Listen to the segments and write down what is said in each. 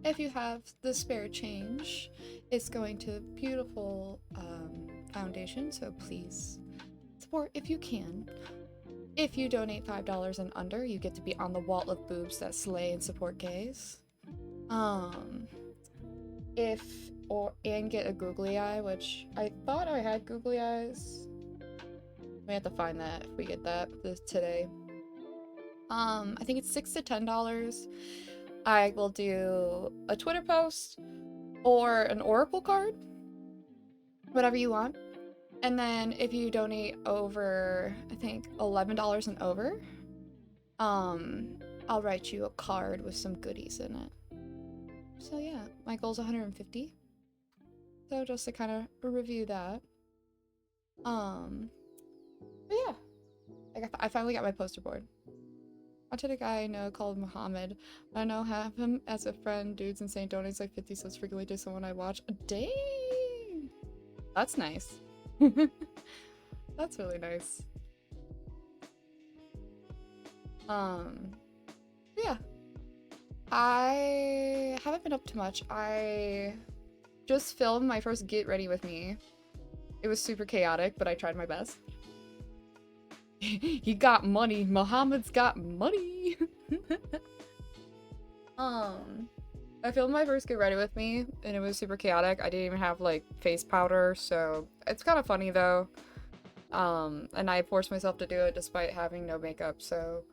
if you have the spare change, it's going to beautiful foundation, so please support if you can. If you donate $5 and under, you get to be on the wall of boobs that slay and support gays. And get a googly eye, which I thought I had googly eyes. We have to find that if we get that today. I think it's $6 to $10. I will do a Twitter post or an Oracle card, whatever you want. And then if you donate over, I think $11 and over, I'll write you a card with some goodies in it. So yeah, my goal's 150. So just to kind of review that. But yeah, I finally got my poster board. I to a guy I know called Muhammad. I know have him as a friend. Dude's insane. Donates like 50 cents frequently to someone I watch. Dang! That's nice. That's really nice. Yeah. I haven't been up to much. I just filmed my first Get Ready With Me. It was super chaotic, but I tried my best. He got money. Muhammad's got money. I filmed my first Get Ready With Me, and it was super chaotic. I didn't even have, like, face powder, so it's kind of funny, though. And I forced myself to do it despite having no makeup, so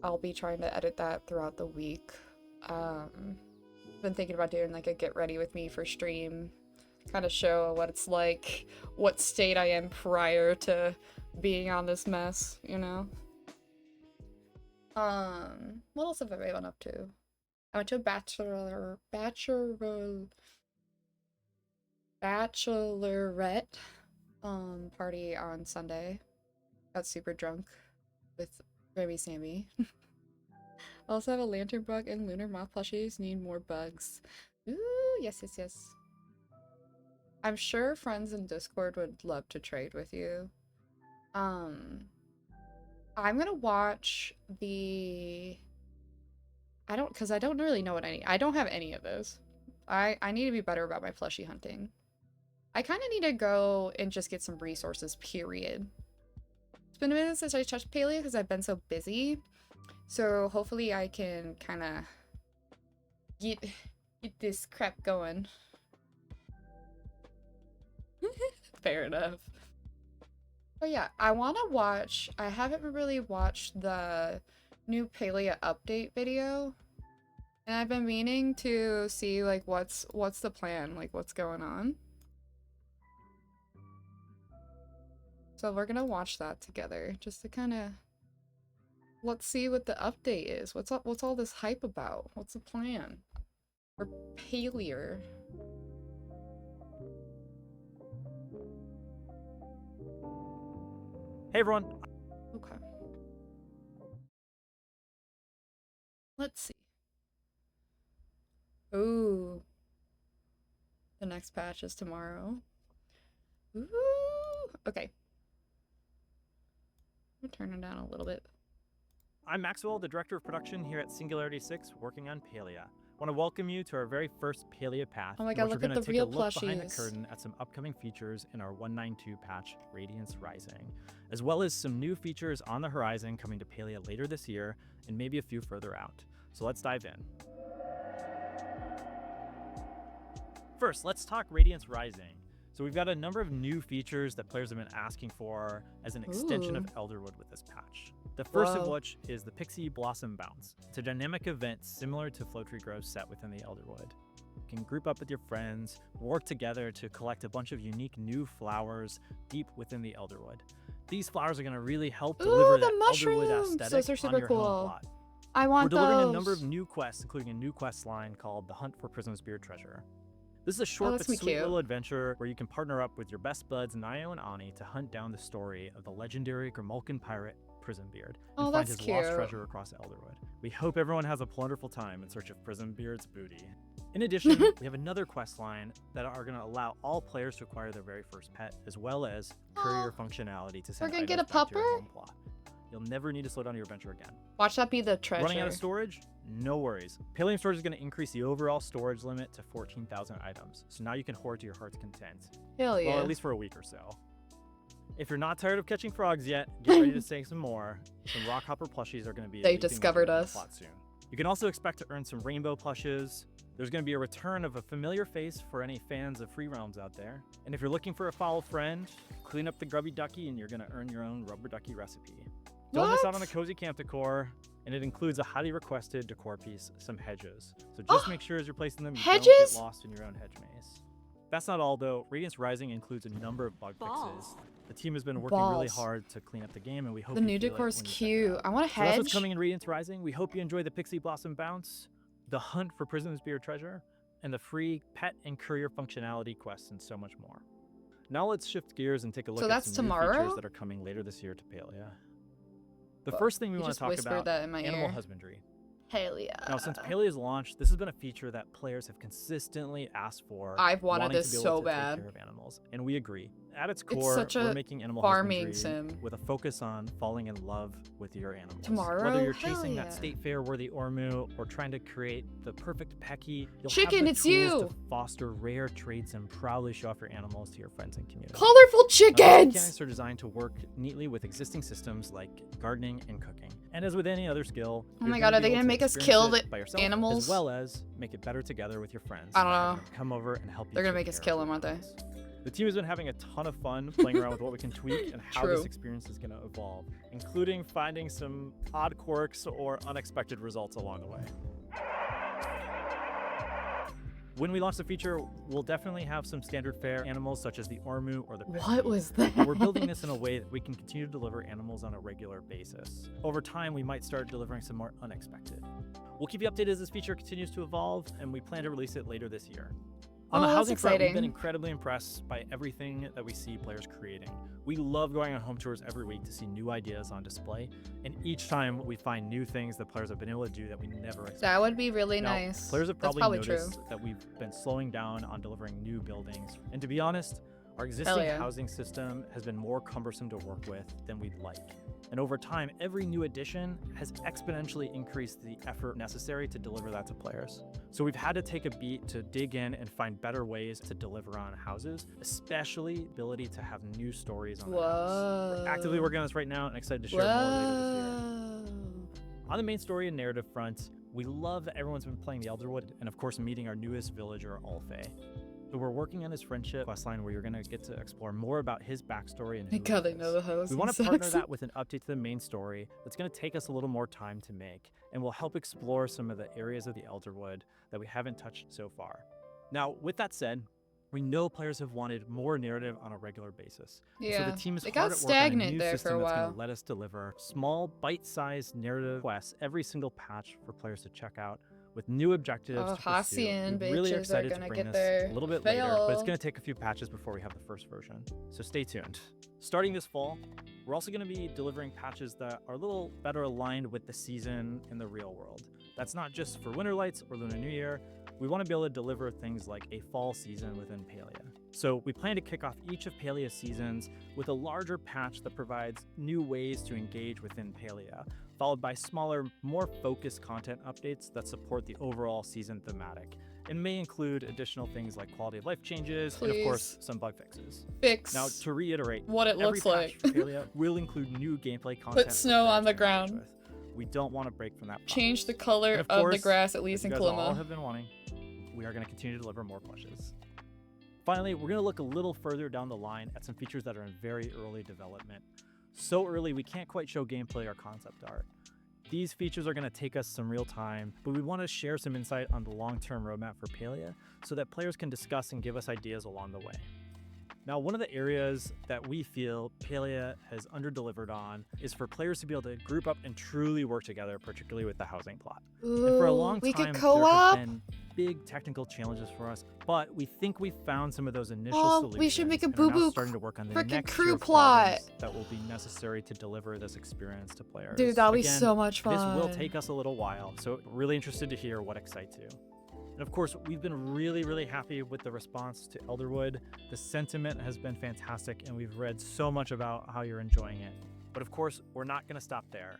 I'll be trying to edit that throughout the week. Been thinking about doing, like, a Get Ready With Me for stream. Kind of show what it's like, what state I am prior to being on this mess, you know? What else have I been up to? I went to a bachelorette party on Sunday. Got super drunk with Grammy Sammy. I also have a lantern bug and lunar moth plushies. Need more bugs. Ooh, yes, yes, yes. I'm sure friends in Discord would love to trade with you. I'm gonna watch the... because I don't really know what I don't have any of those. I need to be better about my plushie hunting. I kind of need to go and just get some resources, period. It's been a minute since I touched Palia because I've been so busy. So hopefully I can kind of get this crap going. Fair enough. But yeah, I want to watch... I haven't really watched the new Palia update video. And I've been meaning to see, like, what's the plan? Like, what's going on? So we're gonna watch that together, just to kind of... Let's see what the update is. What's all this hype about? What's the plan? For Palia? Hey everyone! Okay. Let's see. Ooh. The next patch is tomorrow. Ooh. Okay. I'm gonna turn it down a little bit. I'm Maxwell, the Director of Production here at Singularity 6, working on Palia. I want to welcome you to our very first Palia path. Oh my god, look at the real plushies. Behind the curtain at some upcoming features in our 192 patch, Radiance Rising, as well as some new features on the horizon coming to Palia later this year, and maybe a few further out. So let's dive in. First, let's talk Radiance Rising. So we've got a number of new features that players have been asking for as an extension of Elderwood with this patch. The first of which is the Pixie Blossom Bounce. It's a dynamic event similar to Floatree Grove's set within the Elderwood. You can group up with your friends, work together to collect a bunch of unique new flowers deep within the Elderwood. These flowers are going to really help deliver that Elderwood aesthetic those are super on your cool. home plot. I want those. We're delivering a number of new quests, including a new quest line called The Hunt for Prism Spear Treasure. This is a short but sweet little adventure where you can partner up with your best buds Nio and Ani to hunt down the story of the legendary Grimulcan pirate Prismbeard and find his lost treasure across Elderwood. We hope everyone has a wonderful time in search of Prismbeard's booty. In addition, we have another quest line that are going to allow all players to acquire their very first pet, as well as courier functionality to send items back to your home plot. You'll never need to slow down your adventure again. Watch that be the treasure. Running out of storage? No worries. Palia storage is going to increase the overall storage limit to 14,000 items, so now you can hoard to your heart's content. Hell yeah. Well, at least for a week or so. If you're not tired of catching frogs yet, get ready to say some more. Some rockhopper plushies are going to be They discovered us. A lot soon. You can also expect to earn some rainbow plushes. There's going to be a return of a familiar face for any fans of Free Realms out there. And if you're looking for a foul friend, clean up the grubby ducky and you're going to earn your own rubber ducky recipe. Don't miss out on the cozy camp decor, and it includes a highly requested decor piece, some hedges. So just make sure as you're placing them, you don't get lost in your own hedge maze. That's not all though. Radiance Rising includes a number of bug fixes. The team has been working really hard to clean up the game, and we hope the new decor is cute. I want a hedge. So that's what's coming in Radiance Rising. We hope you enjoy the Pixie Blossom Bounce, the hunt for Prison's Beard Treasure, and the free pet and courier functionality quests, and so much more. Now let's shift gears and take a look at some new features that are coming later this year to Palia. The first thing we want to talk about is animal husbandry. Palia. Now, since Palia's launch, this has been a feature that players have consistently asked for. I've wanted this so bad. Take care of animals, and we agree. At its core, we're making animal husbandry with a focus on falling in love with your animals. Whether you're chasing that state fair worthy Ormu or trying to create the perfect Pecky, you'll have the tools to foster rare traits and proudly show off your animals to your friends and community. Colorful chickens! Mechanics are designed to work neatly with existing systems like gardening and cooking. And as with any other skill, oh my god, are they gonna make us kill the animals? As well as make it better together with your friends. I don't know. Come over and help you. They're gonna make us kill them, aren't they? The team has been having a ton of fun playing around with what we can tweak and how this experience is going to evolve, including finding some odd quirks or unexpected results along the way. When we launch the feature, we'll definitely have some standard fare animals such as the Ormu or the Pecky. What was that? We're building this in a way that we can continue to deliver animals on a regular basis. Over time, we might start delivering some more unexpected. We'll keep you updated as this feature continues to evolve, and we plan to release it later this year. On the housing front, we've been incredibly impressed by everything that we see players creating. We love going on home tours every week to see new ideas on display, and each time we find new things that players have been able to do that we never expected. That would be really nice. Players have probably noticed that we've been slowing down on delivering new buildings, and to be honest, our existing housing system has been more cumbersome to work with than we'd like. And over time, every new addition has exponentially increased the effort necessary to deliver that to players. So we've had to take a beat to dig in and find better ways to deliver on houses, especially the ability to have new stories on the house. We're actively working on this right now and excited to share more later this year. On the main story and narrative front, we love that everyone's been playing the Elderwood and of course meeting our newest villager, Alfei. So we're working on his friendship questline where you're going to get to explore more about his backstory and who he is. They know the host. We want to partner that with an update to the main story that's going to take us a little more time to make and will help explore some of the areas of the Elderwood that we haven't touched so far. Now, with that said, we know players have wanted more narrative on a regular basis. Yeah, so the team is hard at work on a new there system for a that's while. going to let us deliver small, bite-sized narrative quests every single patch for players to check out, with new objectives to pursue. We're really excited to bring this a little bit later, but it's going to take a few patches before we have the first version. So stay tuned. Starting this fall, we're also going to be delivering patches that are a little better aligned with the season in the real world. That's not just for Winter Lights or Lunar New Year. We want to be able to deliver things like a fall season within Palia. So we plan to kick off each of Palia's seasons with a larger patch that provides new ways to engage within Palia, followed by smaller, more focused content updates that support the overall season thematic, and may include additional things like quality of life changes and of course some bug fixes. Now to reiterate, what it looks like for Palia will include new gameplay content. Put snow on the ground. We don't want to break from that promise. Change the color of the grass, at least in Kalima. All have been wanting. We are going to continue to deliver more plushes. Finally, we're going to look a little further down the line at some features that are in very early development. So early, we can't quite show gameplay or concept art. These features are going to take us some real time, but we want to share some insight on the long-term roadmap for Palia so that players can discuss and give us ideas along the way. Now, one of the areas that we feel Palia has under-delivered on is for players to be able to group up and truly work together, particularly with the housing plot. Ooh, and for a long time, there have been big technical challenges for us, but we think we've found some of those initial solutions. We should make a starting to work on the freaking next crew plot that will be necessary to deliver this experience to players. Dude, that'll be so much fun. This will take us a little while, so really interested to hear what excites you. And of course, we've been really happy with the response to Elderwood. The sentiment has been fantastic, and we've read so much about how you're enjoying it. But of course, we're not going to stop there.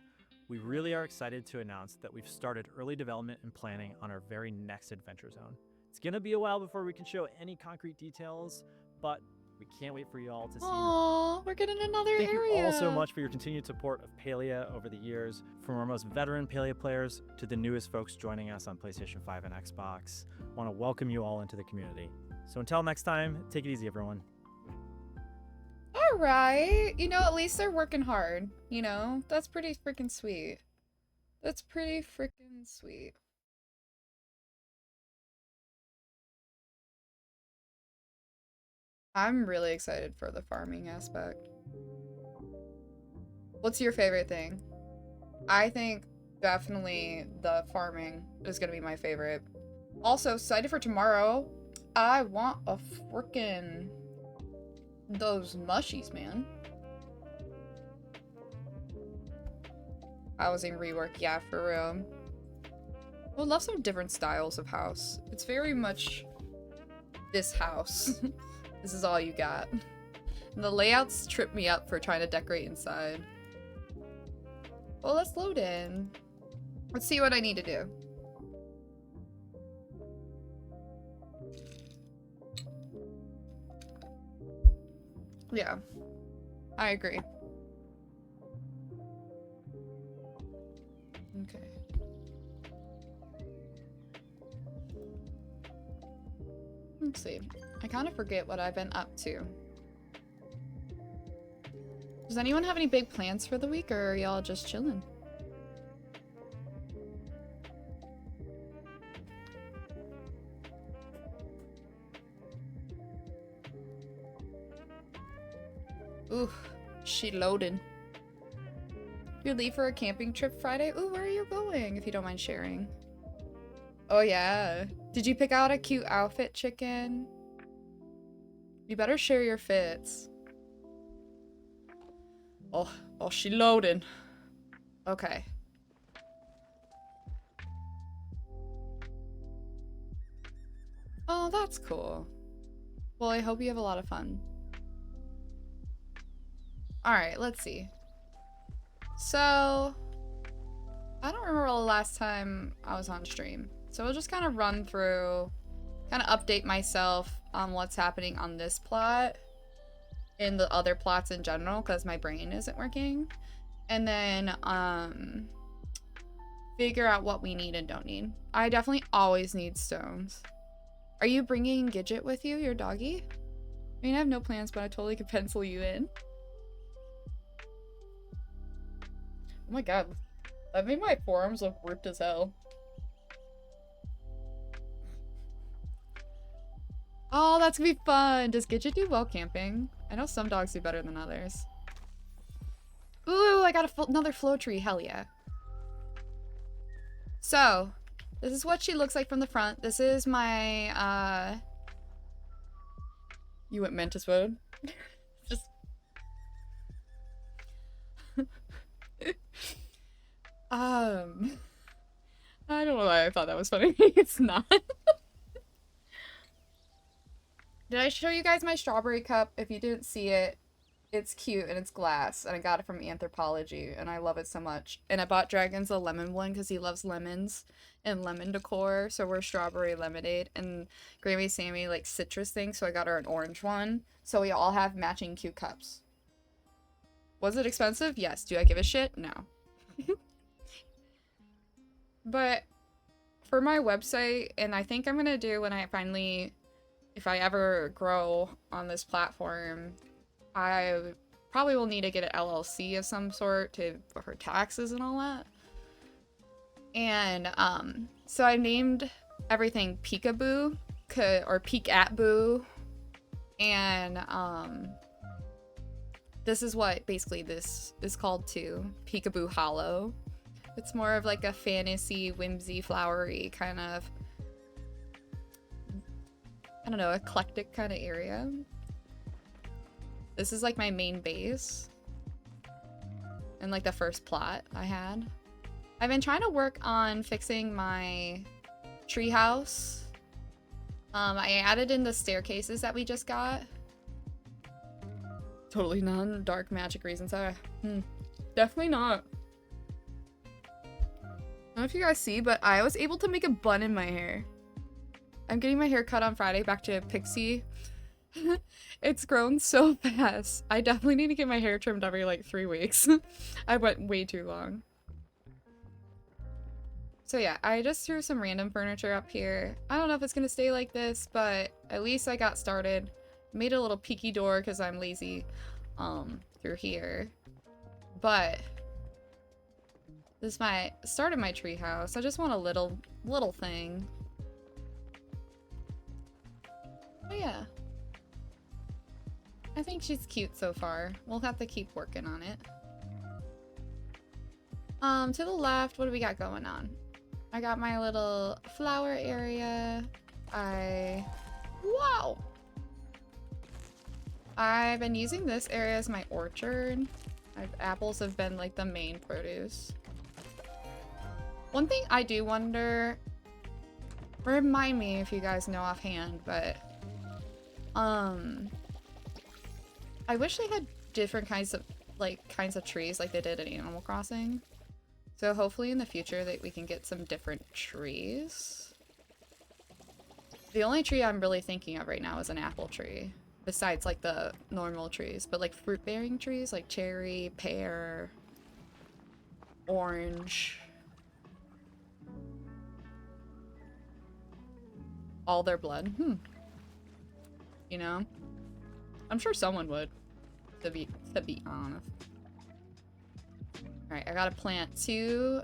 we really are excited to announce that we've started early development and planning on our very next adventure zone. It's gonna be a while before we can show any concrete details, but we can't wait for you all to see. Aww, we're getting another area. Thank you all so much for your continued support of Palia over the years, from our most veteran Palia players to the newest folks joining us on PlayStation 5 and Xbox. I want to welcome you all into the community. So until next time, take it easy, everyone. All right. You know, at least they're working hard. You know, that's pretty freaking sweet. That's pretty freaking sweet. I'm really excited for the farming aspect. What's your favorite thing? I think definitely the farming is gonna be my favorite. Also, excited for tomorrow. I want a frickin' those mushies, man. Housing rework, yeah, for real. Would love some different styles of house. It's very much this house. This is all you got. And the layouts trip me up for trying to decorate inside. Well, let's load in. Let's see what I need to do. Yeah, I agree. Okay. Let's see. I kind of forget what I've been up to. Does anyone have any big plans for the week, or are y'all just chilling? Ooh, she loaded. You leave for a camping trip Friday? Ooh, where are you going, if you don't mind sharing? Oh yeah. Did you pick out a cute outfit, chicken? You better share your fits. Oh, she loaded. Okay. Oh, that's cool. Well, I hope you have a lot of fun. Alright, let's see. So, I don't remember the last time I was on stream. So we'll just kind of run through, kind of update myself on what's happening on this plot and the other plots in general, because my brain isn't working. And then, figure out what we need and don't need. I definitely always need stones. Are you bringing Gidget with you, your doggy? I mean, I have no plans, but I totally could pencil you in. Oh my god. That made my forearms look ripped as hell. Oh, that's gonna be fun. Does Gidget do well camping? I know some dogs do better than others. Ooh, I got another flow tree. Hell yeah. So, this is what she looks like from the front. This is my, You went Mantis mode? Just... I don't know why I thought that was funny. It's not. Did I show you guys my strawberry cup? If you didn't see it, it's cute and it's glass, and I got it from Anthropology, and I love it so much. And I bought Dragons a lemon one because he loves lemons and lemon decor, so we're strawberry lemonade, and Grammy Sammy likes citrus things, so I got her an orange one. So we all have matching cute cups. Was it expensive? Yes. Do I give a shit? No. But for my website, and I think I'm gonna do when I finally, if I ever grow on this platform, I probably will need to get an LLC of some sort for taxes and all that. And so I named everything Peekaboo, or Peek at Boo, and this is what basically this is called too, Peekaboo Hollow. It's more of like a fantasy, whimsy, flowery kind of, I don't know, eclectic kind of area. This is like my main base and like the first plot I had. I've been trying to work on fixing my treehouse. I added in the staircases that we just got. Totally non-dark magic reasons. Definitely not. I don't know if you guys see, but I was able to make a bun in my hair. I'm getting my hair cut on Friday, back to pixie. It's grown so fast. I definitely need to get my hair trimmed every like 3 weeks. I went way too long. So yeah, I just threw some random furniture up here. I don't know if it's gonna stay like this, but at least I got started. Made a little peeky door because I'm lazy through here. But this is my start of my tree house. I just want a little thing. Oh yeah. I think she's cute so far. We'll have to keep working on it. To the left, what do we got going on? I got my little flower area. Wow! I've been using this area as my orchard. Apples have been like the main produce. One thing I do wonder, remind me if you guys know offhand, but I wish they had different kinds of trees like they did in Animal Crossing. So hopefully in the future that we can get some different trees. The only tree I'm really thinking of right now is an apple tree. Besides like the normal trees, but like fruit-bearing trees like cherry, pear, orange. All their blood. You know? I'm sure someone would, to be honest. Alright, I gotta plant 2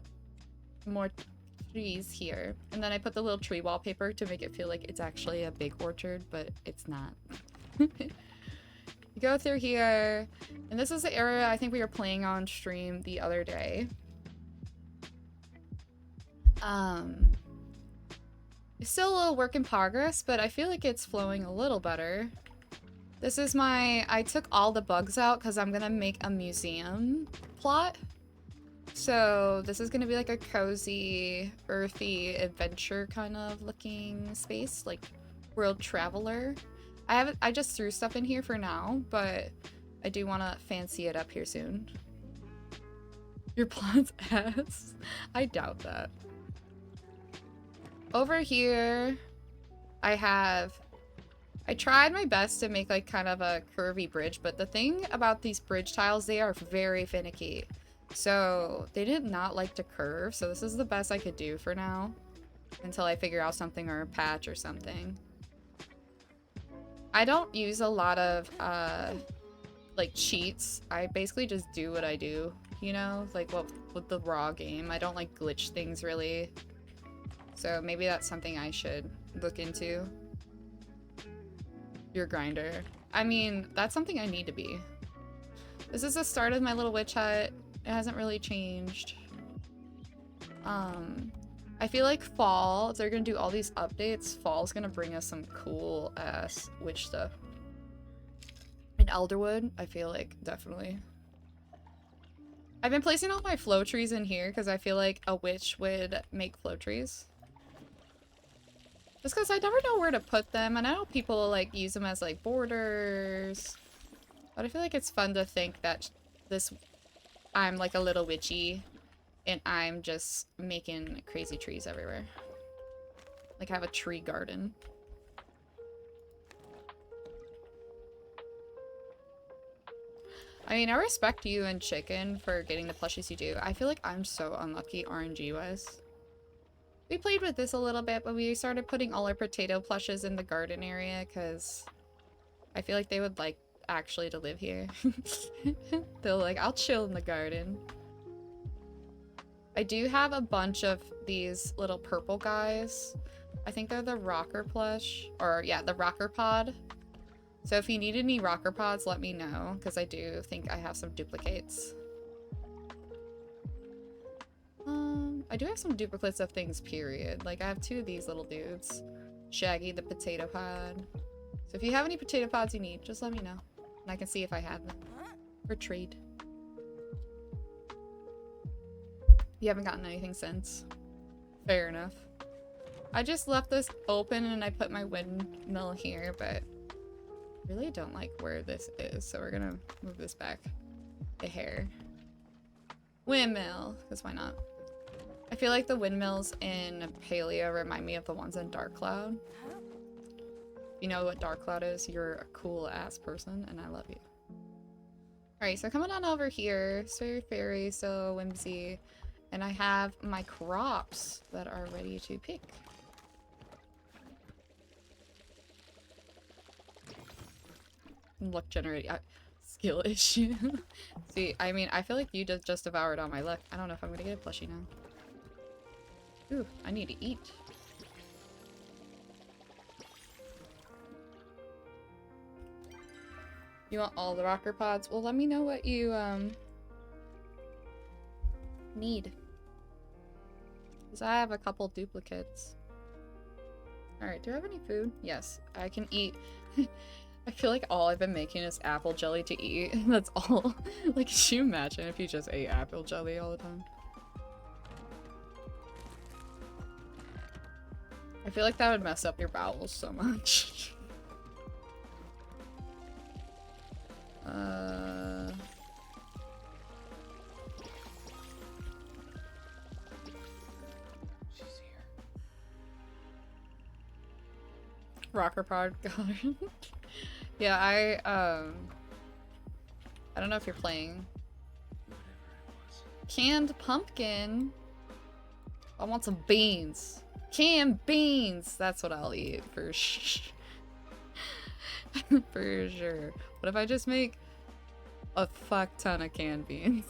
more trees here. And then I put the little tree wallpaper to make it feel like it's actually a big orchard, but it's not. You go through here, and this is the area I think we were playing on stream the other day. It's still a little work in progress, but I feel like it's flowing a little better. This is I took all the bugs out because I'm gonna make a museum plot. So this is gonna be like a cozy, earthy, adventure kind of looking space, like world traveler. I just threw stuff in here for now, but I do want to fancy it up here soon. Your plant's ass? I doubt that. Over here, I tried my best to make like kind of a curvy bridge, but the thing about these bridge tiles, they are very finicky. So they did not like to curve, so this is the best I could do for now. Until I figure out something or a patch or something. I don't use a lot of, like, cheats. I basically just do what I do, you know? Like, with the raw game. I don't, like, glitch things, really. So maybe that's something I should look into. Your grinder. I mean, that's something I need to be. This is the start of my little witch hut. It hasn't really changed. I feel like fall, if they're gonna do all these updates, fall's gonna bring us some cool ass witch stuff. And Elderwood, I feel like, definitely. I've been placing all my flow trees in here because I feel like a witch would make flow trees. Just because I never know where to put them, and I know people like use them as like borders. But I feel like it's fun to think that I'm like a little witchy. And I'm just making crazy trees everywhere. Like I have a tree garden. I mean, I respect you and Chicken for getting the plushies you do. I feel like I'm so unlucky RNG-wise. We played with this a little bit, but we started putting all our potato plushes in the garden area because I feel like they would like actually to live here. They're like, I'll chill in the garden. I do have a bunch of these little purple guys. I think they're the rocker plush. Or, yeah, the rocker pod. So if you need any rocker pods, let me know. Because I do think I have some duplicates. I do have some duplicates of things, period. Like, I have 2 of these little dudes. Shaggy, the potato pod. So if you have any potato pods you need, just let me know. And I can see if I have them. For trade. You haven't gotten anything since. Fair enough. I just left this open and I put my windmill here, but I really don't like where this is, so we're gonna move this back a hair. Windmill, because why not? I feel like the windmills in Palia remind me of the ones in Dark Cloud. You know what Dark Cloud is? You're a cool ass person and I love you. Alright, so coming on over here, fairy, so whimsy, and I have my crops that are ready to pick. Luck generate skill issue. See, I mean, I feel like you just devoured all my luck. I don't know if I'm gonna get a plushie now. Ooh, I need to eat. You want all the rocker pods? Well, let me know what you, need. Because I have a couple duplicates. Alright, do I have any food? Yes, I can eat. I feel like all I've been making is apple jelly to eat. That's all. Like, could you imagine if you just ate apple jelly all the time? I feel like that would mess up your bowels so much. She's here. Rocker pod garden. Yeah, I don't know if you're playing. Whatever it was. Canned pumpkin. I want some beans. Canned beans. That's what I'll eat for for sure. What if I just make a fuck ton of canned beans?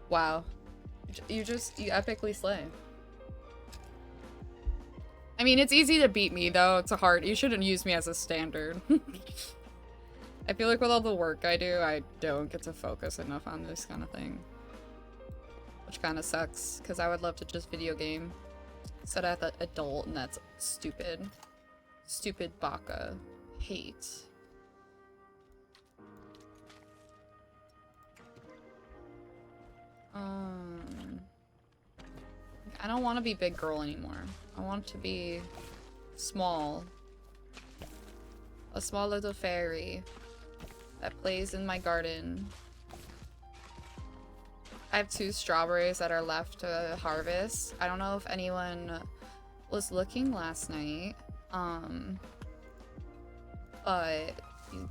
Wow. You epically slay. I mean, it's easy to beat me, though. It's a hard. You shouldn't use me as a standard. I feel like with all the work I do, I don't get to focus enough on this kind of thing. Which kind of sucks, because I would love to just video game. Set at the adult, and that's stupid. Stupid baka. Hate. I don't want to be big girl anymore. I want to be small. A small little fairy that plays in my garden. I have 2 strawberries that are left to harvest. I don't know if anyone was looking last night. But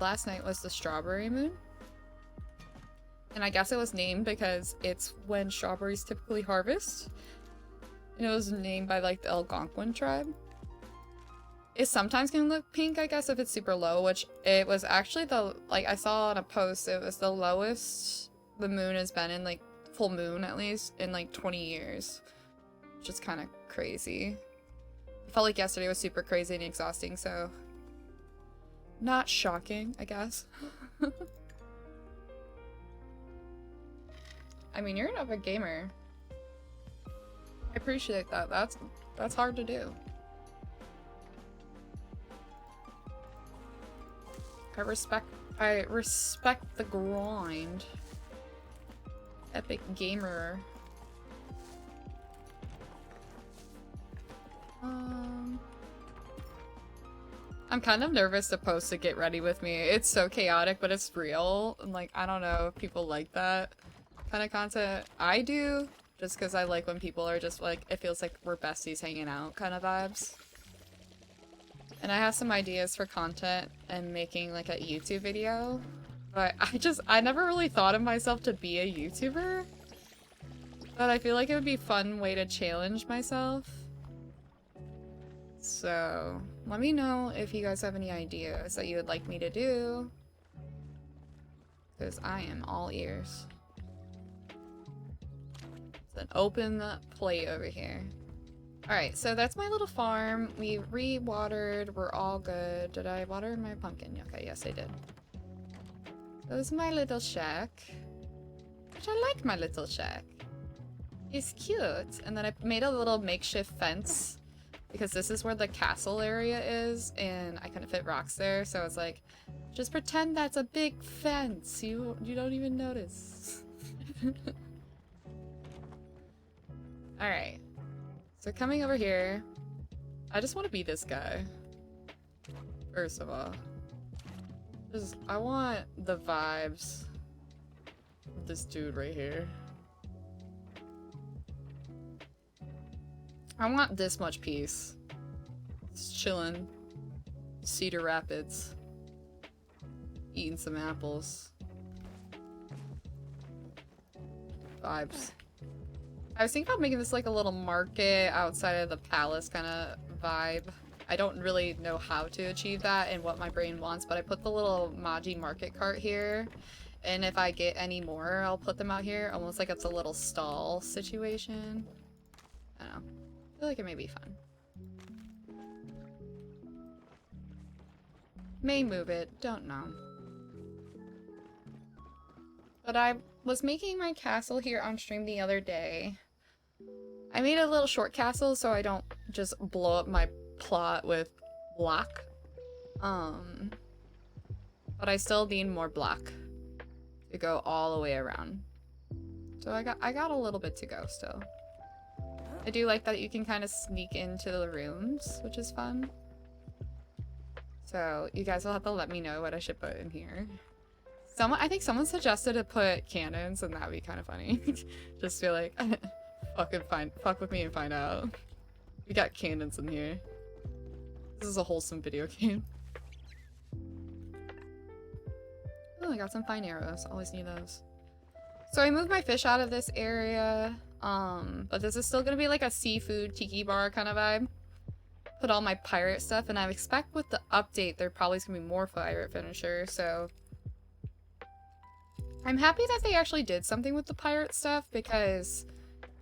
last night was the strawberry moon. And I guess it was named because it's when strawberries typically harvest. And it was named by like the Algonquin tribe. It sometimes can look pink, I guess, if it's super low, which it was actually the, like I saw on a post, it was the lowest the moon has been in, like full moon at least, in like 20 years. Which is kind of crazy. I felt like yesterday was super crazy and exhausting, so not shocking, I guess. I mean, you're an epic gamer. I appreciate that. That's hard to do. I respect the grind. Epic gamer. I'm kind of nervous to post to get ready with me. It's so chaotic, but it's real. And like, I don't know if people like that kind of content. I do, just because I like when people are just like, it feels like we're besties hanging out kind of vibes. And I have some ideas for content and making like a YouTube video, but I never really thought of myself to be a YouTuber. But I feel like it would be a fun way to challenge myself. So let me know if you guys have any ideas that you would like me to do, because I am all ears. It's an open plate over here. Alright, so that's my little farm. We re-watered. We're all good. Did I water my pumpkin? Okay, yes I did. So this is my little shack. Which I like my little shack. It's cute. And then I made a little makeshift fence, because this is where the castle area is, and I couldn't fit rocks there, so it's like, just pretend that's a big fence. You don't even notice. Alright. So coming over here, I just want to be this guy. First of all. I want the vibes of this dude right here. I want this much peace. Just chilling. Cedar Rapids. Eating some apples. Vibes. I was thinking about making this like a little market outside of the palace kind of vibe. I don't really know how to achieve that and what my brain wants, but I put the little Maji market cart here. And if I get any more, I'll put them out here. Almost like it's a little stall situation. I don't know. I feel like it may be fun. May move it. Don't know. But I was making my castle here on stream the other day. I made a little short castle so I don't just blow up my plot with block. But I still need more block to go all the way around. So I got a little bit to go still. I do like that you can kind of sneak into the rooms, which is fun. So you guys will have to let me know what I should put in here. I think someone suggested to put cannons, and that'd be kind of funny. Just feel like, fuck with me and find out. We got cannons in here. This is a wholesome video game. Oh, I got some fine arrows. Always need those. So I moved my fish out of this area, but this is still gonna be like a seafood tiki bar kind of vibe. Put all my pirate stuff, and I expect with the update there probably is gonna be more pirate finishers, so I'm happy that they actually did something with the pirate stuff, because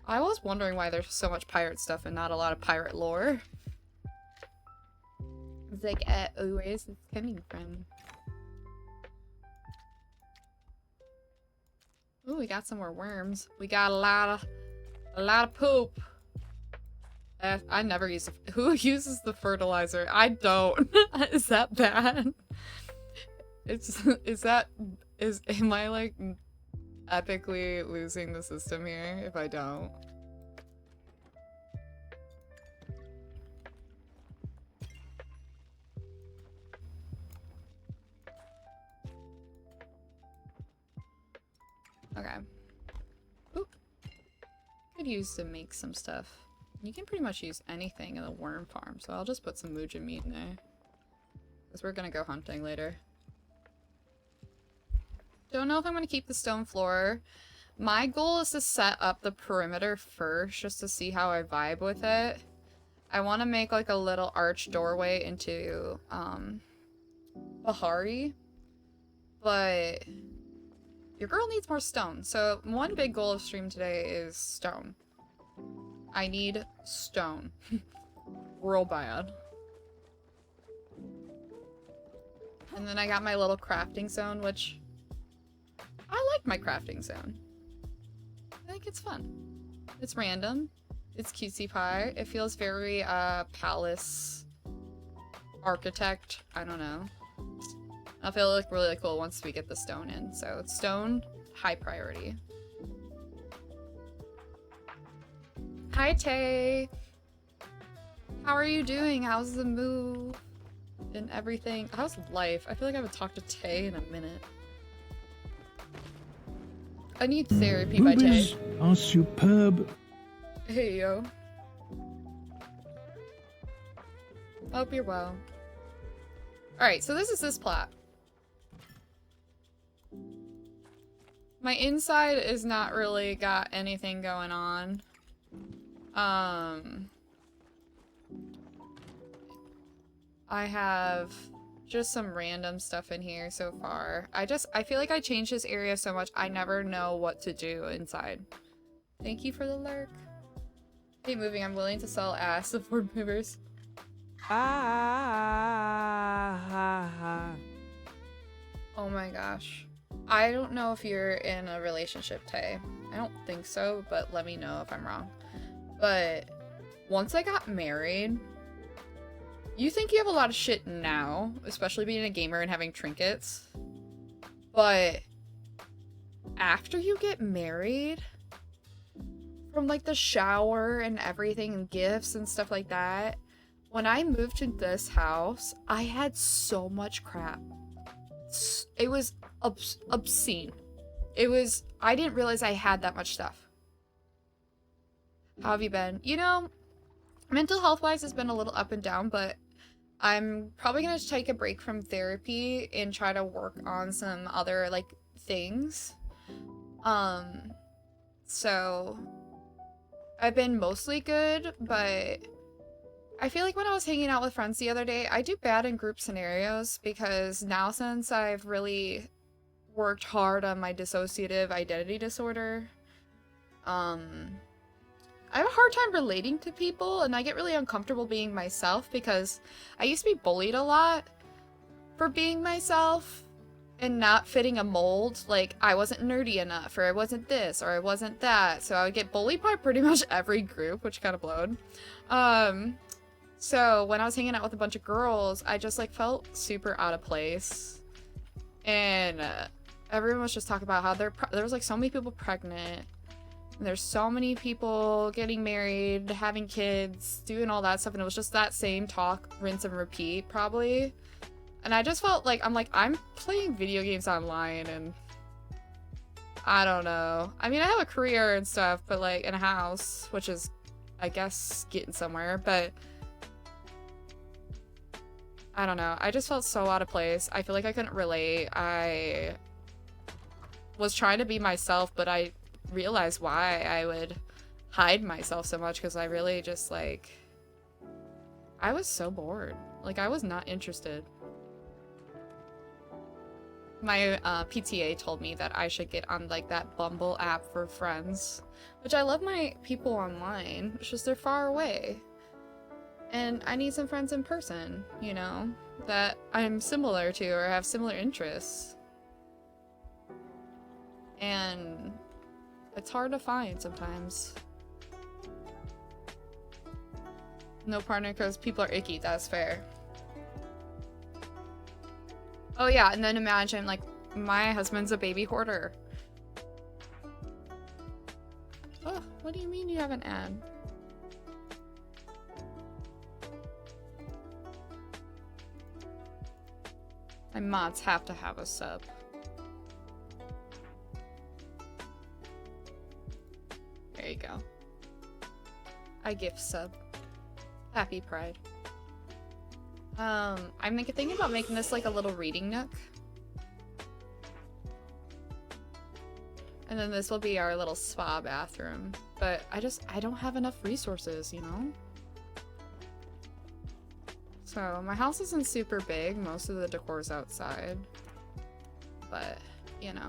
I was wondering why there's so much pirate stuff and not a lot of pirate lore. It's like, where is this coming from? Ooh, we got some more worms. We got a lot of poop. I never use who uses the fertilizer? I don't. Is that bad? Am I like epically losing the system here if I don't? Okay. Oop. Could use to make some stuff. You can pretty much use anything in the worm farm, so I'll just put some Muja meat in there. Because we're gonna go hunting later. Don't know if I'm gonna keep the stone floor. My goal is to set up the perimeter first, just to see how I vibe with it. I want to make like a little arch doorway into Bahari, but your girl needs more stone. So one big goal of stream today is stone. I need stone. Real bad. And then I got my little crafting zone, which I like my crafting zone. I think it's fun. It's random. It's cutesy pie. It feels very palace architect. I don't know. I'll feel like really cool once we get the stone in. So stone, high priority. Hi Tay. How are you doing? How's the move and everything? How's life? I feel like I haven't talked to Tay in a minute. I need therapy by Tay. Are superb. Hey yo. Hope you're well. Alright, so this is this plot. My inside is not really got anything going on. I have just some random stuff in here so far. I feel like I changed this area so much, I never know what to do inside. Thank you for the lurk. Keep moving, I'm willing to sell ass to board movers. Oh my gosh. I don't know if you're in a relationship, Tay. I don't think so, but let me know if I'm wrong. But once I got married, you think you have a lot of shit now, especially being a gamer and having trinkets. But after you get married, from like the shower and everything and gifts and stuff like that, when I moved to this house, I had so much crap. It was obscene. I didn't realize I had that much stuff. How have you been? You know, mental health wise has been a little up and down, but I'm probably gonna take a break from therapy and try to work on some other like things. So I've been mostly good, but I feel like when I was hanging out with friends the other day, I do bad in group scenarios because now since I've really worked hard on my dissociative identity disorder, I have a hard time relating to people, and I get really uncomfortable being myself because I used to be bullied a lot for being myself and not fitting a mold. Like, I wasn't nerdy enough, or I wasn't this, or I wasn't that, so I would get bullied by pretty much every group, which kind of blowed. So when I was hanging out with a bunch of girls, I just, like, felt super out of place. And everyone was just talking about how there was, like, so many people pregnant. And there's so many people getting married, having kids, doing all that stuff. And it was just that same talk, rinse and repeat, probably. And I just felt like, I'm playing video games online, and I don't know. I mean, I have a career and stuff, but, like, in a house, which is, I guess, getting somewhere, but I don't know. I just felt so out of place. I feel like I couldn't relate. I was trying to be myself, but I realized why I would hide myself so much, because I really just, like, I was so bored. Like, I was not interested. My PTA told me that I should get on, like, that Bumble app for friends, which I love my people online. It's just they're far away. And I need some friends in person, you know, that I'm similar to or have similar interests. And it's hard to find sometimes. No partner because people are icky, that's fair. Oh yeah, and then imagine, like, my husband's a baby hoarder. Oh, what do you mean you have an ad? My mods have to have a sub. There you go. I gift sub. Happy Pride. I'm thinking about making this like a little reading nook. And then this will be our little spa bathroom. But I don't have enough resources, you know? So, my house isn't super big. Most of the decor's outside. But, you know.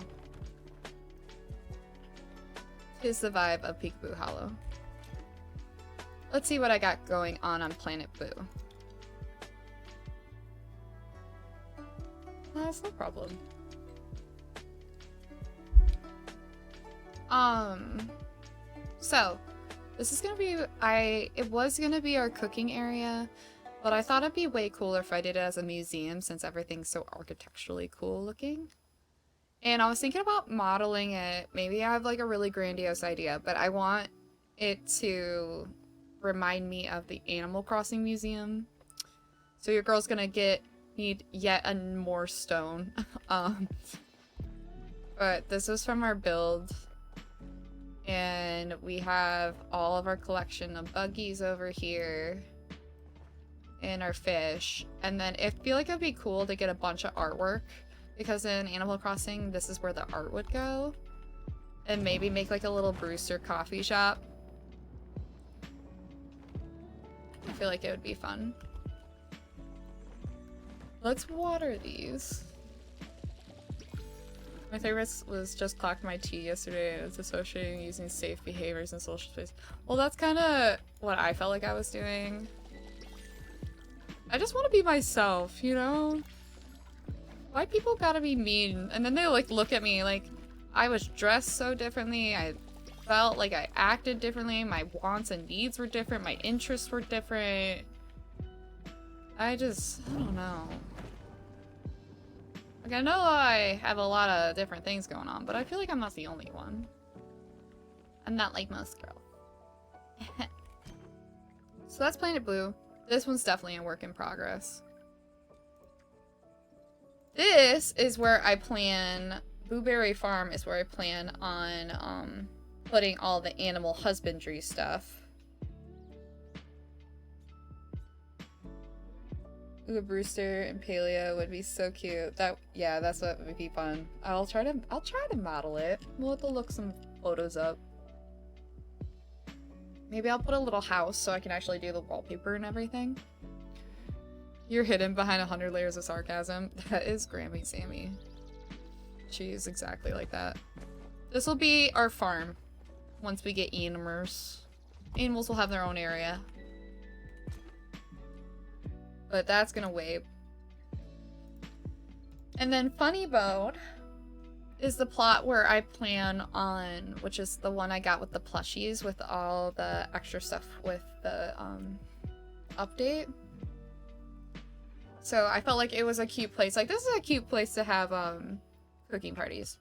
Here's the vibe of Peekaboo Hollow. Let's see what I got going on Planet Boo. That's no problem. So, this is gonna be, it was gonna be our cooking area, but I thought it'd be way cooler if I did it as a museum since everything's so architecturally cool looking. And I was thinking about modeling it. Maybe I have like a really grandiose idea, but I want it to remind me of the Animal Crossing museum. So your girl's gonna need yet a more stone. But this was from our build. And we have all of our collection of buggies over here. And our fish. And then I feel like it'd be cool to get a bunch of artwork. Because in Animal Crossing, this is where the art would go. And maybe make like a little Brewster coffee shop. I feel like it would be fun. Let's water these. My favorite was just clocked my tea yesterday, and it's associating using safe behaviors in social space. Well, that's kind of what I felt like I was doing. I just want to be myself, you know? Why people gotta be mean? And then they like look at me like I was dressed so differently. I felt like I acted differently. My wants and needs were different. My interests were different. I don't know. Like, I know I have a lot of different things going on, but I feel like I'm not the only one. I'm not like most girls. So that's Planet Blue. This one's definitely a work in progress. This is where I plan, Blueberry Farm is where I plan on putting all the animal husbandry stuff. Ooh, Brewster and Palia would be so cute. Yeah, that's what would be fun. I'll try to model it. We'll have to look some photos up. Maybe I'll put a little house so I can actually do the wallpaper and everything. You're hidden behind 100 layers of sarcasm. That is Grammy Sammy. She's exactly like that. This will be our farm once we get animals. Animals will have their own area. But that's gonna wait. And then Funny Bone is the plot where I plan on, which is the one I got with the plushies with all the extra stuff with the update. So I felt like it was a cute place. Like, this is a cute place to have cooking parties.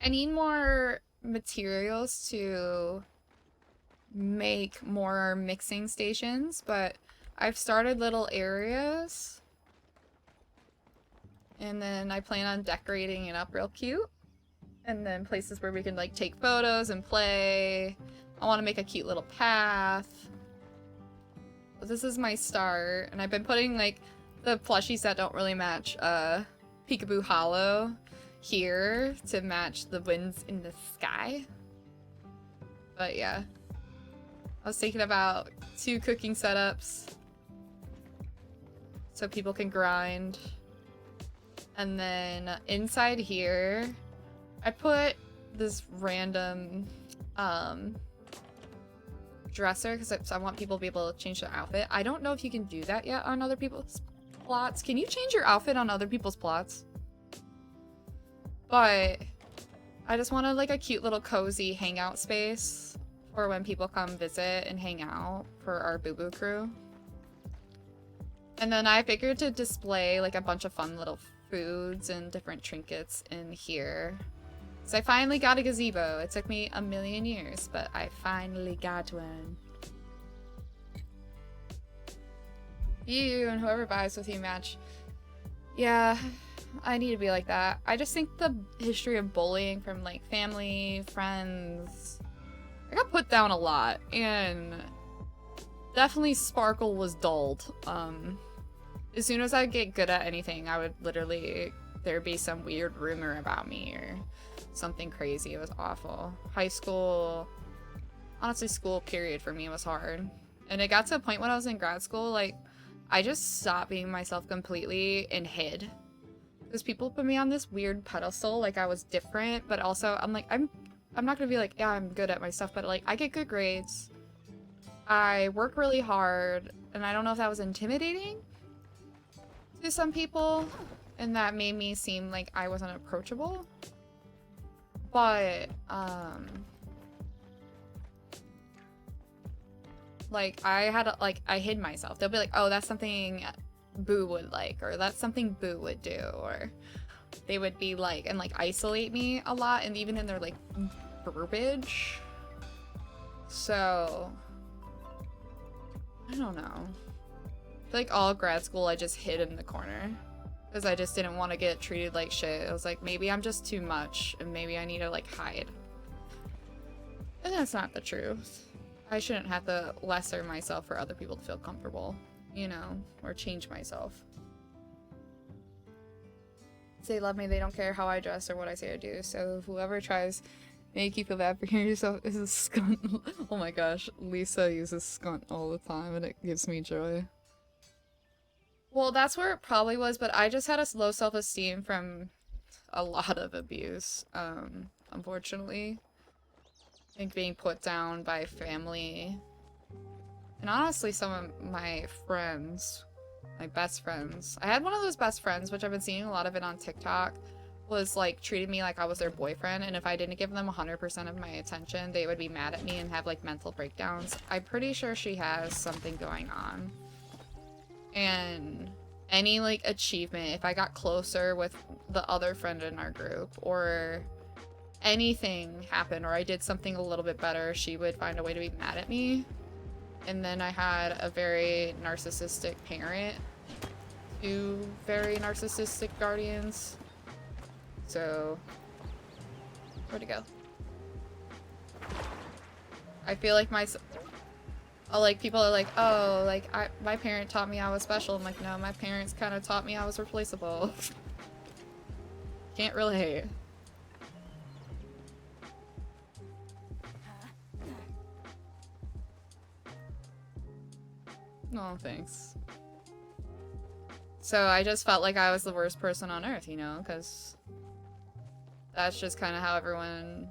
I need more materials to make more mixing stations, but I've started little areas. And then I plan on decorating it up real cute. And then places where we can like take photos and play. I want to make a cute little path. But this is my start. And I've been putting like the plushies that don't really match Peekaboo Hollow here to match the winds in the sky. But yeah. I was thinking about 2 cooking setups so people can grind. And then inside here, I put this random dresser because I want people to be able to change their outfit. I don't know if you can do that yet on other people's plots. Can you change your outfit on other people's plots? But I just wanted like a cute little cozy hangout space for when people come visit and hang out for our Boo Boo crew. And then I figured to display like a bunch of fun little foods and different trinkets in here. So I finally got a gazebo. It took me a million years, but I finally got one. You and whoever buys with you match. Yeah, I need to be like that. I just think the history of bullying from like family, friends, I got put down a lot, and definitely Sparkle was dulled. As soon as I get good at anything, I would literally, there'd be some weird rumor about me or something crazy. It was awful. High school, honestly, school period for me was hard. And it got to a point when I was in grad school, like, I just stopped being myself completely and hid. Because people put me on this weird pedestal, like I was different, but also I'm like, I'm not gonna be like, yeah, I'm good at my stuff, but like, I get good grades. I work really hard, and I don't know if that was intimidating to some people, and that made me seem like I wasn't approachable. But, like, I hid myself. They'll be like, oh, that's something Boo would like, or that's something Boo would do, or they would be like, and like isolate me a lot, and even in their like verbiage. So, I don't know. Like all grad school, I just hid in the corner because I just didn't want to get treated like shit. I was like, maybe I'm just too much, and maybe I need to like hide. And that's not the truth. I shouldn't have to lesser myself for other people to feel comfortable, you know, or change myself. If they love me, they don't care how I dress or what I say or do. So whoever tries make you feel bad for yourself is a skunt. Oh my gosh, Lisa uses skunt all the time, and it gives me joy. Well, that's where it probably was, but I just had a low self-esteem from a lot of abuse, unfortunately. I think being put down by family. And honestly, some of my friends, my best friends. I had one of those best friends, which I've been seeing a lot of it on TikTok, was like treating me like I was their boyfriend, and if I didn't give them 100% of my attention, they would be mad at me and have like mental breakdowns. I'm pretty sure she has something going on. And any like achievement, if I got closer with the other friend in our group, or anything happened, or I did something a little bit better, she would find a way to be mad at me. And then I had a very narcissistic parent, 2 very narcissistic guardians. So, where'd it go? I feel like like, people are like, oh, like, my parent taught me I was special. I'm like, no, my parents kind of taught me I was replaceable. Can't relate. No, thanks. So I just felt like I was the worst person on earth, you know, because that's just kind of how everyone...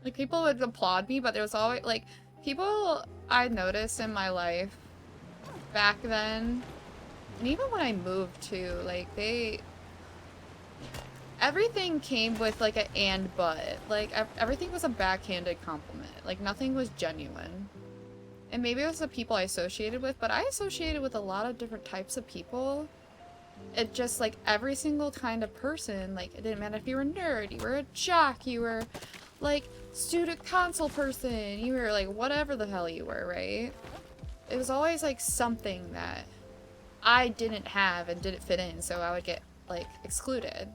Like, people would applaud me, but there was always, like, people I noticed in my life back then, and even when I moved too, like, everything came with, like, an and but. Like, everything was a backhanded compliment. Like, nothing was genuine. And maybe it was the people I associated with, but I associated with a lot of different types of people. It just, like, every single kind of person, like, it didn't matter if you were a nerd, you were a jock, you were, like, student council person, you were, like, whatever the hell you were, right? It was always, like, something that I didn't have and didn't fit in, so I would get, like, excluded.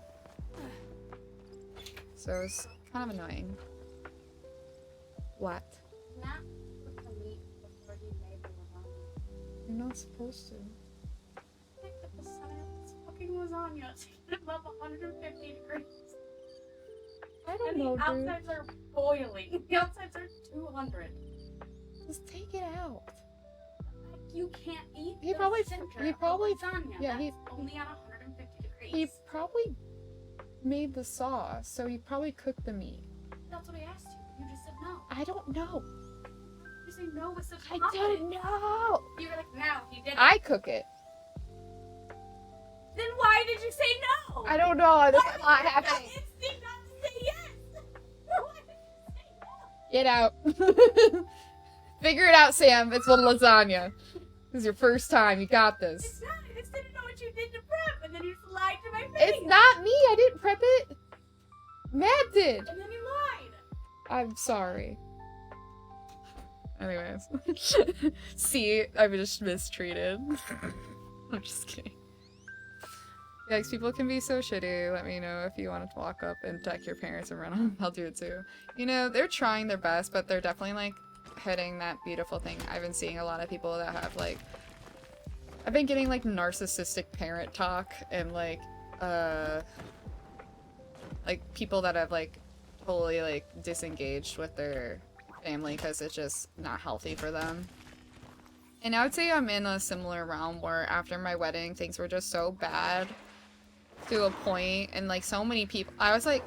So it was kind of annoying. What? Not with the meat before he made the lasagna. You're not supposed to. Picked up the side of this fucking lasagna, it's above 150 degrees. I don't And know, the dude. outsides are boiling. The outsides are 200. Just take it out. You can't eat He the probably- center he of probably- the lasagna. yeah, That's he- only at 150 degrees. He probably made the sauce, so he probably cooked the meat. That's what I asked you. You just said no. I don't know. You say no with such I confidence. don't know. You were like, no, he didn't. I cook it. Then why did you say no? I don't know. This Why is not did you have happening. that instinct not to say yes? Why did you say no? Get out. Figure it out, Sam. It's a lasagna. This is your first time. You got It's this. not. I just didn't know what you did to prep, and then you just lied to my face. It's not me. I didn't prep it. Matt did. And then you lied. I'm sorry. Anyways. See, I'm just mistreated. I'm just kidding. Yeah, 'cause people can be so shitty. Let me know if you want to walk up and deck your parents and run them. I'll do it too. You know, they're trying their best, but they're definitely, like, hitting that beautiful thing. I've been seeing a lot of people that have, like... I've been getting, like, narcissistic parent talk and, like, people that have, like, totally, like, disengaged with their family because it's just not healthy for them. And I would say I'm in a similar realm where after my wedding, things were just so bad to a point, and, like, so many people... I was like...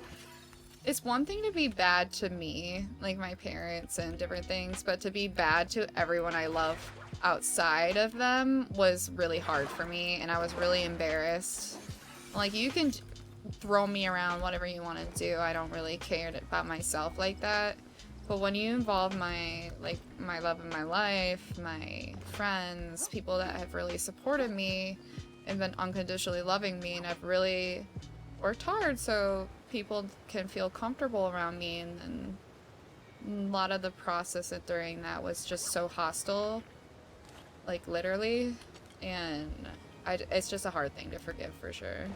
It's one thing to be bad to me, like my parents and different things, but to be bad to everyone I love outside of them was really hard for me, and I was really embarrassed. Like, you can throw me around whatever you want to do. I don't really care about myself like that. But when you involve my love of my life, my friends, people that have really supported me and been unconditionally loving me, and I've really worked hard so people can feel comfortable around me, and a lot of the process during that was just so hostile, like, literally, and it's just a hard thing to forgive for sure.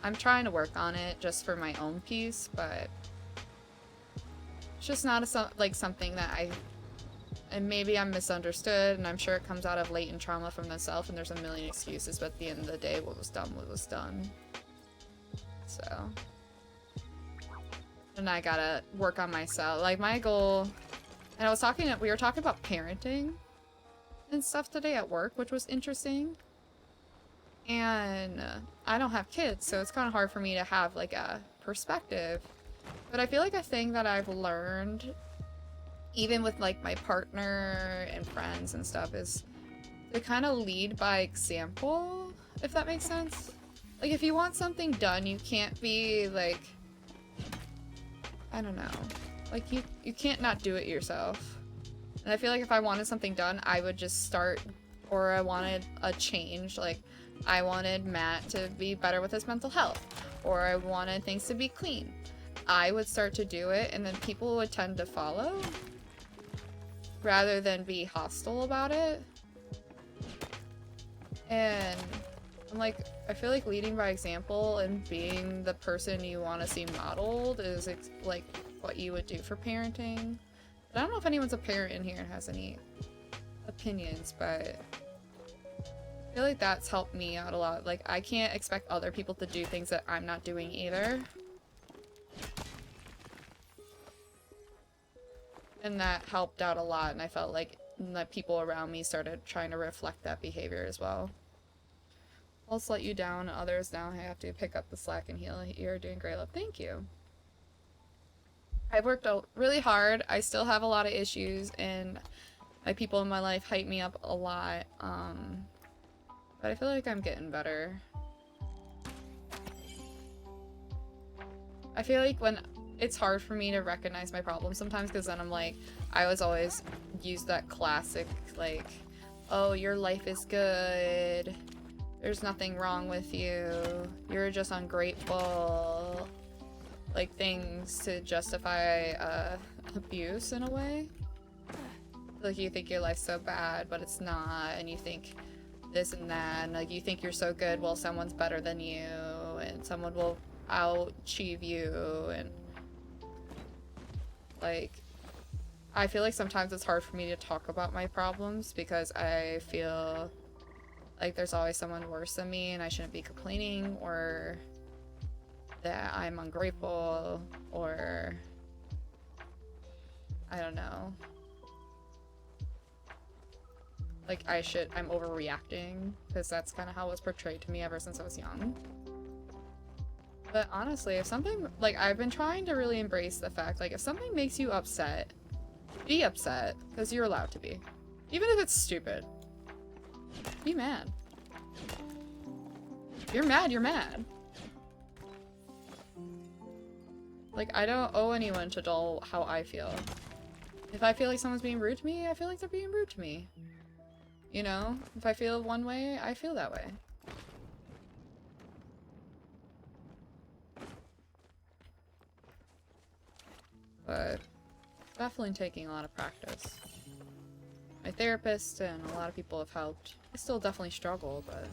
I'm trying to work on it just for my own peace, but it's just not something that and maybe I'm misunderstood, and I'm sure it comes out of latent trauma from myself, and there's a million excuses, but at the end of the day, what was done was done. So, and I gotta work on myself. Like, my goal, and we were talking about parenting and stuff today at work, which was interesting. And I don't have kids, so it's kind of hard for me to have, like, a perspective. But I feel like a thing that I've learned, even with, like, my partner and friends and stuff, is to kind of lead by example, if that makes sense. Like, if you want something done, you can't be, like, I don't know. Like, you can't not do it yourself. And I feel like if I wanted something done, I would just start, or I wanted a change, like, I wanted Matt to be better with his mental health, or I wanted things to be clean. I would start to do it, and then people would tend to follow, rather than be hostile about it. And I'm like, I feel like leading by example and being the person you want to see modeled is like what you would do for parenting. I don't know if anyone's a parent in here and has any opinions, but I feel like that's helped me out a lot. Like, I can't expect other people to do things that I'm not doing either. And that helped out a lot, and I felt like the people around me started trying to reflect that behavior as well. I'll just let you down, others now I have to pick up the slack and heal. You're doing great, love. Thank you. I've worked out really hard. I still have a lot of issues, and my people in my life hype me up a lot. But I feel like I'm getting better. I feel like when it's hard for me to recognize my problems sometimes, because then I'm like, I was always use that classic, like, oh, your life is good. There's nothing wrong with you. You're just ungrateful. Like, things to justify abuse in a way. Like, you think your life's so bad, but it's not, and you think this and that, and like, you think you're so good, well, someone's better than you, and someone will out-achieve you, and like, I feel like sometimes it's hard for me to talk about my problems because I feel like there's always someone worse than me and I shouldn't be complaining, or that I'm ungrateful, or I don't know. Like, I'm overreacting, because that's kind of how it was portrayed to me ever since I was young. But honestly, if something, like, I've been trying to really embrace the fact, like, if something makes you upset, be upset, because you're allowed to be. Even if it's stupid. Be mad. If you're mad, you're mad. Like, I don't owe anyone to dull how I feel. If I feel like someone's being rude to me, I feel like they're being rude to me. You know? If I feel one way, I feel that way. But definitely taking a lot of practice. My therapist and a lot of people have helped. I still definitely struggle, but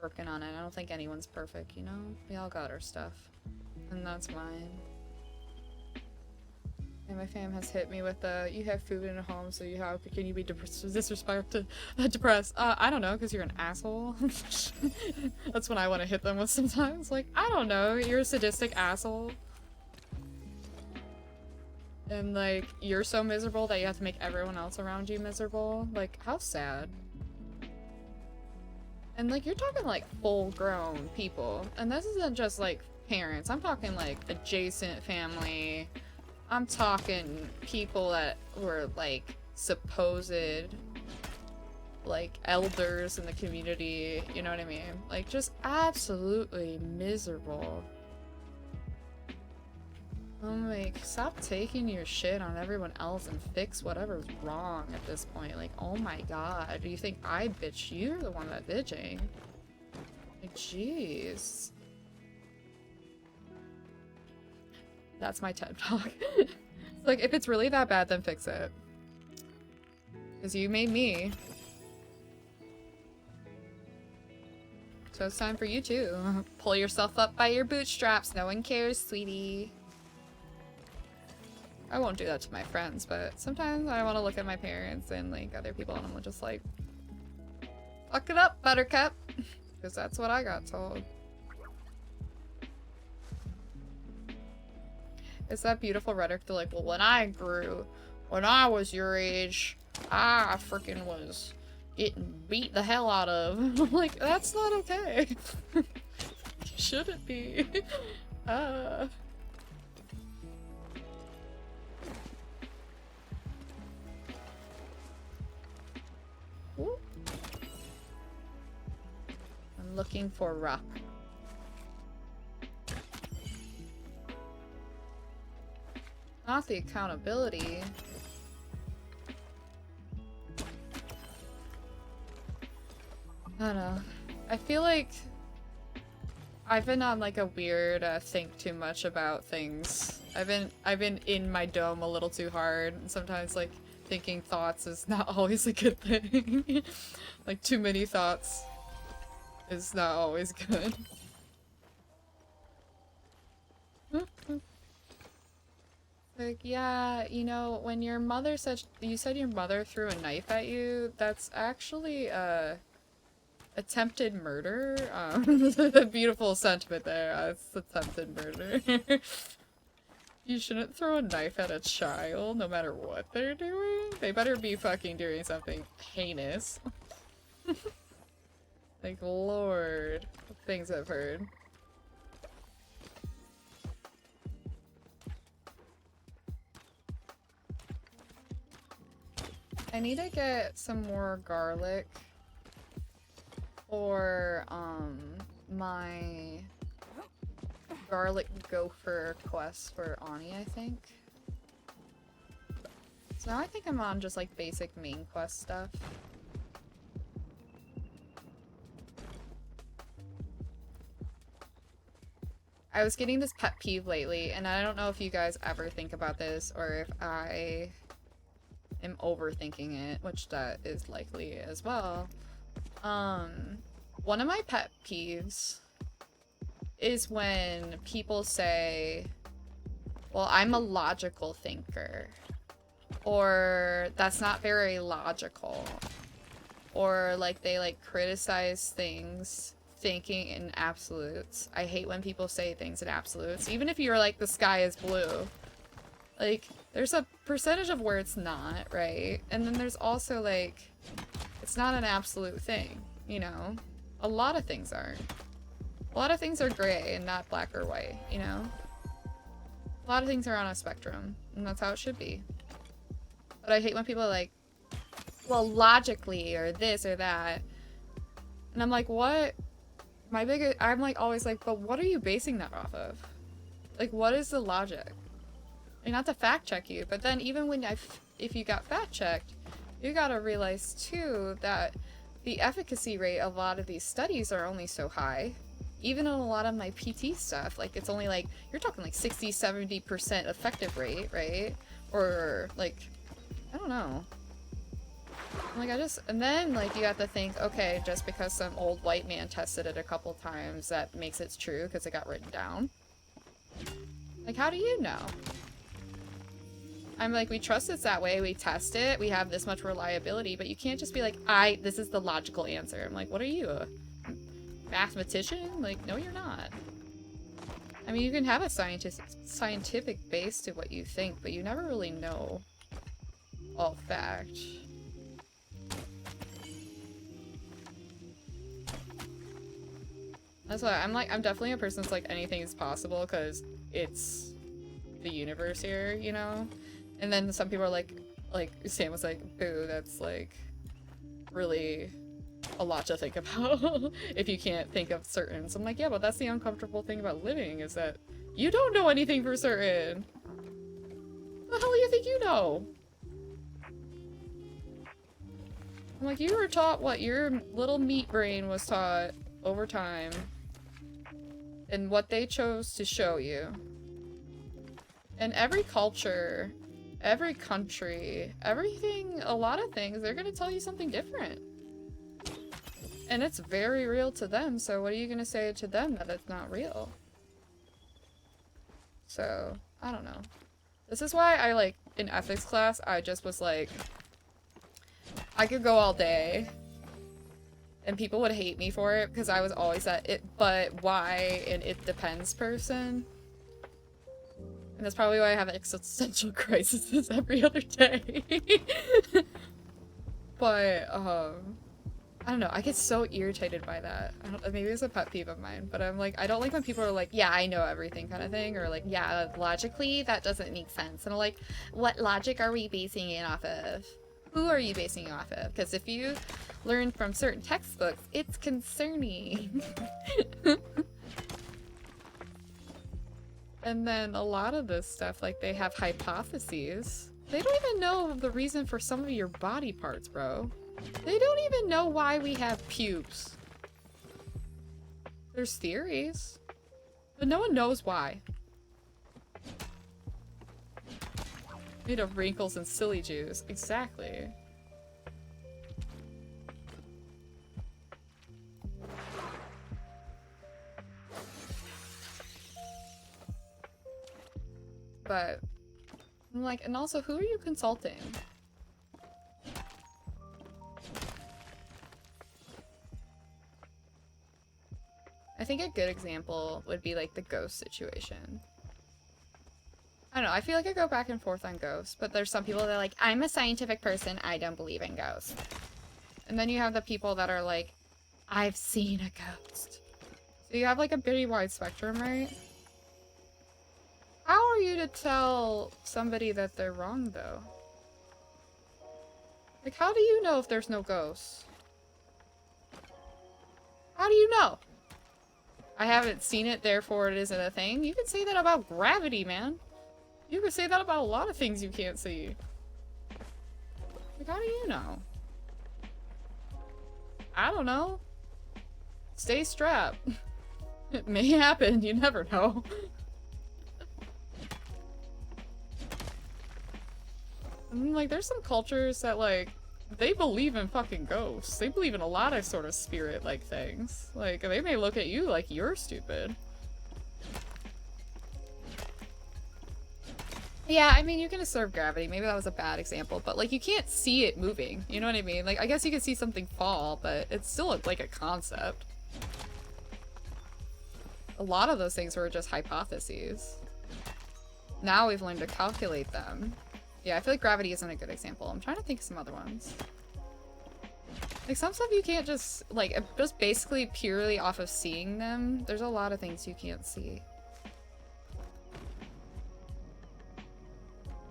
working on it. I don't think anyone's perfect, you know? We all got our stuff. And that's mine. And my fam has hit me with the, you have food in a home, so how can you be disrespected, depressed? I don't know, because you're an asshole. That's when I want to hit them with sometimes. Like, I don't know, you're a sadistic asshole. And, like, you're so miserable that you have to make everyone else around you miserable. Like, how sad. And, like, you're talking, like, full-grown people. And this isn't just, like, parents. I'm talking, like, adjacent family. I'm talking people that were, like, supposed, like, elders in the community. You know what I mean? Like, just absolutely miserable. I'm like, stop taking your shit on everyone else and fix whatever's wrong at this point. Like, oh my god, do you think I bitch? You're the one that's bitching. Like, jeez. That's my TED Talk. Like, if it's really that bad, then fix it. Because you made me. So it's time for you too. Pull yourself up by your bootstraps. No one cares, sweetie. I won't do that to my friends, but sometimes I want to look at my parents and, like, other people, and I'm just like, fuck it up, buttercup. Because that's what I got told. It's that beautiful rhetoric to, like, well, when I was your age, I freaking was getting beat the hell out of. I'm like, that's not okay. Shouldn't be. Ooh. I'm looking for rock. Not the accountability. I don't know. I feel like I've been on like a weird think too much about things. I've been in my dome a little too hard, and sometimes like thinking thoughts is not always a good thing. Like too many thoughts is not always good. Like, yeah, you know, when your mother said, you said your mother threw a knife at you, that's actually, attempted murder. A beautiful sentiment there. It's attempted murder. You shouldn't throw a knife at a child, no matter what they're doing. They better be fucking doing something heinous. Like, lord. Things I've heard. I need to get some more garlic for, my garlic gopher quest for Ani, I think. So now I think I'm on just, like, basic main quest stuff. I was getting this pet peeve lately, and I don't know if you guys ever think about this, or if I am overthinking it, which that is likely as well. One of my pet peeves is when people say, well, I'm a logical thinker, or that's not very logical, or like they like criticize things thinking in absolutes. I hate when people say things in absolutes, even if you're like the sky is blue. Like, there's a percentage of where it's not, right? And then there's also like, it's not an absolute thing, you know? A lot of things aren't. A lot of things are gray and not black or white, you know? A lot of things are on a spectrum, and that's how it should be. But I hate when people are like, well, logically, or this or that. And I'm like, what? I'm like always like, but what are you basing that off of? Like, what is the logic? Like, not to fact check you, but then even when if you got fact checked, you gotta realize too that the efficacy rate of a lot of these studies are only so high. Even in a lot of my PT stuff, like it's only like, you're talking like 60-70% effective rate, right? Or like, I don't know. Like and then like you have to think, okay, just because some old white man tested it a couple times, that makes it true because it got written down. Like, how do you know? I'm like, we trust it's that way, we test it, we have this much reliability, but you can't just be like, this is the logical answer. I'm like, what are you, a mathematician? Like, no, you're not. I mean, you can have a scientific base to what you think, but you never really know all fact. That's why I'm definitely a person that's like, anything is possible because it's the universe here, you know? And then some people are like Sam was like, boo, that's like really a lot to think about if you can't think of certain. So I'm like, yeah, but that's the uncomfortable thing about living, is that you don't know anything for certain. What the hell do you think you know? I'm like, you were taught what your little meat brain was taught over time and what they chose to show you. And every culture, every country, everything, a lot of things, they're gonna tell you something different. And it's very real to them, so what are you gonna say to them that it's not real? So, I don't know. This is why I, like, in ethics class, I just was like, I could go all day, and people would hate me for it, because I was always that but why and it depends person. And that's probably why I have existential crises every other day. But, I don't know, I get so irritated by that. Maybe it's a pet peeve of mine, but I'm like, I don't like when people are like, yeah, I know everything kind of thing, or like, yeah, logically, that doesn't make sense. And I'm like, what logic are we basing it off of? Who are you basing it off of? Because if you learn from certain textbooks, it's concerning. And then a lot of this stuff, like, they have hypotheses. They don't even know the reason for some of your body parts, bro. They don't even know why we have pubes. There's theories, but no one knows why. Made of wrinkles and silly Jews. Exactly. But I'm like, and also, who are you consulting? I think a good example would be like the ghost situation. I don't know, I feel like I go back and forth on ghosts, but there's some people that are like, I'm a scientific person, I don't believe in ghosts. And then you have the people that are like, I've seen a ghost. So you have like a pretty wide spectrum, right? How are you to tell somebody that they're wrong, though? Like, how do you know if there's no ghosts? How do you know? I haven't seen it, therefore it isn't a thing. You can say that about gravity, man. You can say that about a lot of things you can't see. Like, how do you know? I don't know. Stay strapped. It may happen, you never know. Like, there's some cultures that, like, they believe in fucking ghosts. They believe in a lot of sort of spirit-like things. Like, they may look at you like you're stupid. Yeah, I mean, you can observe gravity. Maybe that was a bad example, but, like, you can't see it moving. You know what I mean? Like, I guess you can see something fall, but it's still, like, a concept. A lot of those things were just hypotheses. Now we've learned to calculate them. Yeah, I feel like gravity isn't a good example. I'm trying to think of some other ones. Like, some stuff you can't just, like, just basically purely off of seeing them. There's a lot of things you can't see.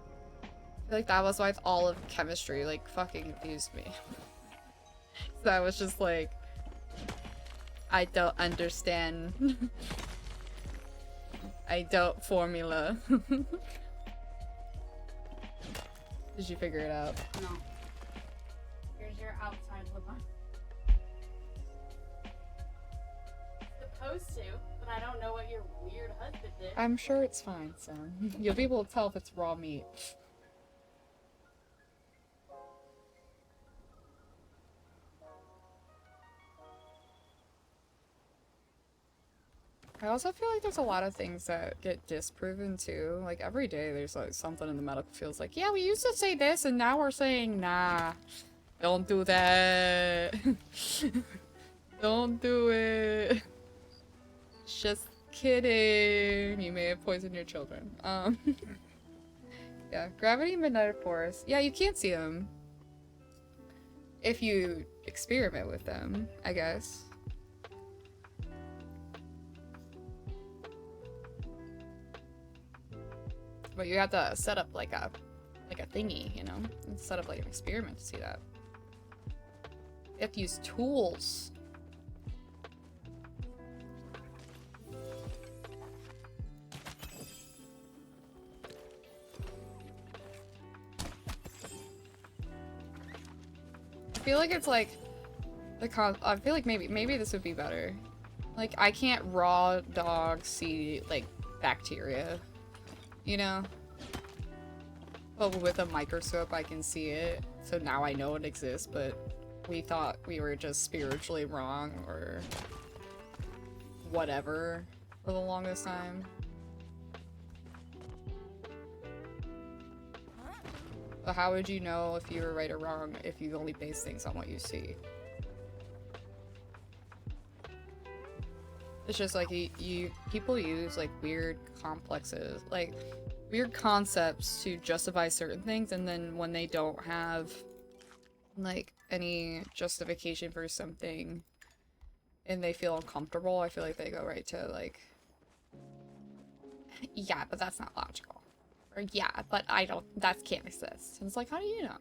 I feel like that was why all of chemistry, like, fucking confused me. So I was just like, I don't understand. I don't formula. Did you figure it out? No. Here's your outside one. Supposed to, but I don't know what your weird husband did. I'm sure it's fine, son. You'll be able to tell if it's raw meat. I also feel like there's a lot of things that get disproven too. Like every day there's like something in the medical field like, yeah, we used to say this and now we're saying, nah, don't do that. Don't do it. Just kidding. You may have poisoned your children. Yeah, gravity and midnight forest. Yeah, you can't see them if you experiment with them, I guess. But you have to set up like a thingy, you know? And set up like an experiment to see that. You have to use tools. I feel like it's like I feel like maybe this would be better. Like, I can't raw dog see like bacteria. You know? But with a microscope I can see it, so now I know it exists, but we thought we were just spiritually wrong or whatever for the longest time. But how would you know if you were right or wrong if you only base things on what you see? It's just like people use like weird complexes, like weird concepts to justify certain things, and then when they don't have like any justification for something and they feel uncomfortable, I feel like they go right to like, yeah, but that's not logical. Or yeah, but that can't exist. And it's like, how do you know?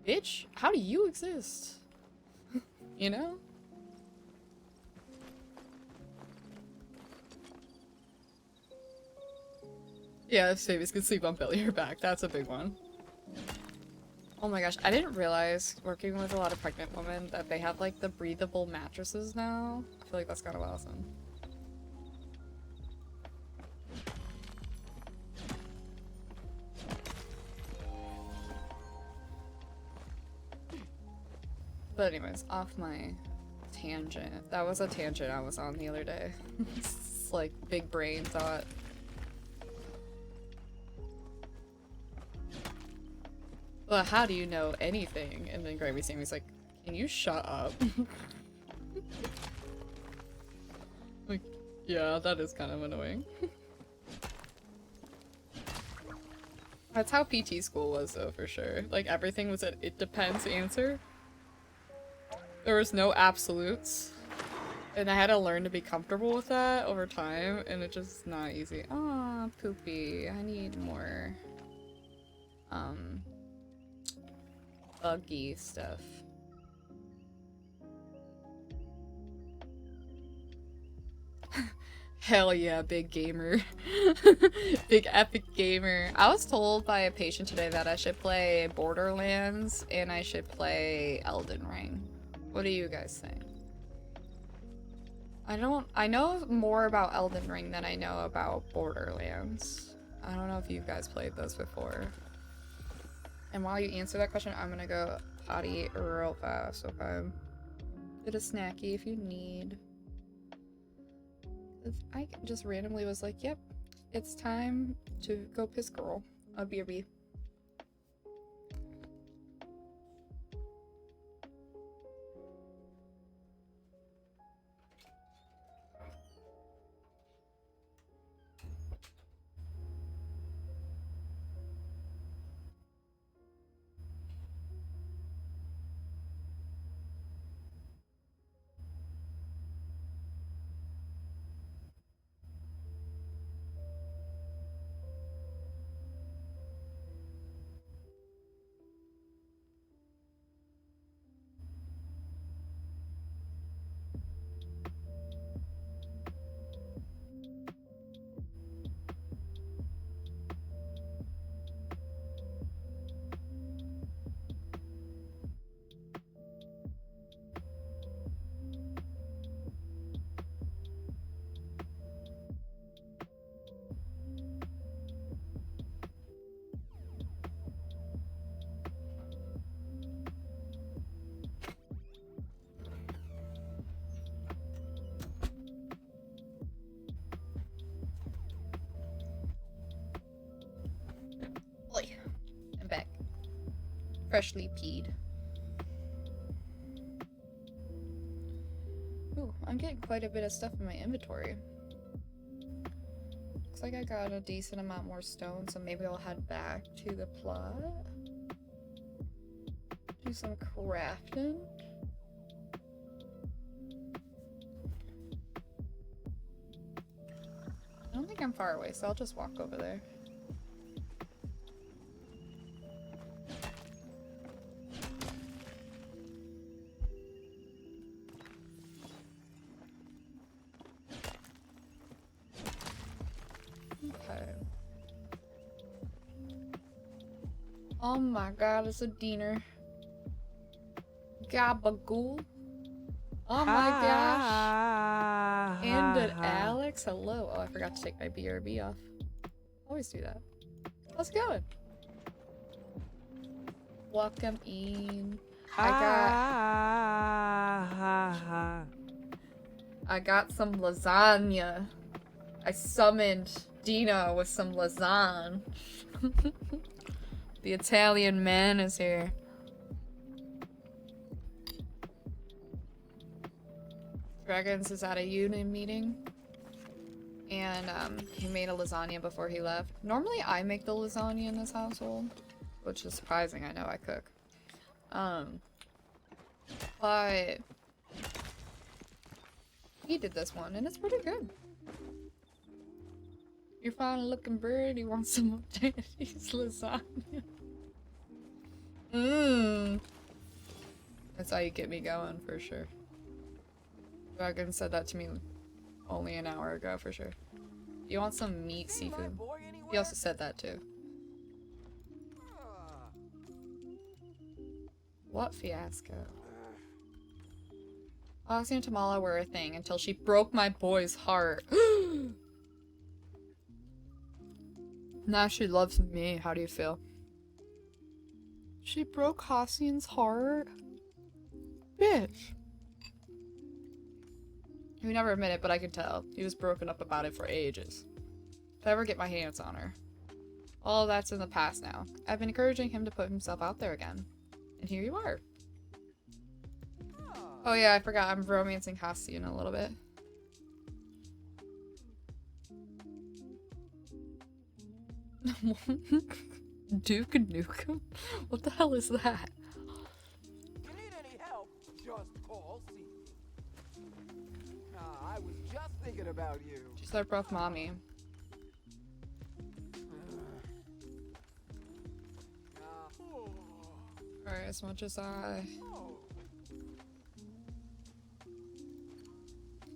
Bitch, how do you exist? You know? Yeah, if babies can sleep on belly or back, that's a big one. Oh my gosh, I didn't realize, working with a lot of pregnant women, that they have like the breathable mattresses now. I feel like that's kind of awesome. But anyways, off my tangent. That was a tangent I was on the other day. It's like big brain thought. Well, how do you know anything? And then Gravy Sammy's like, can you shut up? Like, yeah, that is kind of annoying. That's how PT school was, though, for sure. Like, everything was an it depends answer. There was no absolutes. And I had to learn to be comfortable with that over time, and it's just not easy. Aw, Poopy. I need more, buggy stuff. Hell yeah, big gamer. Big epic gamer. I was told by a patient today that I should play Borderlands and I should play Elden Ring. What do you guys think? I know more about Elden Ring than I know about Borderlands. I don't know if you guys played those before. And while you answer that question, I'm gonna go potty real fast, okay? Get a snacky if you need. I just randomly was like, yep, it's time to go piss girl. A BRB. Oi, I'm back. Freshly peed. Ooh, I'm getting quite a bit of stuff in my inventory. Looks like I got a decent amount more stone, so maybe I'll head back to the plot. Do some crafting. I don't think I'm far away, so I'll just walk over there. Okay. Oh my god, it's a diener. Gabagool. Oh my gosh. And an Alex. Hello. Oh, I forgot to take my BRB off. Always do that. How's it going? Welcome in. I got some lasagna. I summoned Dina with some lasagna. The Italian man is here. Dragons is at a union meeting. And he made a lasagna before he left. Normally I make the lasagna in this household, which is surprising. I know I cook. But he did this one and it's pretty good. You're fine looking bird, you want some of Daddy's lasagna. Mmm. That's how you get me going for sure. Dragon said that to me only an hour ago for sure. You want some meat seafood? He also said that too. What fiasco? Oxy and Tamala were a thing until she broke my boy's heart. Now she loves me. How do you feel? She broke Hassian's heart? Bitch. He would never admit it, but I could tell. He was broken up about it for ages. If I ever get my hands on her, All that's in the past now. I've been encouraging him to put himself out there again. And here you are. Oh yeah, I forgot I'm romancing Hasti in a little bit. Duke Nukem? What the hell is that? You need any help? Just call Steve. I was just thinking about you. She's our rough mommy. Alright, as much as I...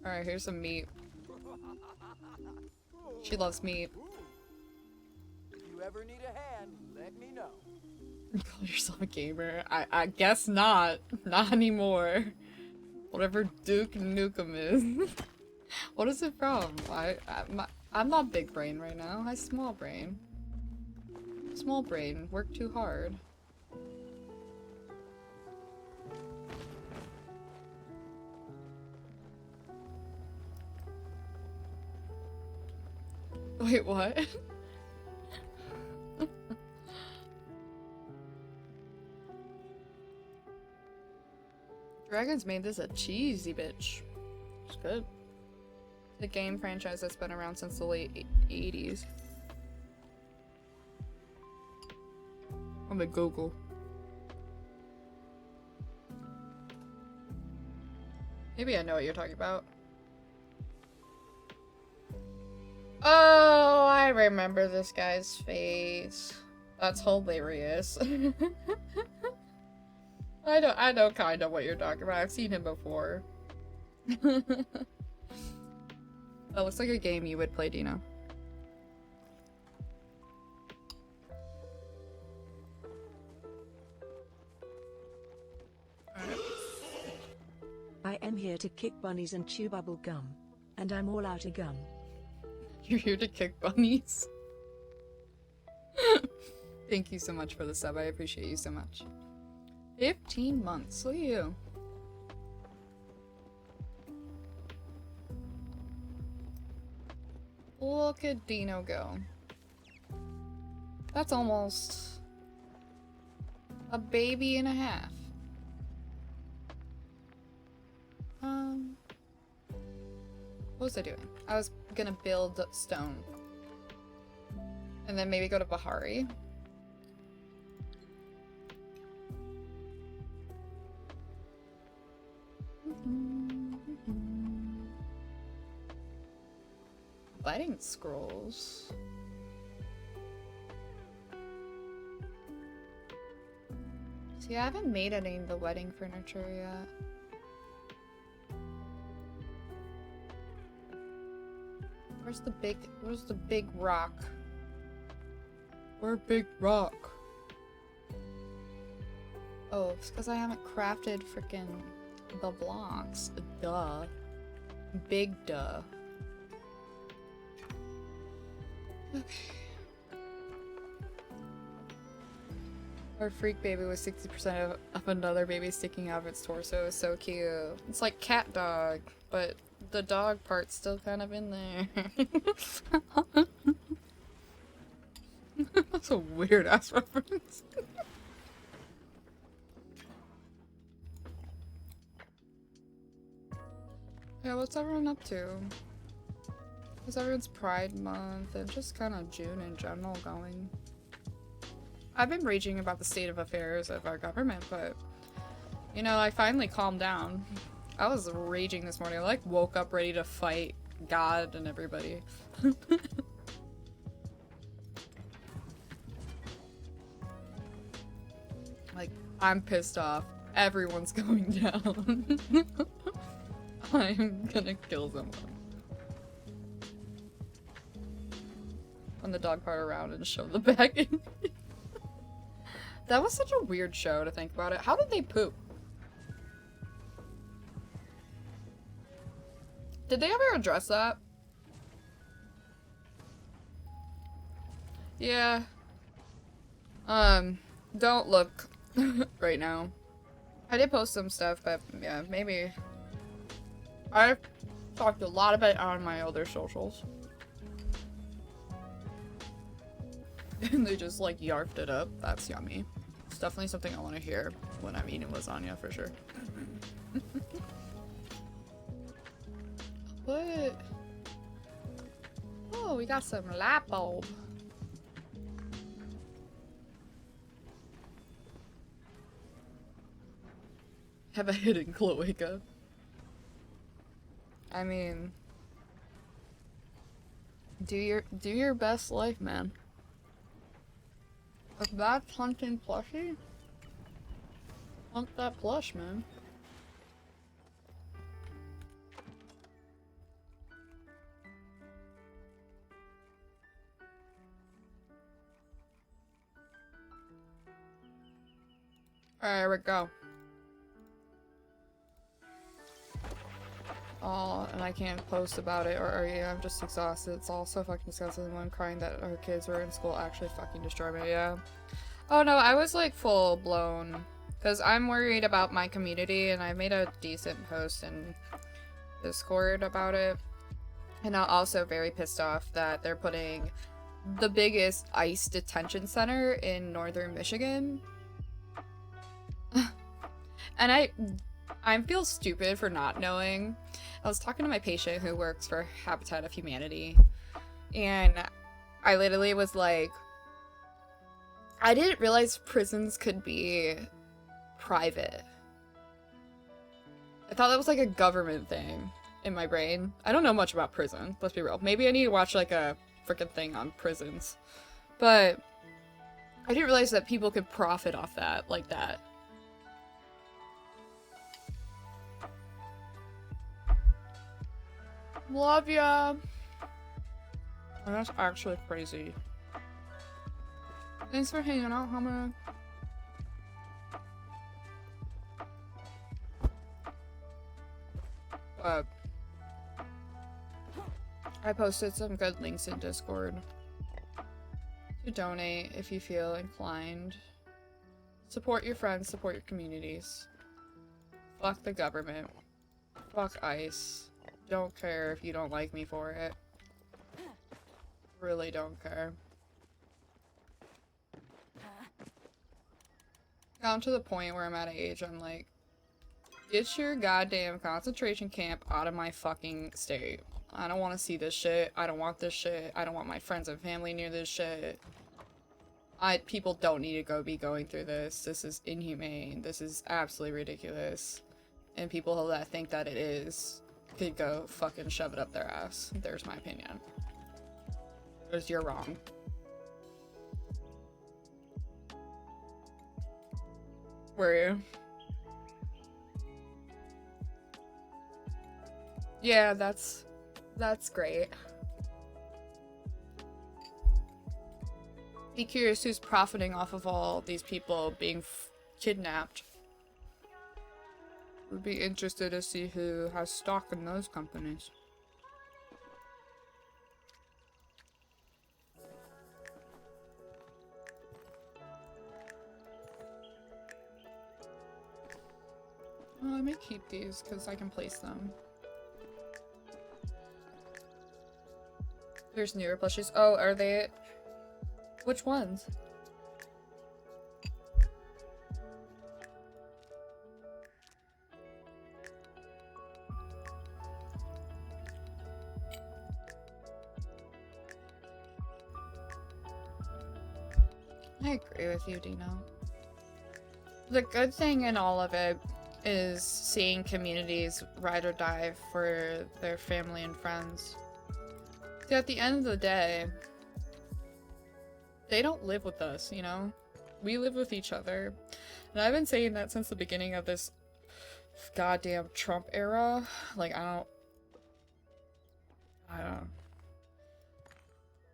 Alright, here's some meat. She loves meat. If you ever need a hand, let me know. Call yourself a gamer? I guess not. Not anymore. Whatever Duke Nukem is. What is it from? I'm not big brain right now. I'm small brain. Small brain. Work too hard. Wait, what? Dragons made this a cheesy bitch. It's good. The game franchise that's been around since the late 80s. I'm gonna Google. Maybe I know what you're talking about. Oh, I remember this guy's face. That's hilarious. I know kind of what you're talking about. I've seen him before. That looks like a game you would play, Dino. I am here to kick bunnies and chew bubble gum. And I'm all out of gum. You're here to kick bunnies? Thank you so much for the sub. I appreciate you so much. 15 months. Look at you. Look at Dino go. That's almost a baby and a half. What was I doing? I was gonna build stone. And then maybe go to Bahari. Lighting scrolls. See, I haven't made any of the wedding furniture yet. Where's the big rock? Where big rock? Oh, it's because I haven't crafted freaking the blocks. Duh. Big duh. Okay. Our freak baby was 60% of another baby sticking out of its torso. It was so cute. It's like cat dog, but the dog part's still kind of in there. That's a weird ass reference. Yeah, what's everyone up to? How's everyone's Pride Month and just kind of June in general going? I've been raging about the state of affairs of our government, but you know, I finally calmed down. I was raging this morning. I like woke up ready to fight God and everybody. Like, I'm pissed off. Everyone's going down. I'm gonna kill someone. On the dog part around and show the back. That was such a weird show to think about it. How did they poop? Did they ever address that? Yeah. Don't look right now. I did post some stuff, but yeah, maybe. I've talked a lot about it on my other socials. And they just like yarfed it up. That's yummy. It's definitely something I want to hear when I'm eating lasagna for sure. What? Oh, we got some light bulb. Have a hidden cloaca. I mean, do your best life, man. If that's hunting plushie, hunt that plush, man. Alright, here we go. Oh, and I can't post about it, or yeah, I'm just exhausted. It's all so fucking disgusting. When I'm crying that our kids were in school actually fucking destroy me, yeah. Oh no, I was like full blown. Because I'm worried about my community, and I made a decent post in Discord about it. And I'm also very pissed off that they're putting the biggest ICE detention center in northern Michigan. And I feel stupid for not knowing. I was talking to my patient who works for Habitat of Humanity, and I literally was like, I didn't realize prisons could be private. I thought that was like a government thing in my brain. I don't know much about prison, let's be real. Maybe I need to watch like a freaking thing on prisons. But I didn't realize that people could profit off that like that. Love ya! Oh, that's actually crazy. Thanks for hanging out, Hummer. I posted some good links in Discord to donate if you feel inclined. Support your friends, support your communities. Fuck the government. Fuck ICE. Don't care if you don't like me for it. Really don't care. Down to the point where I'm at an age I'm like, get your goddamn concentration camp out of my fucking state. I don't want to see this shit. I don't want this shit. I don't want my friends and family near this shit. People don't need to be going through this. This is inhumane. This is absolutely ridiculous. And people that think that it is could go fucking shove it up their ass. There's my opinion. Because you're wrong. Were you? Yeah, that's great. Be curious who's profiting off of all these people being kidnapped. Would be interested to see who has stock in those companies. Oh, I may keep these because I can place them. There's newer plushies. Oh, are they? Which ones? I agree with you, Dino. The good thing in all of it is seeing communities ride or die for their family and friends. See, at the end of the day, they don't live with us, you know? We live with each other. And I've been saying that since the beginning of this goddamn Trump era. Like, I don't.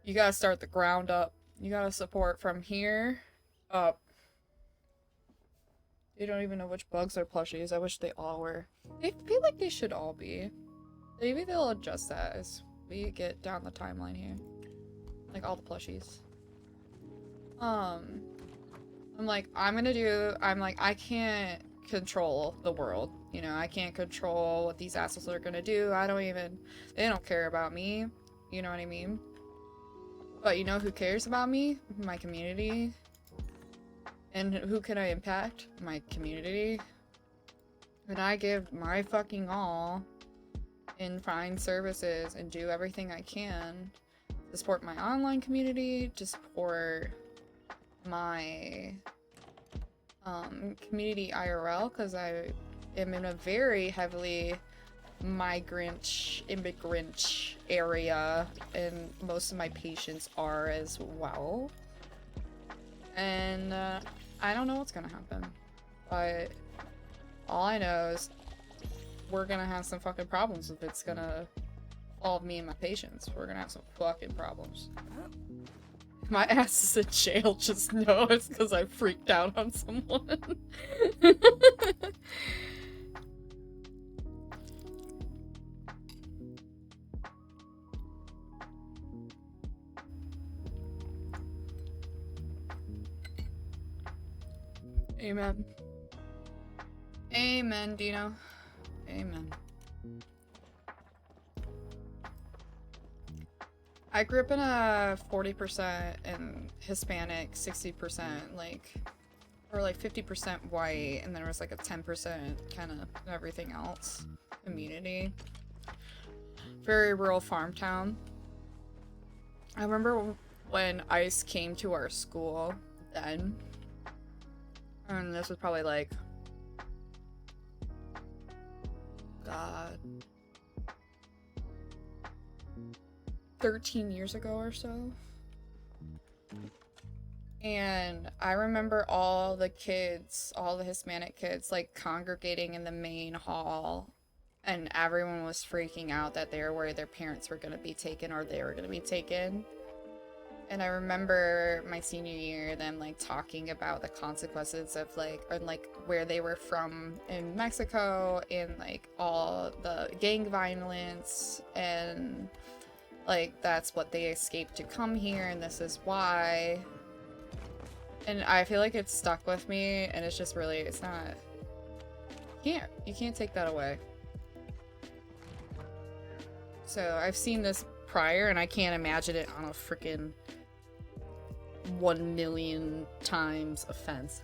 You gotta start the ground up. You gotta support from here up. They don't even know which bugs are plushies. I wish they all were. I feel like they should all be. Maybe they'll adjust that as we get down the timeline here. Like all the plushies. I'm like, I can't control the world. You know, I can't control what these assholes are gonna do. They don't care about me. You know what I mean? But you know who cares about me? My community. And who can I impact? My community. And I give my fucking all and find services and do everything I can to support my online community, to support my community IRL, because I am in a very heavily immigrant area, and most of my patients are as well. And I don't know what's gonna happen, but all I know is we're gonna have some fucking problems if it's gonna involve me and my patients. We're gonna have some fucking problems. If my ass is in jail, just know it's because I freaked out on someone. Amen. Amen, Dino. Amen. I grew up in a 40% and Hispanic, 60% like, or like 50% white, and then there was like a 10% kind of everything else community. Very rural farm town. I remember when ICE came to our school then, and this was probably like, God, 13 years ago or so. And I remember all the kids, all the Hispanic kids, like congregating in the main hall, and everyone was freaking out that they were worried their parents were going to be taken or they were going to be taken. And I remember my senior year them like talking about the consequences of like, or like where they were from in Mexico, and like all the gang violence, and like that's what they escaped to come here, and this is why. And I feel like it's stuck with me, and it's just really, it's not, you can't take that away. So I've seen this prior, and I can't imagine it on a freaking 1 million times offense.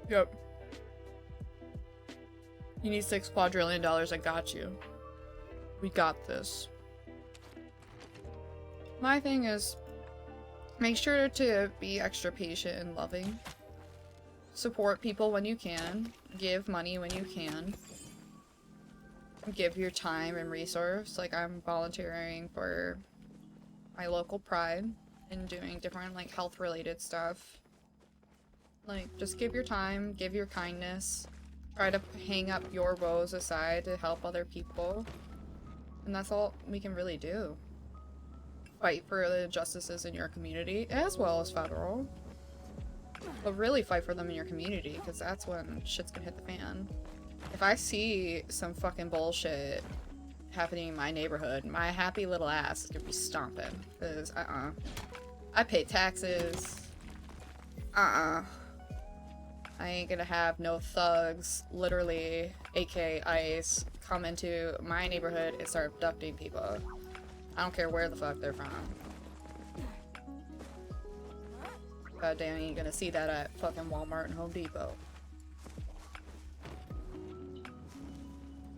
Yep. You need $6 quadrillion, I got you. We got this. My thing is, make sure to be extra patient and loving. Support people when you can. Give money when you can. Give your time and resource. Like, I'm volunteering for my local pride and doing different, like, health-related stuff. Like, just give your time, give your kindness. Try to hang up your woes aside to help other people. And that's all we can really do. Fight for the justices in your community, as well as federal. But really fight for them in your community, because that's when shit's gonna hit the fan. If I see some fucking bullshit happening in my neighborhood, my happy little ass is gonna be stomping. Because, I pay taxes. I ain't gonna have no thugs, literally, aka ICE, come into my neighborhood and start abducting people. I don't care where the fuck they're from. God damn, you ain't gonna see that at fucking Walmart and Home Depot.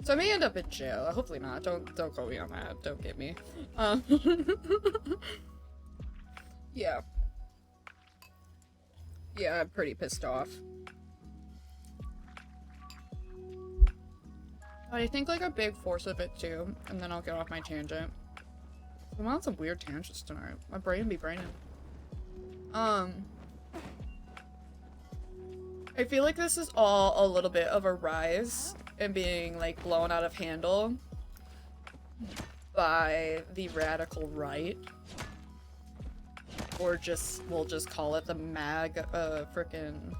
So I may end up in jail. Hopefully not. Don't quote me on that. Don't get me. Yeah. Yeah, I'm pretty pissed off. But I think like a big force of it too, and then I'll get off my tangent. I'm on some weird tangents tonight. My brain be braining. I feel like this is all a little bit of a rise and being like blown out of handle by the radical right, or just we'll just call it the MAG frickin'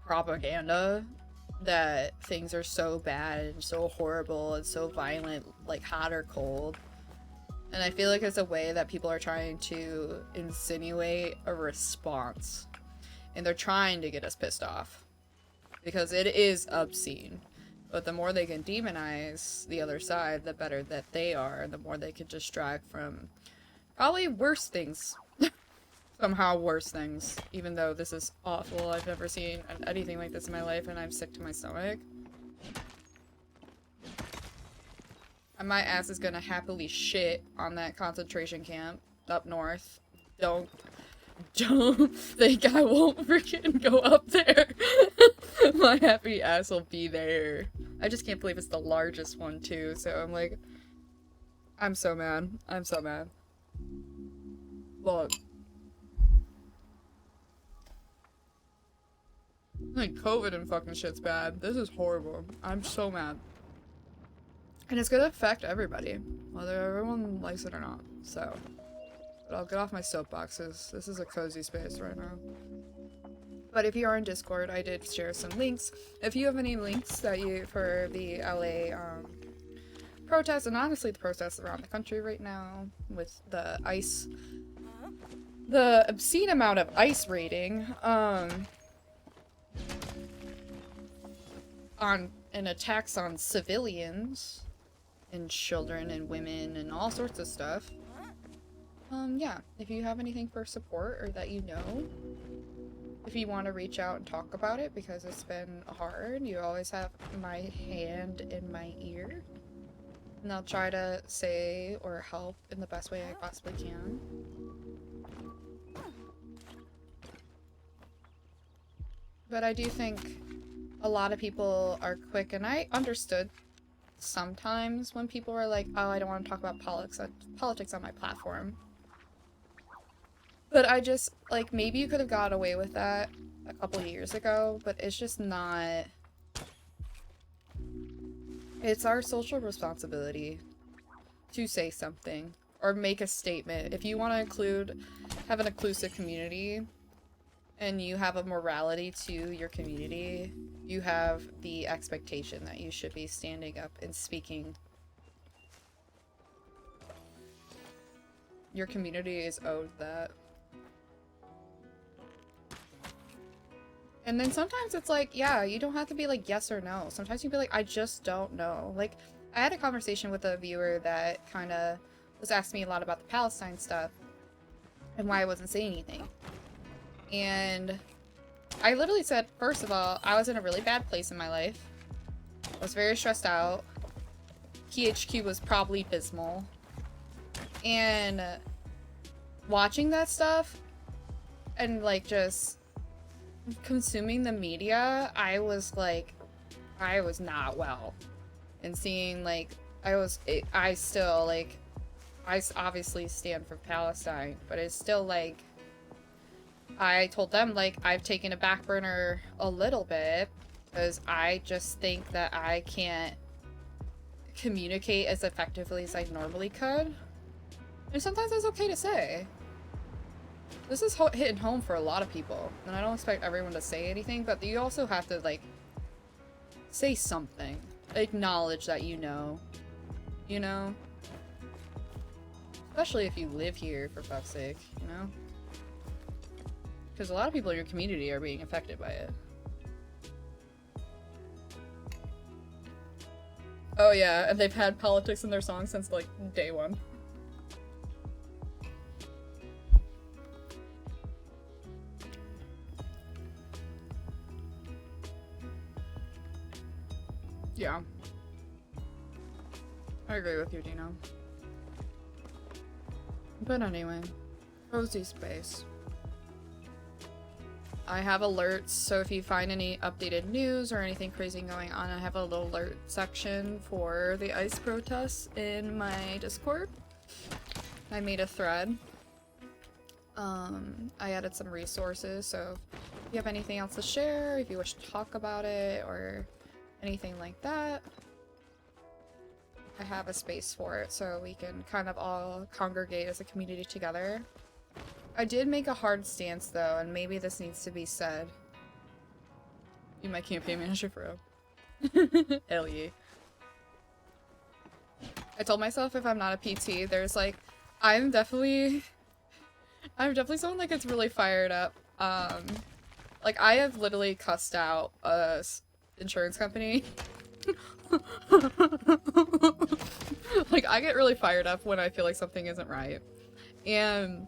propaganda, that things are so bad and so horrible and so violent, like hot or cold. And I feel like it's a way that people are trying to insinuate a response, and they're trying to get us pissed off. because it is obscene. But the more they can demonize the other side, the better that they are, and the more they can distract from probably worse things. Somehow worse things. Even though this is awful, I've never seen anything like this in my life, and I'm sick to my stomach. And my ass is gonna happily shit on that concentration camp up north. Don't think I won't freaking go up there. My happy ass will be there. I just can't believe it's the largest one too, so I'm like, I'm so mad. I'm so mad. Look. Like, COVID and fucking shit's bad. This is horrible. I'm so mad. And it's gonna affect everybody, whether everyone likes it or not, so. But I'll get off my soapboxes. This is a cozy space right now. But if you are in Discord, I did share some links. If you have any links that you, for the LA, protests, and honestly the protests around the country right now, with the ICE, the obscene amount of ICE raiding, and attacks on civilians, and children, and women, and all sorts of stuff. Yeah, if you have anything for support, or that you know, if you want to reach out and talk about it, because it's been hard, you always have my hand in my ear. And I'll try to say or help in the best way I possibly can. But I do think a lot of people are quick, and I understood sometimes when people were like, oh, I don't want to talk about politics on my platform. But I just, like, maybe you could have got away with that a couple years ago, but it's just not... It's our social responsibility to say something or make a statement. If you want to have an inclusive community and you have a morality to your community, you have the expectation that you should be standing up and speaking. Your community is owed that. And then sometimes it's like, yeah, you don't have to be like yes or no. Sometimes you can be like, I just don't know. Like, I had a conversation with a viewer that kind of was asking me a lot about the Palestine stuff and why I wasn't saying anything. And I literally said, first of all, I was in a really bad place in my life. I was very stressed out. PHQ was probably abysmal. And watching that stuff and like just consuming the media, I was like, I was not well. And seeing like, I still like, I obviously stand for Palestine, but it's still like, I told them like, I've taken a back burner a little bit because I just think that I can't communicate as effectively as I normally could. And sometimes that's okay to say. This is hitting home for a lot of people, and I don't expect everyone to say anything, but you also have to, like, say something. Acknowledge that you know? Especially if you live here, for fuck's sake, you know? Because a lot of people in your community are being affected by it. Oh yeah, and they've had politics in their songs since, like, day one. Yeah. I agree with you, Dino. But anyway, cozy space. I have alerts, so if you find any updated news or anything crazy going on, I have a little alert section for the ICE protests in my Discord. I made a thread. I added some resources, so if you have anything else to share, if you wish to talk about it, or anything like that, I have a space for it so we can kind of all congregate as a community together. I did make a hard stance though, and maybe this needs to be said. Be my campaign manager, bro. Hell yeah. I told myself if I'm not a PT, there's like, I'm definitely someone that gets really fired up, Like, I have literally cussed out a insurance company. Like, I get really fired up when I feel like something isn't right. And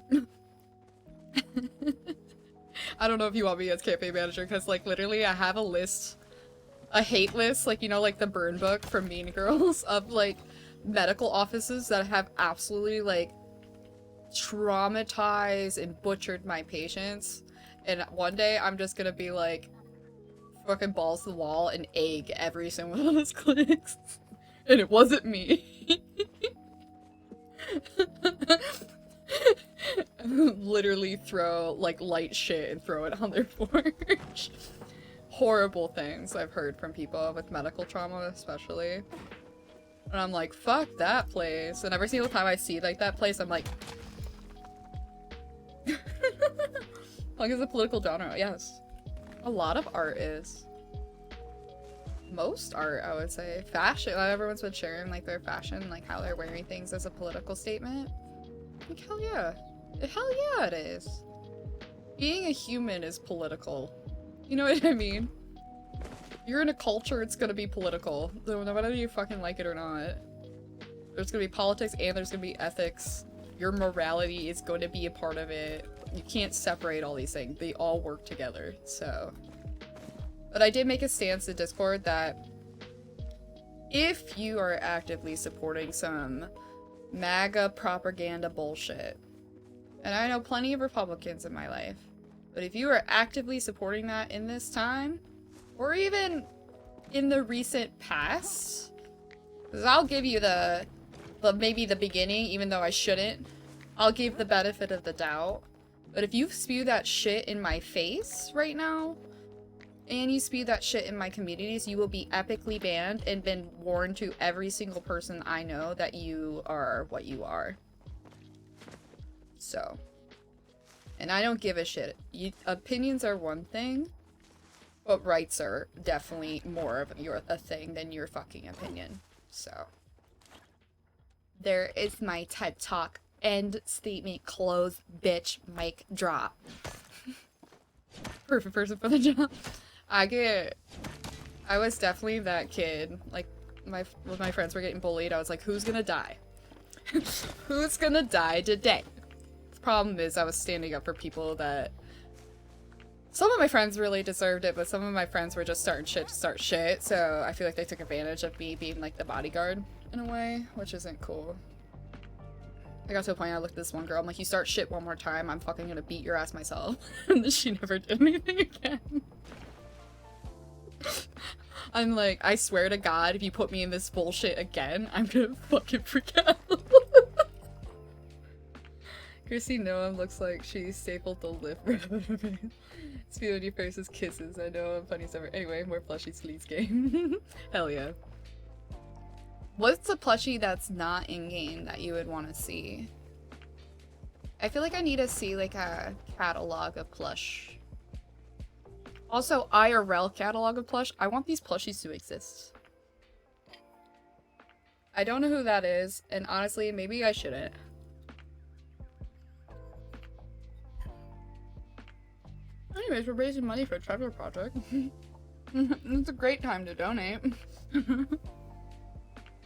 I don't know if you want me as campaign manager, because, like, literally I have a list, a hate list, like, you know, like the burn book from Mean Girls, of, like, medical offices that have absolutely, like, traumatized and butchered my patients. And one day I'm just gonna be like, fucking balls to the wall and egg every single one of those clinics. And it wasn't me. Literally throw, like, light shit and throw it on their porch. Horrible things I've heard from people with medical trauma, especially. And I'm like, fuck that place. And every single time I see, like, that place, I'm like... Punk is a political genre, yes. A lot of art is. Most art, I would say. Fashion, everyone's been sharing, like, their fashion, like, how they're wearing things as a political statement. Like, hell yeah. Hell yeah, it is. Being a human is political. You know what I mean? You're in a culture, it's gonna be political. So no matter you fucking like it or not. There's gonna be politics and there's gonna be ethics. Your morality is going to be a part of it. You can't separate all these things. They all work together, so. But I did make a stance in Discord that if you are actively supporting some MAGA propaganda bullshit, and I know plenty of Republicans in my life, but if you are actively supporting that in this time, or even in the recent past, because I'll give you the maybe the beginning, even though I shouldn't, I'll give the benefit of the doubt. But if you spew that shit in my face right now, and you spew that shit in my communities, you will be epically banned and been warned to every single person I know that you are what you are. So. And I don't give a shit. Opinions are one thing, but rights are definitely more of a thing than your fucking opinion. So. There is my TED Talk. End statement. Close. Bitch. Mic drop. Perfect person for the job. I was definitely that kid. Like, when my friends were getting bullied, I was like, who's gonna die? Who's gonna die today? The problem is I was standing up for people that... Some of my friends really deserved it, but some of my friends were just starting shit to start shit, so I feel like they took advantage of me being, like, the bodyguard, in a way, which isn't cool. I got to a point I looked at this one girl, I'm like, you start shit one more time, I'm fucking gonna beat your ass myself. And then she never did anything again. I'm like, I swear to God, if you put me in this bullshit again, I'm gonna fucking freak out. Chrissy Noam looks like she stapled the lip right out of her face. Spiondy versus kisses. I know I'm funny ever. Anyway, more plushies, please, game. Hell yeah. What's a plushie that's not in-game that you would want to see? I feel like I need to see, like, a catalog of plush. Also, IRL catalog of plush. I want these plushies to exist. I don't know who that is, and honestly, maybe I shouldn't. Anyways, we're raising money for a Trevor project. It's a great time to donate.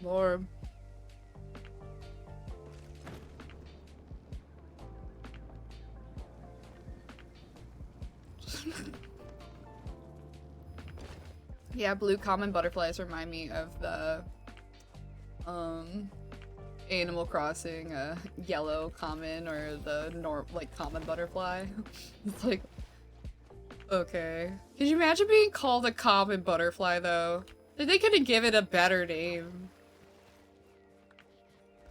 Lord. Yeah, blue common butterflies remind me of the Animal Crossing yellow common, or the common butterfly. It's like, okay. Could you imagine being called a common butterfly though? They could have given it a better name.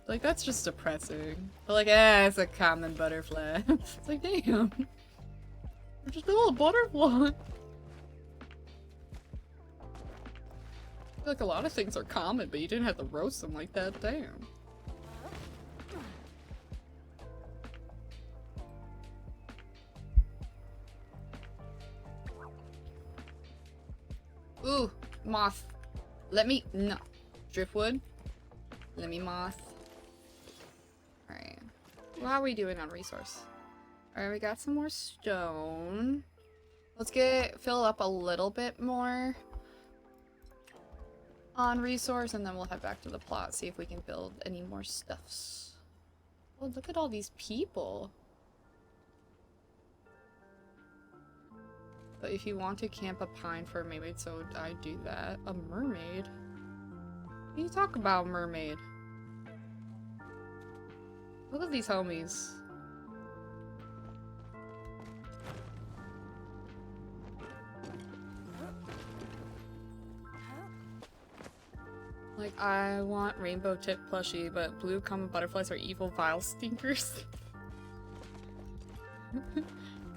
Like, that's just depressing. But like, it's a common butterfly. It's like, damn. We're just a little butterfly. I feel like a lot of things are common, but you didn't have to roast them like that, damn. Ooh, moth. Let me, no. Driftwood. Let me moth. Alright. Well, how are we doing on resource? Alright, we got some more stone. Let's fill up a little bit more on resource, and then we'll head back to the plot, see if we can build any more stuffs. Oh, look at all these people. But if you want to camp a pine for a mermaid, so I do that. A mermaid? What do you talk about, mermaid? Look at these homies. Like, I want rainbow tip plushie, but blue common butterflies are evil vile stinkers.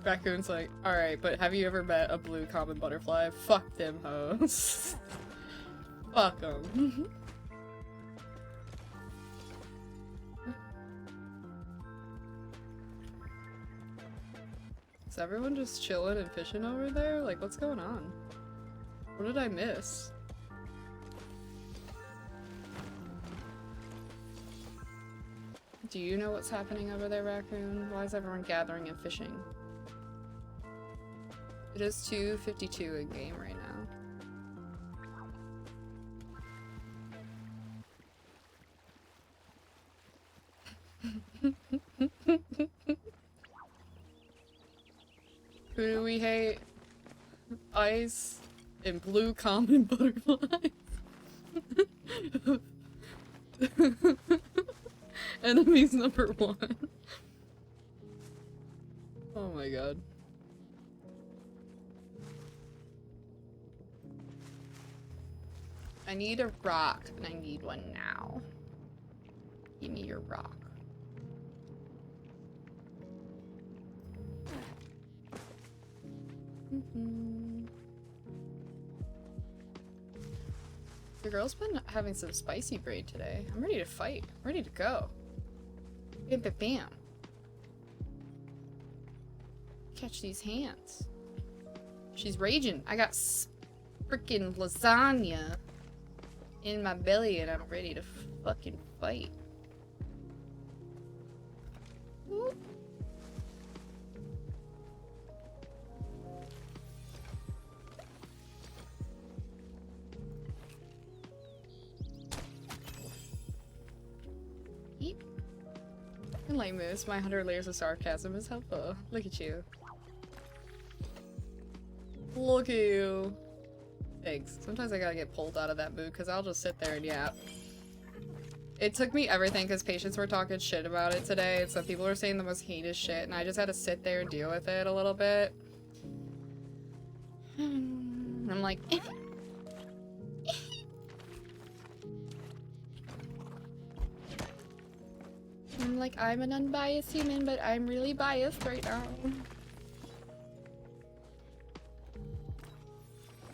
Raccoon's like, alright, but have you ever met a blue common butterfly? Fuck them hoes. Fuck them. Is everyone just chilling and fishing over there? Like, what's going on? What did I miss? Do you know what's happening over there, Raccoon? Why is everyone gathering and fishing? It is 2:52 in game right now. Who do we hate? Ice and blue common butterflies. Enemies number 1. Oh my god. I need a rock, and I need one now. Give me your rock. The girl's been having some spicy braid today. I'm ready to fight. I'm ready to go. Bam, bam, bam. Catch these hands. She's raging. I got freaking lasagna in my belly and I'm ready to fucking fight. Ooh. Eep. Like this, my 100 layers of sarcasm is helpful. Look at you. Look at you. Thanks. Sometimes I gotta get pulled out of that mood because I'll just sit there and yap. It took me everything because patients were talking shit about it today and some people were saying the most heinous shit and I just had to sit there and deal with it a little bit. I'm like... I'm like, I'm an unbiased human, but I'm really biased right now.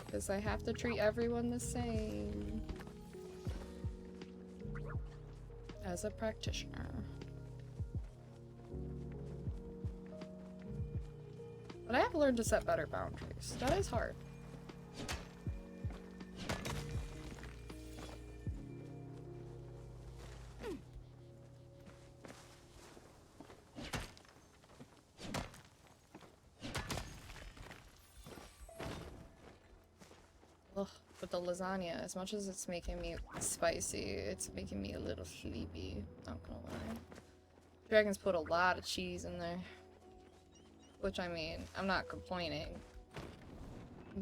Because I have to treat everyone the same. As a practitioner. But I have learned to set better boundaries. That is hard. Ugh, but the lasagna, as much as it's making me spicy, it's making me a little sleepy. Not gonna lie. Dragons put a lot of cheese in there. Which, I mean, I'm not complaining.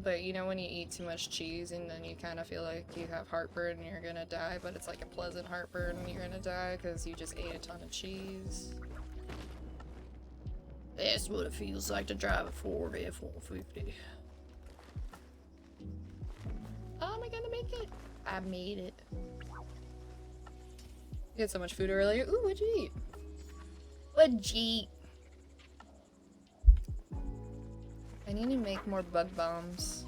But you know when you eat too much cheese and then you kind of feel like you have heartburn and you're gonna die, but it's like a pleasant heartburn and you're gonna die because you just ate a ton of cheese. That's what it feels like to drive a Ford F-150. Oh, am I gonna make it? I made it. You had so much food earlier. Ooh, what'd you eat? What'd you eat? I need to make more bug bombs.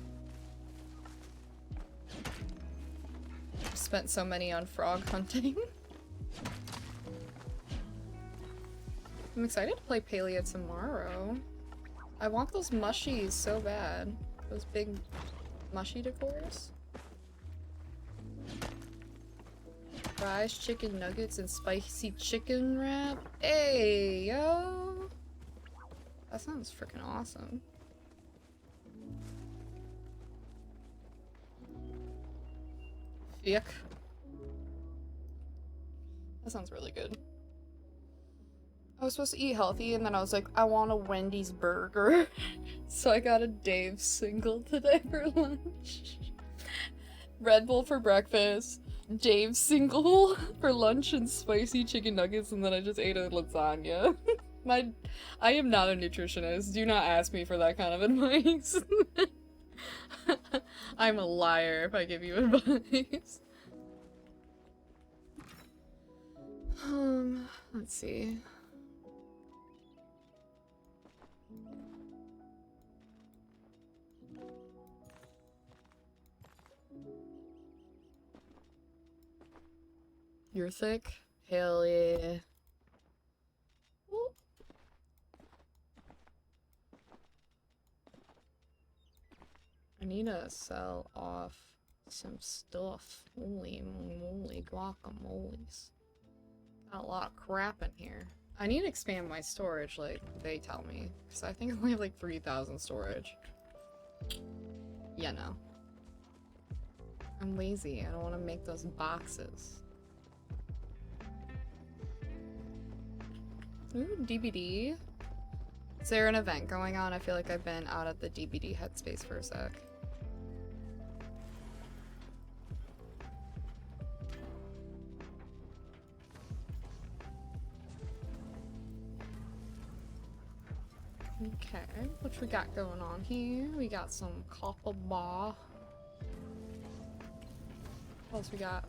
I've spent so many on frog hunting. I'm excited to play Palia tomorrow. I want those mushies so bad. Those big mushy decors. Fries, chicken nuggets, and spicy chicken wrap. Hey, yo! That sounds freaking awesome. Yuck. That sounds really good. I was supposed to eat healthy, and then I was like, I want a Wendy's burger. So I got a Dave's single today for lunch. Red Bull for breakfast, Dave's single for lunch, and spicy chicken nuggets, and then I just ate a lasagna. I am not a nutritionist. Do not ask me for that kind of advice. I'm a liar if I give you advice. Let's see. You're thick? Hell yeah. Woo. I need to sell off some stuff. Holy moly guacamoles. Got a lot of crap in here. I need to expand my storage like they tell me. Because I think I only have like 3,000 storage. Yeah, no. I'm lazy. I don't want to make those boxes. Ooh, DBD. Is there an event going on? I feel like I've been out of the DBD headspace for a sec. Okay, what we got going on here? We got some copper bar. What else we got?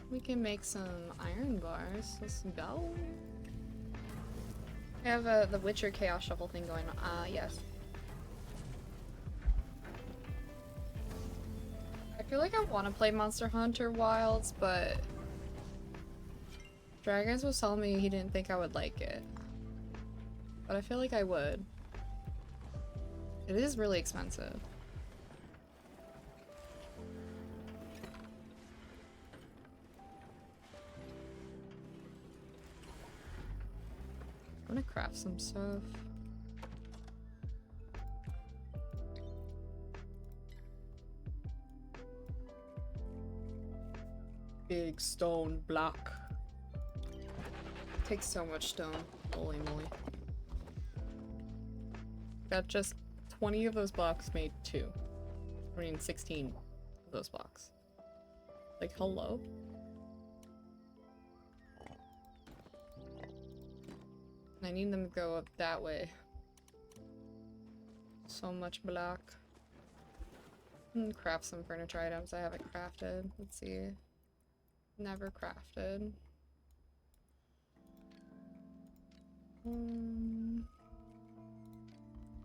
We can make some iron bars. Let's go. I have the Witcher Chaos Shuffle thing going on. Yes. I feel like I want to play Monster Hunter Wilds, but Dragons was telling me he didn't think I would like it. But I feel like I would. It is really expensive. I'm gonna craft some stuff. Big stone block. Takes so much stone. Holy moly. Got just 20 of those blocks made 2. I mean 16 of those blocks. Like, hello? I need them to go up that way. So much block. Craft some furniture items I haven't crafted. Let's see. Never crafted.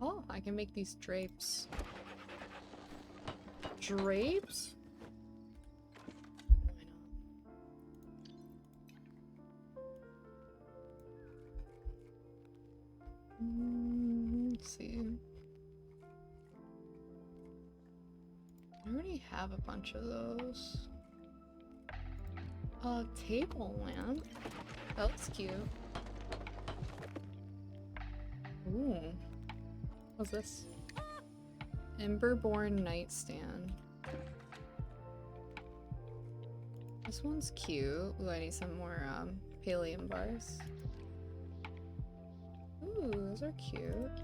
Oh, I can make these drapes. Drapes? Why not? Let's see. I already have a bunch of those. A table lamp. That looks cute. Ooh. What's this? Emberborn nightstand. This one's cute. Ooh, I need some more Palium bars. Ooh, those are cute.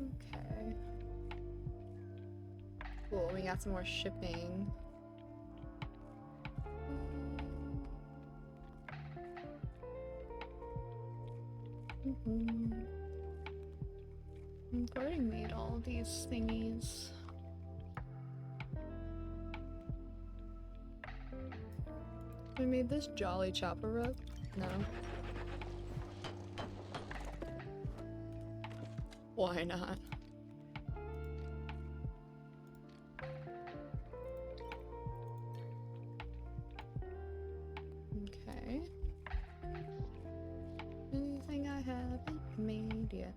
Okay. Cool, we got some more shipping. I've already made all these thingies. I made this Jolly Chopper rug? No. Why not? Okay. Anything I haven't made yet.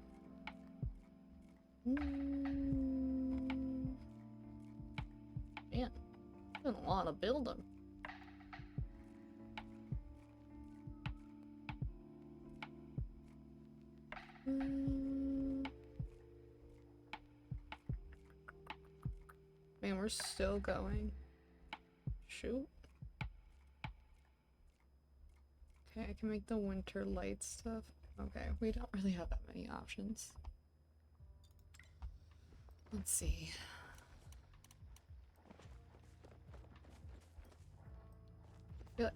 Man, been a lot of building. Man, we're still going. Shoot. Okay, I can make the winter light stuff. Okay, we don't really have that many options. Let's see.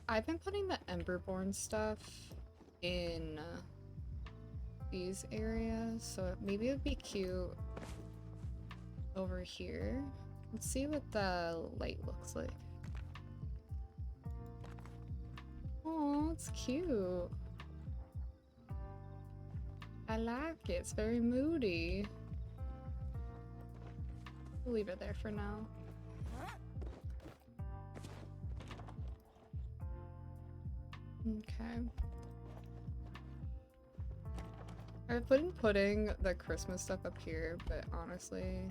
I've been putting the Emberborn stuff in these areas, so maybe it would be cute over here. Let's see what the light looks like. Oh, it's cute. I like it. It's very moody. We'll leave it there for now. Okay. I've been putting the Christmas stuff up here, but honestly,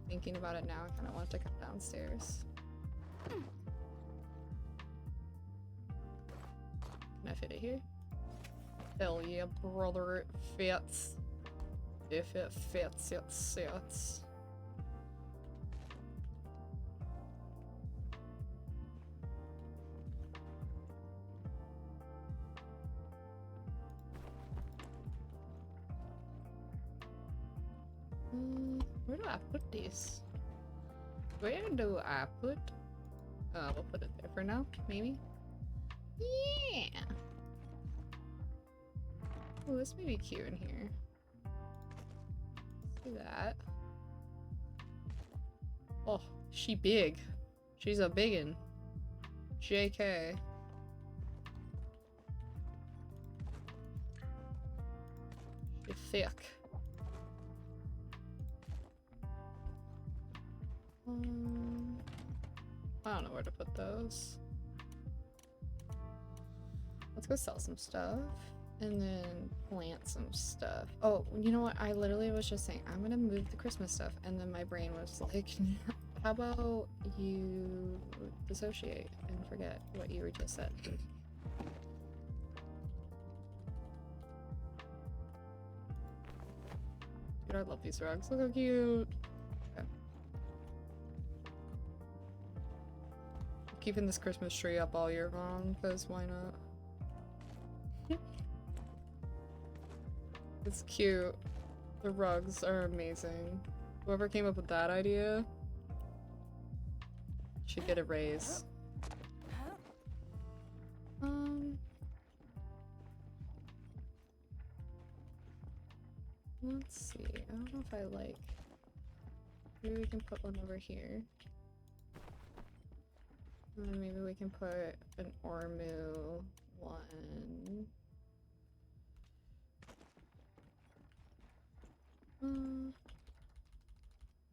thinking about it now, I kind of want to come downstairs. Can I fit it here? Hell yeah, brother, it fits. If it fits, it sits. Where do I put these? Where do I put? We'll put it there for now, maybe. Yeah. Oh, this may be cute in here. Let's do that. Oh, she big. She's a biggin. JK. She thick. I don't know where to put those. Let's go sell some stuff and then plant some stuff. Oh, you know what? I literally was just saying I'm gonna move the Christmas stuff, and then my brain was like, how about you dissociate and forget what you just said? Dude, I love these rugs. Look how cute. Keeping this Christmas tree up all year long, because why not? It's cute. The rugs are amazing. Whoever came up with that idea should get a raise. Let's see. I don't know if I like. Maybe we can put one over here. And then maybe we can put an Ormu one.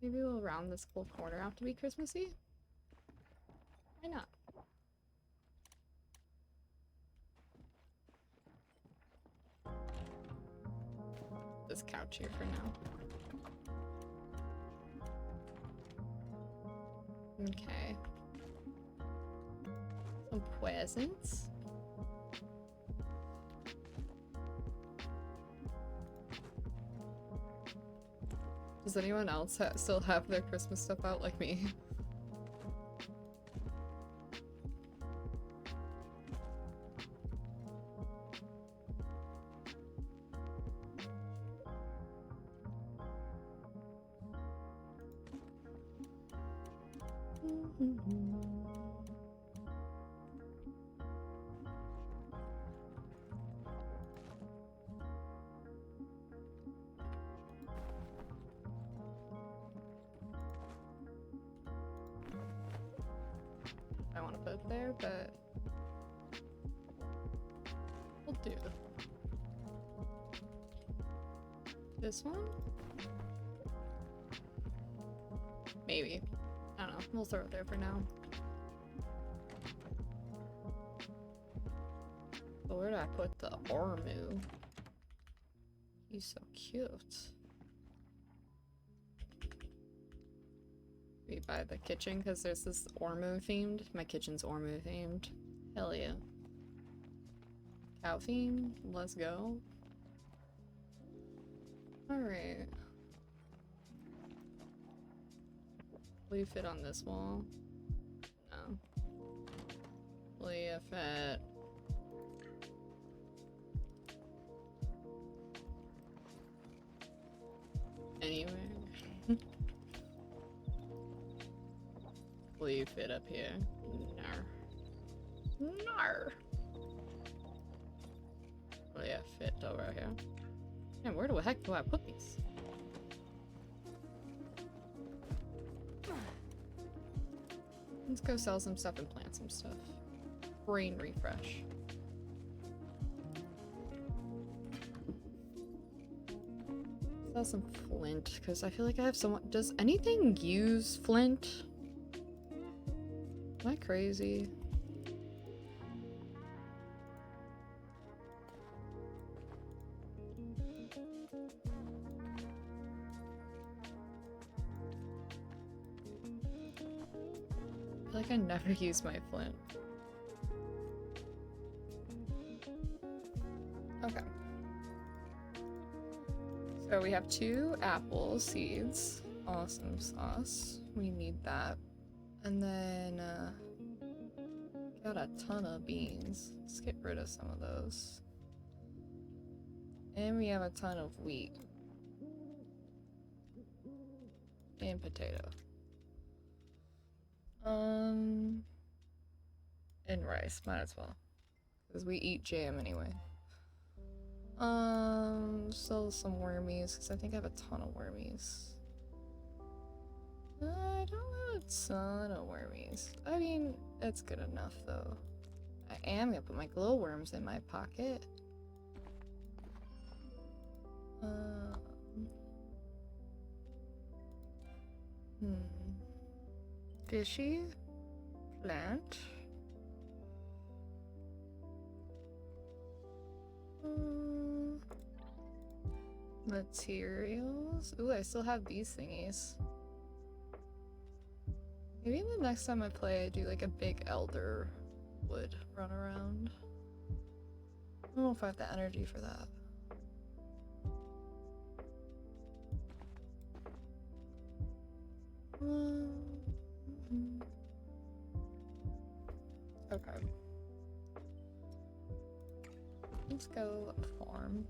Maybe we'll round this whole corner out to be Christmassy. Why not? This couch here for now. Okay. Some presents. Does anyone else still have their Christmas stuff out like me? I want to put it there, but we'll do this one. Maybe. I don't know. We'll throw it there for now. But where do I put the Ormu? He's so cute. Maybe by the kitchen, because there's this Ormu themed. My kitchen's Ormu themed. Hell yeah. Cow theme? Let's go. Alright. Will you fit on this wall? No. Will you fit? Anywhere? Will you fit up here? Nar. Nar. Will you fit over here? Man, where the heck do I put these? Let's go sell some stuff and plant some stuff. Brain refresh. Sell some flint, because I feel like I have someone. Does anything use flint? Am I crazy? I feel like I never use my flint. Okay. So we have 2 apple seeds. Awesome sauce. We need that. And then, got a ton of beans. Let's get rid of some of those. And we have a ton of wheat. And potato. And rice, might as well. Because we eat jam anyway. Sell some wormies, because I think I have a ton of wormies. I don't have a ton of wormies. I mean, it's good enough though. I am gonna put my glowworms in my pocket. Fishy? Plant? Materials? Ooh, I still have these thingies. Maybe the next time I play, I do like a big elder wood run around. I don't know if I have the energy for that. Okay. Let's go farm.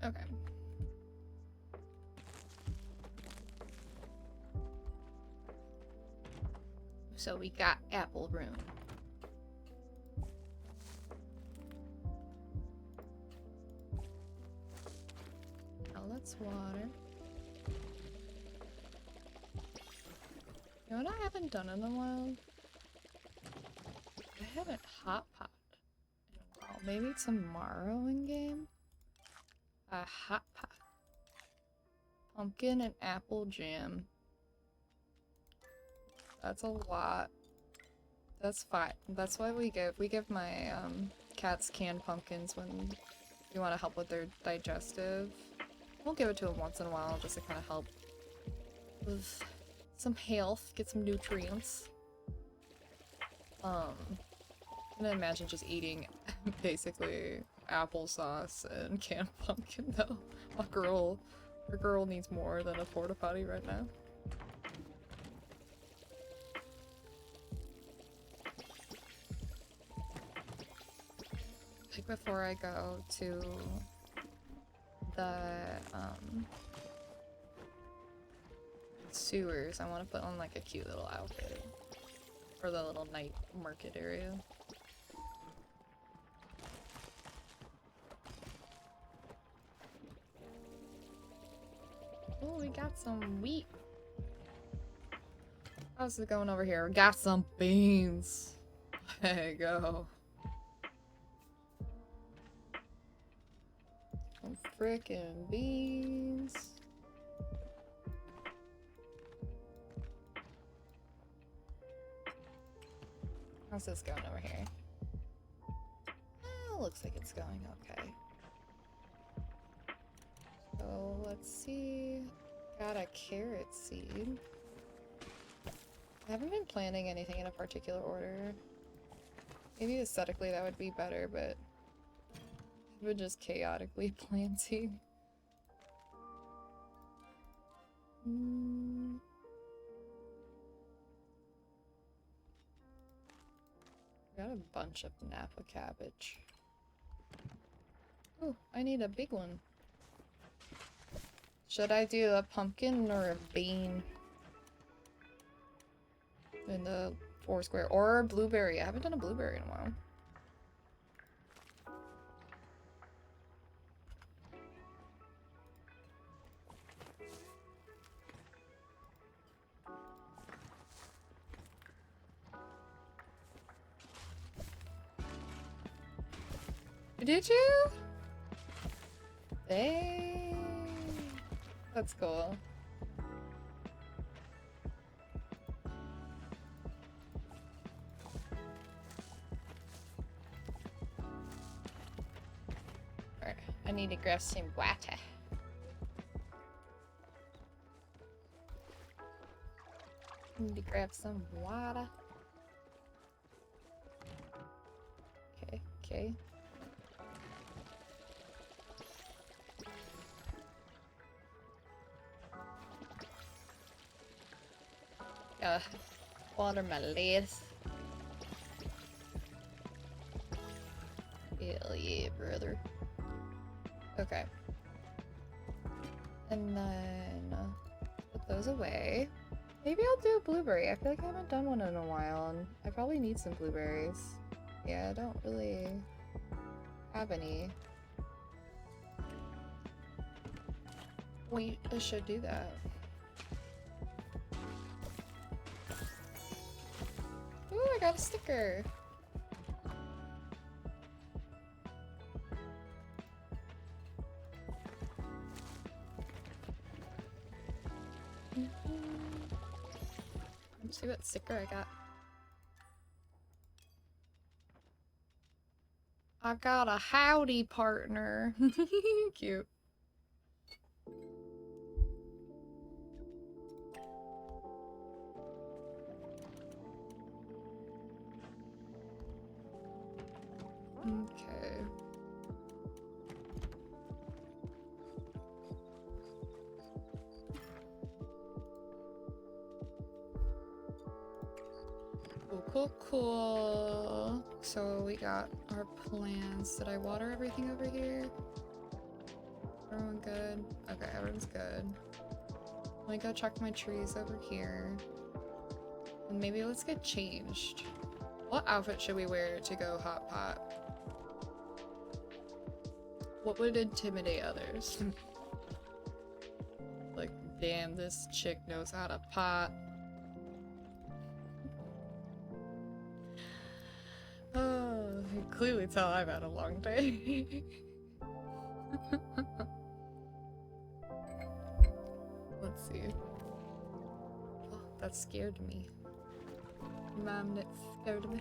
Okay. So we got apple room. Now let's water. You know what I haven't done in a while? I haven't hot pot in a while. Maybe tomorrow in game? A hot pot. Pumpkin and apple jam. That's a lot. That's fine. That's why we give my cats canned pumpkins when we want to help with their digestive. We'll give it to them once in a while just to kind of help with some health, get some nutrients. I can imagine just eating basically applesauce and canned pumpkin though. Our girl needs more than a porta potty right now. Like before I go to the sewers, I want to put on like a cute little outfit for the little night market area. Oh, we got some wheat. How's it going over here? We got some beans. There you go. Some frickin' beans. How's this going over here? Looks like it's going okay. So let's see. Got a carrot seed. I haven't been planning anything in a particular order. Maybe aesthetically that would be better, but I've been just chaotically planting. Got a bunch of Napa cabbage. Oh, I need a big one. Should I do a pumpkin or a bean? In the 4 square, or a blueberry. I haven't done a blueberry in a while. Did you? Dang. That's cool. Alright, I need to grab some water. Need to grab some water. Okay, okay. Water my legs. Hell yeah, brother. Okay. And then put those away. Maybe I'll do a blueberry. I feel like I haven't done one in a while, and I probably need some blueberries. Yeah, I don't really have any. Wait, I should do that. Ooh, I got a sticker. Let's see what sticker I got. I got a howdy partner. Cute. Okay. Cool. So we got our plants. Did I water everything over here? Everyone good? Okay, everyone's good. Let me go check my trees over here. And maybe let's get changed. What outfit should we wear to go hot pot? What would intimidate others? Like, damn, this chick knows how to pot. Oh, you can clearly tell I've had a long day. Let's see. Oh, that scared me. Mom, that scared me.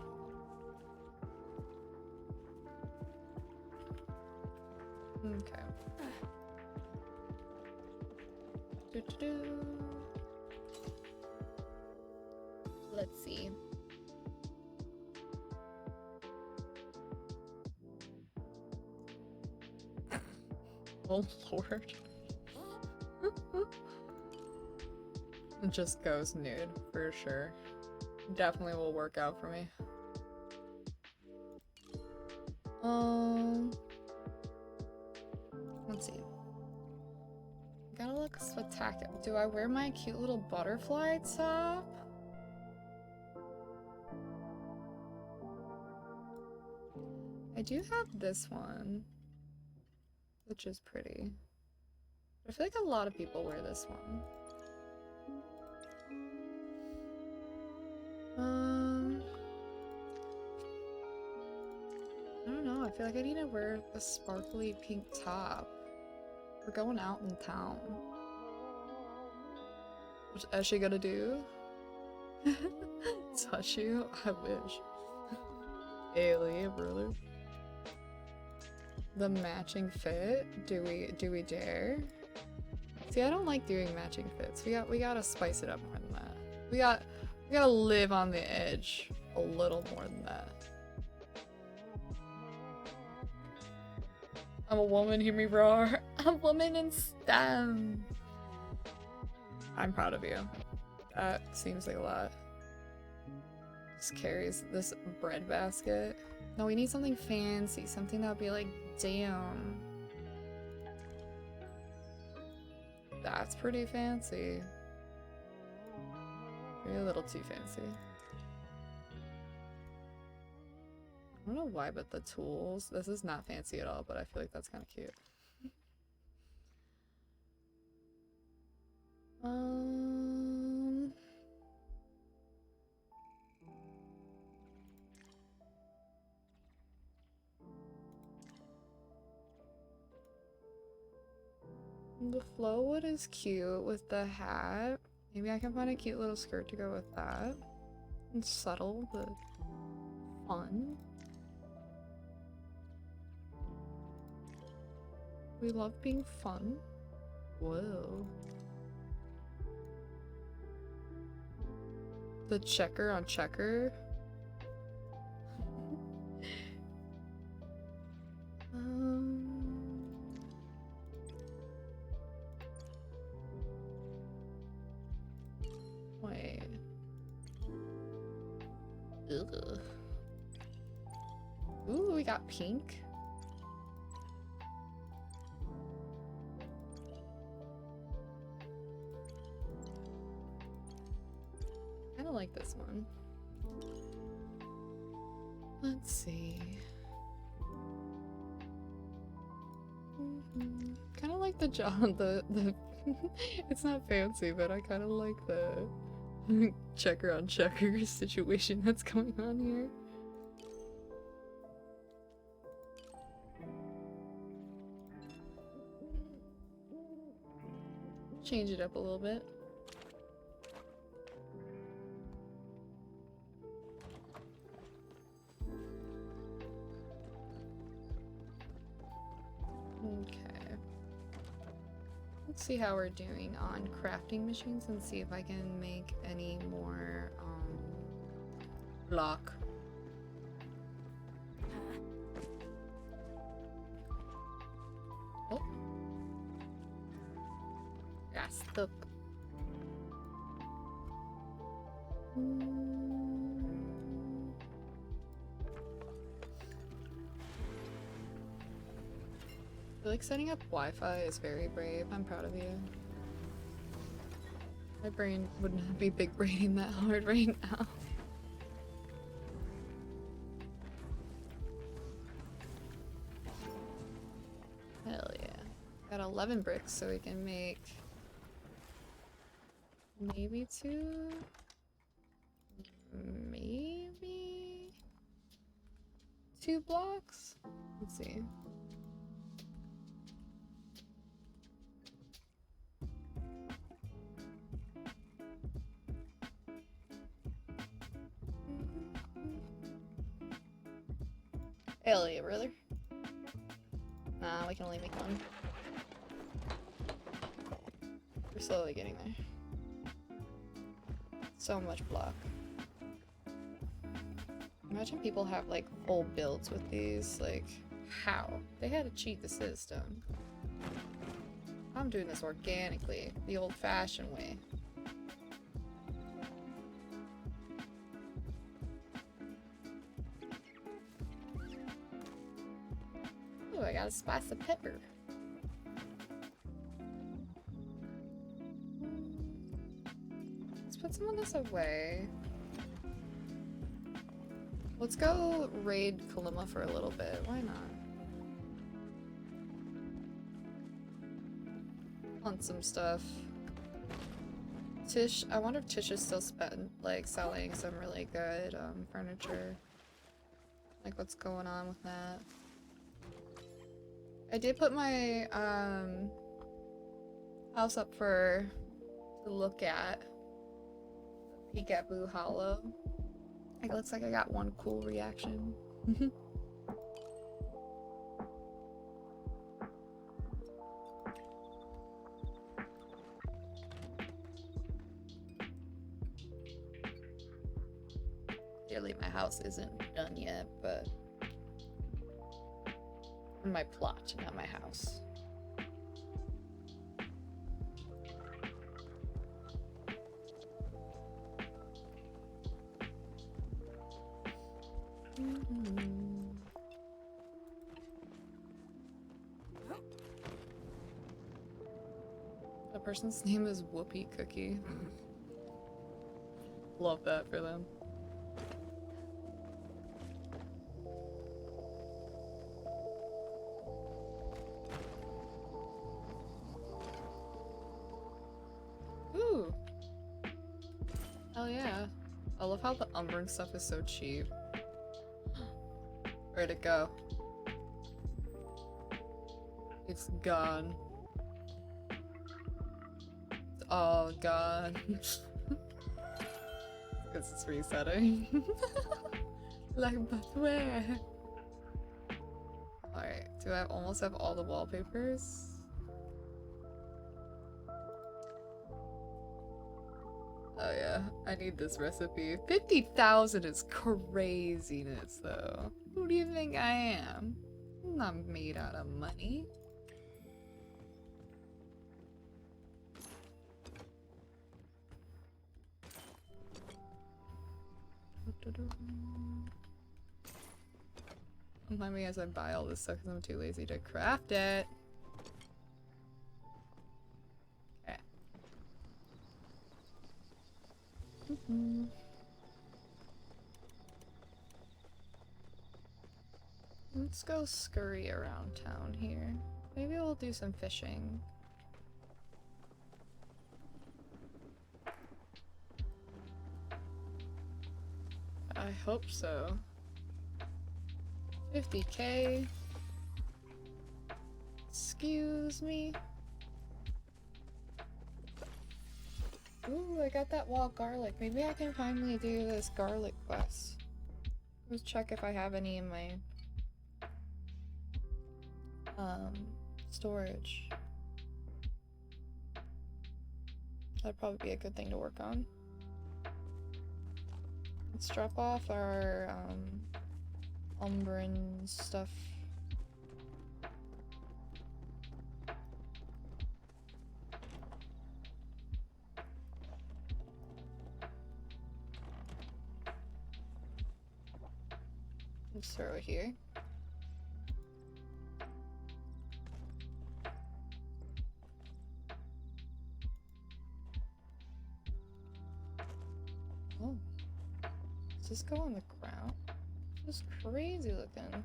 Okay. Let's see. Oh Lord. It just goes nude for sure. Definitely will work out for me. Let's see. Gotta look spectacular. Do I wear my cute little butterfly top? I do have this one, which is pretty. I feel like a lot of people wear this one. know, I feel like I need to wear a sparkly pink top. We're going out in town. What's Eshe gonna do? Touch you? I wish. Alien, brother. The matching fit? Do we dare? See, I don't like doing matching fits. We gotta spice it up more than that. We gotta live on the edge a little more than that. I'm a woman, hear me roar. I'm a woman in STEM. I'm proud of you. That seems like a lot. Just carries this bread basket. No, we need something fancy, something that'll be like, damn. That's pretty fancy. Maybe a little too fancy. I don't know why, but the tools. This is not fancy at all, but I feel like that's kind of cute. The Flowwood is cute with the hat. Maybe I can find a cute little skirt to go with that. It's subtle, but fun. We love being fun. Whoa. The checker on checker. Wait. Ugh. Ooh, we got pink. I don't like this one. Let's see. Kind of like the John, the it's not fancy, but I kind of like the checker on checker situation that's going on here. Change it up a little bit. Okay. Let's see how we're doing on crafting machines and see if I can make any more block. Oh. Got stuck. I feel like setting up Wi-Fi is very brave. I'm proud of you. My brain would not be big braining that hard right now. Hell yeah. Got 11 bricks so we can make maybe 2? Maybe 2 blocks? Let's see. Hell yeah, brother. Nah, we can only make 1. We're slowly getting there. So much block. Imagine people have like full builds with these. Like, how? They had to cheat the system. I'm doing this organically, the old-fashioned way. Ooh, I got a spice of pepper. Let's put some of this away. Let's go raid Kalima for a little bit. Why not? On some stuff. Tish, I wonder if Tish is still selling some really good furniture. Like, what's going on with that? I did put my house up for to look at. Peek at Boo Hollow. It looks like I got one cool reaction. Clearly my house isn't done yet, but my plot, not my house. The person's name is Whoopi Cookie. Love that for them. Ooh. Hell yeah. I love how the Umbran stuff is so cheap. Where'd it go? It's gone. It's all gone. Because it's resetting. Like, but where? Alright, do I almost have all the wallpapers? Oh yeah, I need this recipe. 50,000 is craziness though. Who do you think I am? I'm not made out of money. Remind me as I buy all this stuff because I'm too lazy to craft it. Okay. Let's go scurry around town here. Maybe we'll do some fishing. I hope so. 50K. Excuse me. Ooh, I got that wall garlic. Maybe I can finally do this garlic quest. Let's check if I have any in my storage. That'd probably be a good thing to work on. Let's drop off our Umbran stuff. Let's throw it here. Oh. Does this go on the ground? This is crazy looking.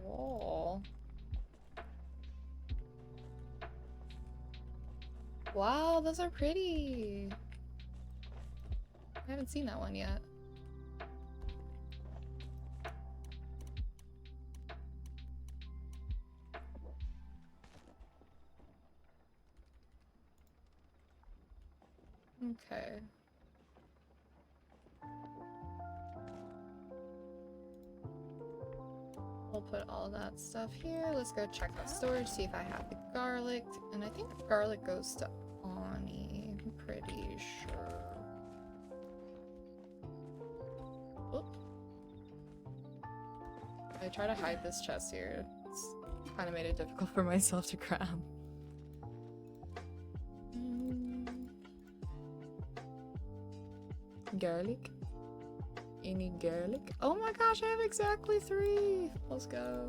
Whoa. Wow, those are pretty. I haven't seen that one yet. Okay. We'll put all that stuff here. Let's go check the storage, see if I have the garlic. And I think garlic goes to Ani. I'm pretty sure. Oop. I try to hide this chest here. It's kind of made it difficult for myself to grab. Garlic? Any garlic? Oh my gosh, I have exactly 3! Let's go.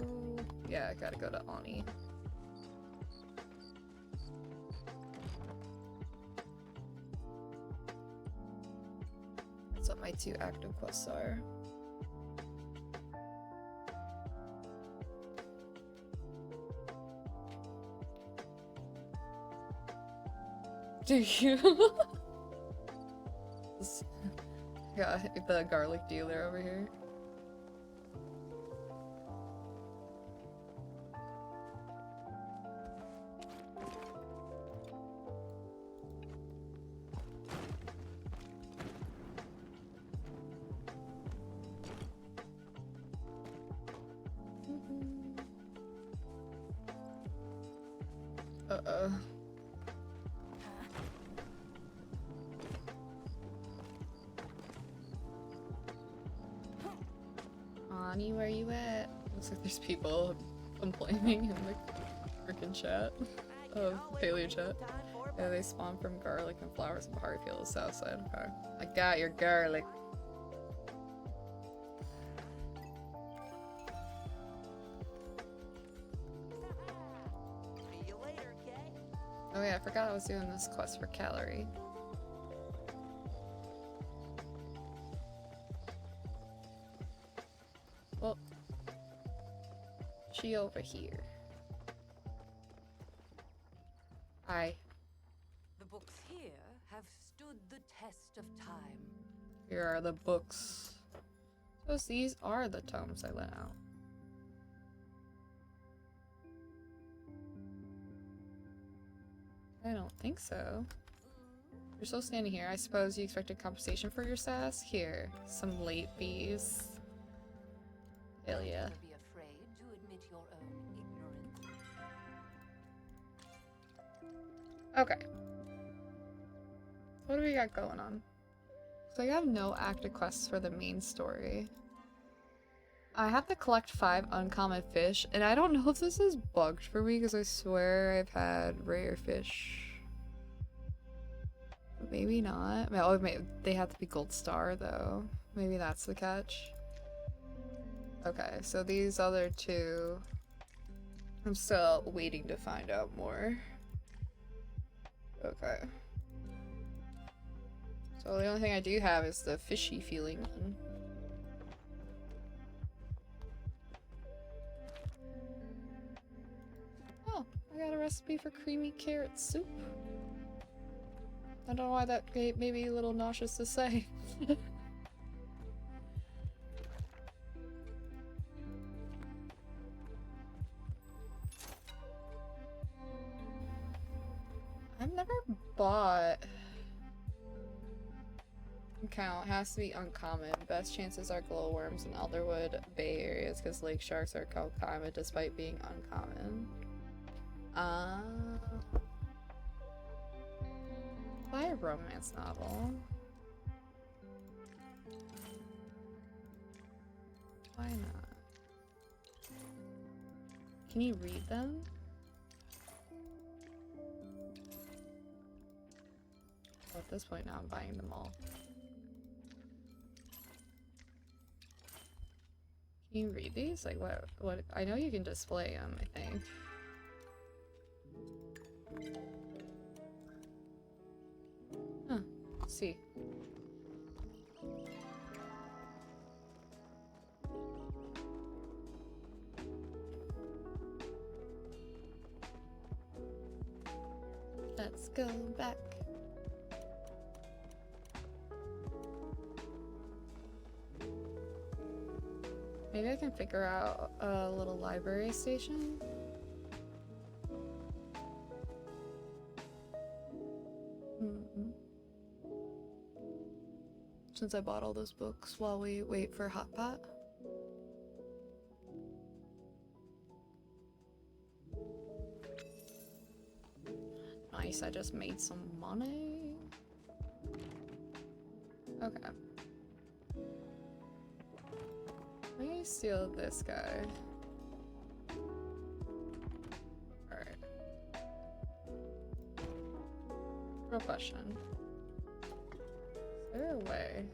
Yeah, I gotta go to Ani. That's what my 2 active quests are. Do you? Got the garlic dealer over here. Ani, where you at? Looks like there's people complaining in the freaking chat of Palia chat. Yeah, they spawn from garlic and flowers in Bahari Field, south side. Okay. I got your garlic. See you later, Kay. Oh yeah, I forgot I was doing this quest for Calorie. Well, she over here. Hi. The books here have stood the test of time. Here are the books. So these are the tomes I let out. I don't think so. You're still standing here. I suppose you expected compensation for your sass? Here, some late fees. Hell yeah. Never be afraid to admit your own ignorance. Okay. What do we got going on? So I have no active quests for the main story. I have to collect 5 uncommon fish, and I don't know if this is bugged for me because I swear I've had rare fish. Maybe not. Oh, maybe they have to be gold star though. Maybe that's the catch. Okay, so these other 2, I'm still waiting to find out more. Okay. So the only thing I do have is the fishy feeling one. Oh, I got a recipe for creamy carrot soup. I don't know why that may be a little nauseous to say. I've never bought... Count has to be uncommon. Best chances are glowworms in Elderwood Bay areas because lake sharks are common despite being uncommon. Buy a romance novel. Why not? Can you read them? Well, at this point now I'm buying them all. Can you read these? Like what? I know you can display them, I think. Huh. Let's see. Let's go back. Maybe I can figure out a little library station. Since I bought all those books while we wait for Hot Pot. Nice, I just made some money. Okay. Let me steal this guy. Alright. Real question. Is there a way?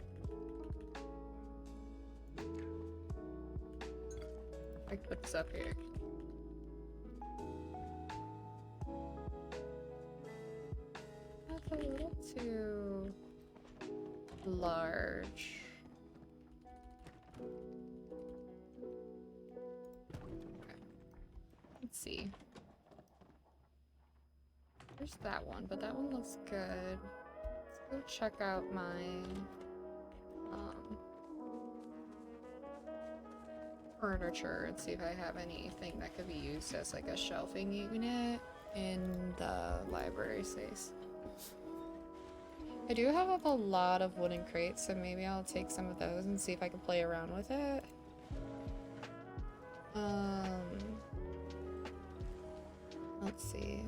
I put this up here. That's a little too large. Let's see. There's that one, but that one looks good. Let's go check out my furniture and see if I have anything that could be used as like a shelving unit in the library space. I do have a lot of wooden crates, so maybe I'll take some of those and see if I can play around with it. Let's see.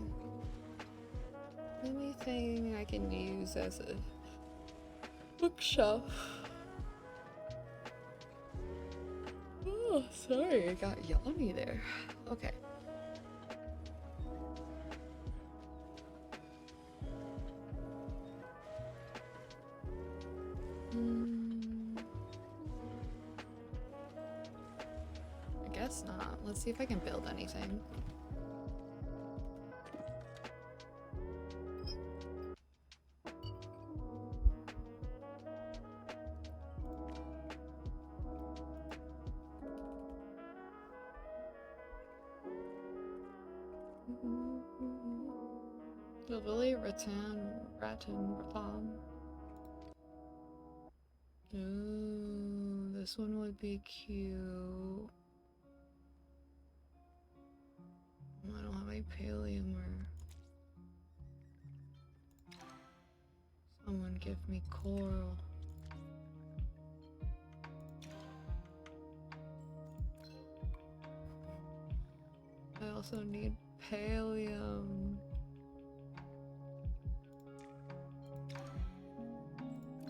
Anything I can use as a bookshelf. Oh, sorry, I got yawny there. Okay. I guess not. Let's see if I can build anything. Lily, Rattan. Ooh, this one would be cute. I don't have any pallium or... Someone give me coral. I also need pallium.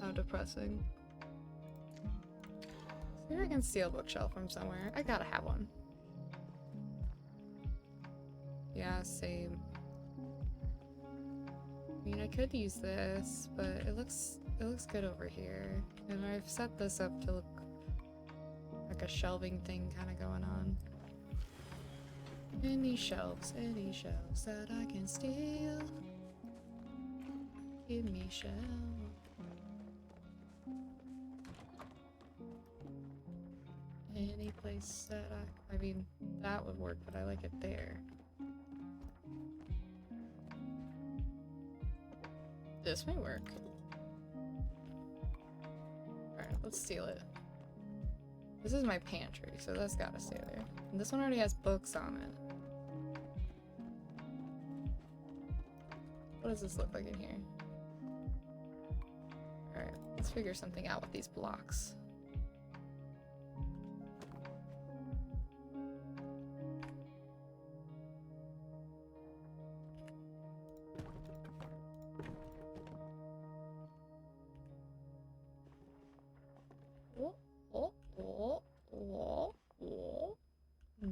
How depressing. See if I can steal a bookshelf from somewhere. I gotta have one. Yeah, same. I mean, I could use this, but it looks good over here. And I've set this up to look like a shelving thing kind of going on. Any shelves that I can steal. Give me shelf. Any place that I mean, that would work, but I like it there. This might work. Alright, let's steal it. This is my pantry, so that's gotta stay there. And this one already has books on it. What does this look like in here? Alright, let's figure something out with these blocks.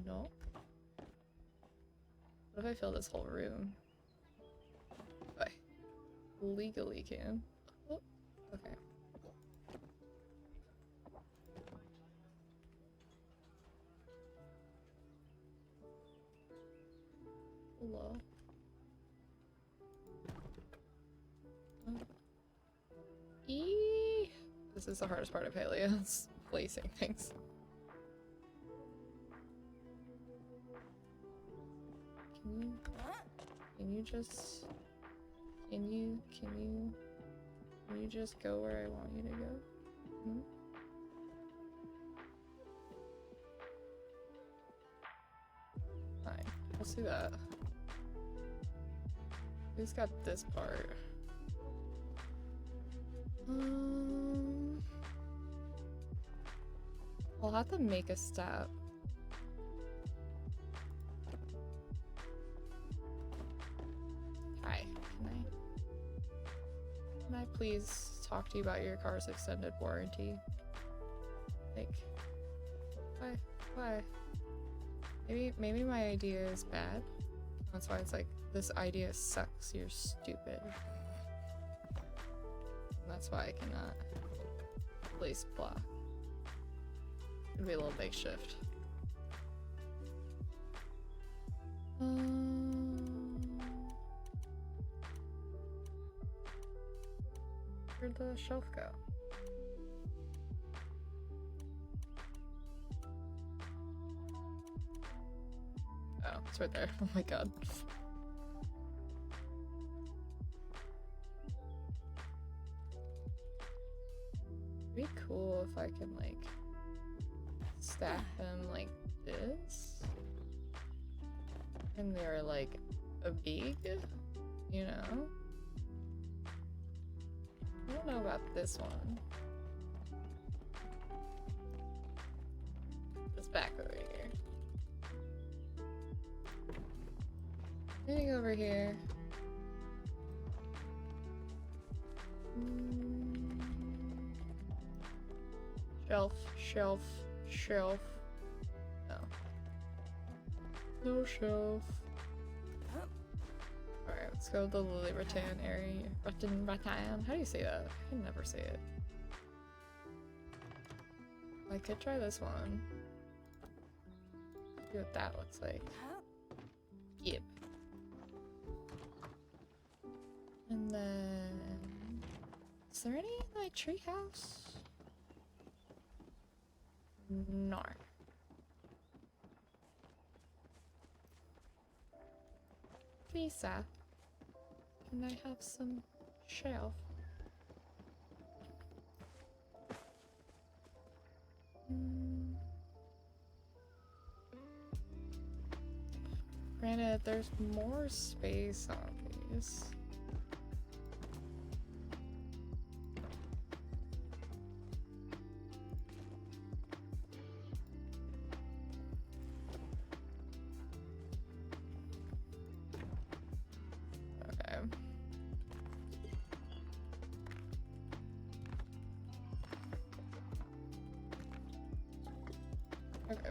No. What if I fill this whole room? I legally can. Oh, okay. Hello. This is the hardest part of Palia, is placing things. Can you just go where I want you to go? Hmm? Fine, let's do that. Who's got this part? I'll have to make a step. Hi, can I please talk to you about your car's extended warranty? Like, why? Maybe my idea is bad. That's why it's like, this idea sucks, you're stupid. And that's why I cannot place block. It'd be a little makeshift. Where'd the shelf go? Oh, it's right there. Oh my god. It'd be cool if I can, like, stack them like this. And they're, like, a big, you know? I don't know about this one. It's back over here. Anything over here? Shelf, shelf, shelf. No. No shelf. Alright, let's go to the Lily Rattan area. Rattan? How do you say that? I can never say it. I could try this one. See what that looks like. Yep. And then... Is there any in my treehouse? No. Visa. Can I have some shelf? Granted, there's more space on these. Okay. Okay.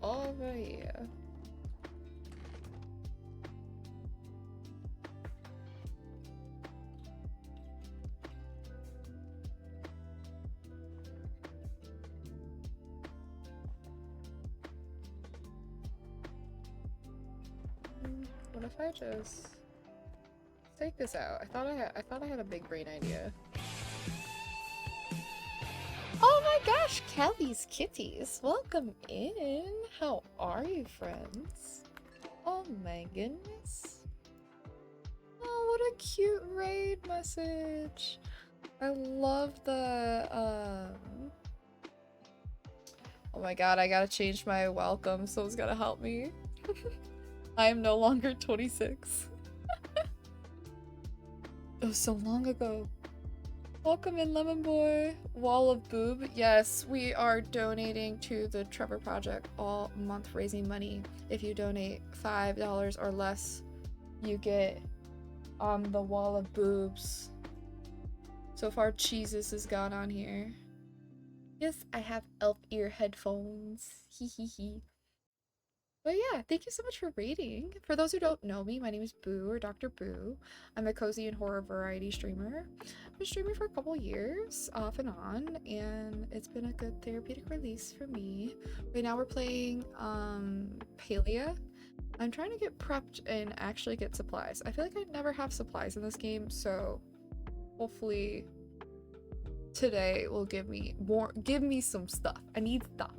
Over here. What if I just take this out? I thought I had a big brain idea. Oh my gosh, Kelly's kitties, welcome in. How are you, friends? Oh my goodness. Oh, what a cute raid message. I love the oh my god, I gotta change my welcome. Someone's gotta help me. I am no longer 26. It was so long ago. Welcome in, Lemon Boy. Wall of Boob. Yes, we are donating to the Trevor Project all month, raising money. If you donate $5 or less, you get the Wall of Boobs. So far, Jesus has gone on here. Yes, I have elf ear headphones. Hee hee hee. But yeah, thank you so much for rating. For those who don't know me, my name is Boo, or Dr. Boo. I'm a cozy and horror variety streamer. I've been streaming for a couple years, off and on, and it's been a good therapeutic release for me. Right now we're playing Palia. I'm trying to get prepped and actually get supplies. I feel like I never have supplies in this game, so hopefully today will give me some stuff. I need stuff.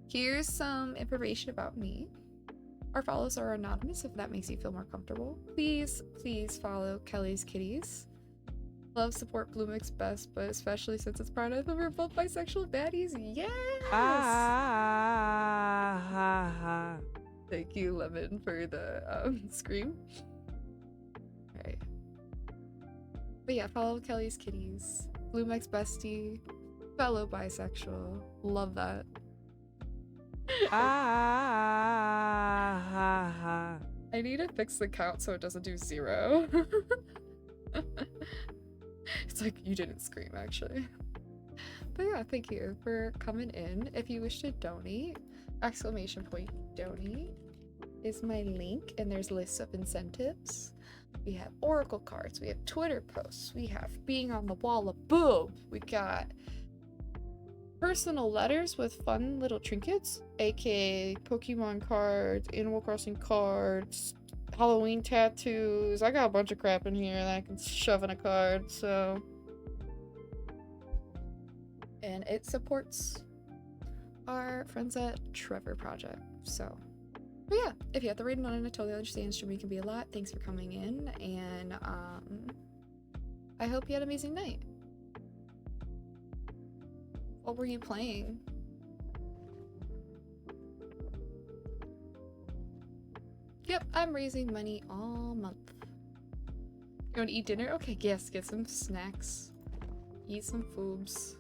Here's some information about me. Our follows are anonymous if that makes you feel more comfortable. Please follow Kelly's Kitties. Love, support Blue Mix best, but especially since it's Pride Month, we're both bisexual baddies. Yes! Thank you, Lemon, for the scream. Alright. But yeah, follow Kelly's Kitties. Blue Mix bestie. Fellow bisexual. Love that. I need to fix the count so it doesn't do 0. It's like you didn't scream actually. But yeah, thank you for coming in. If you wish to donate, !donate is my link, and there's lists of incentives. We have Oracle cards, we have Twitter posts, we have being on the wall of boob, we got personal letters with fun little trinkets, aka Pokemon cards, Animal Crossing cards, Halloween tattoos. I got a bunch of crap in here that I can shove in a card, so. And it supports our friends at Trevor Project, so. But yeah, if you have the rating on it, I totally understand. Streaming can be a lot. Thanks for coming in, and I hope you had an amazing night. What were you playing? Yep, I'm raising money all month. You want to eat dinner? Okay, yes, get some snacks. Eat some foobs.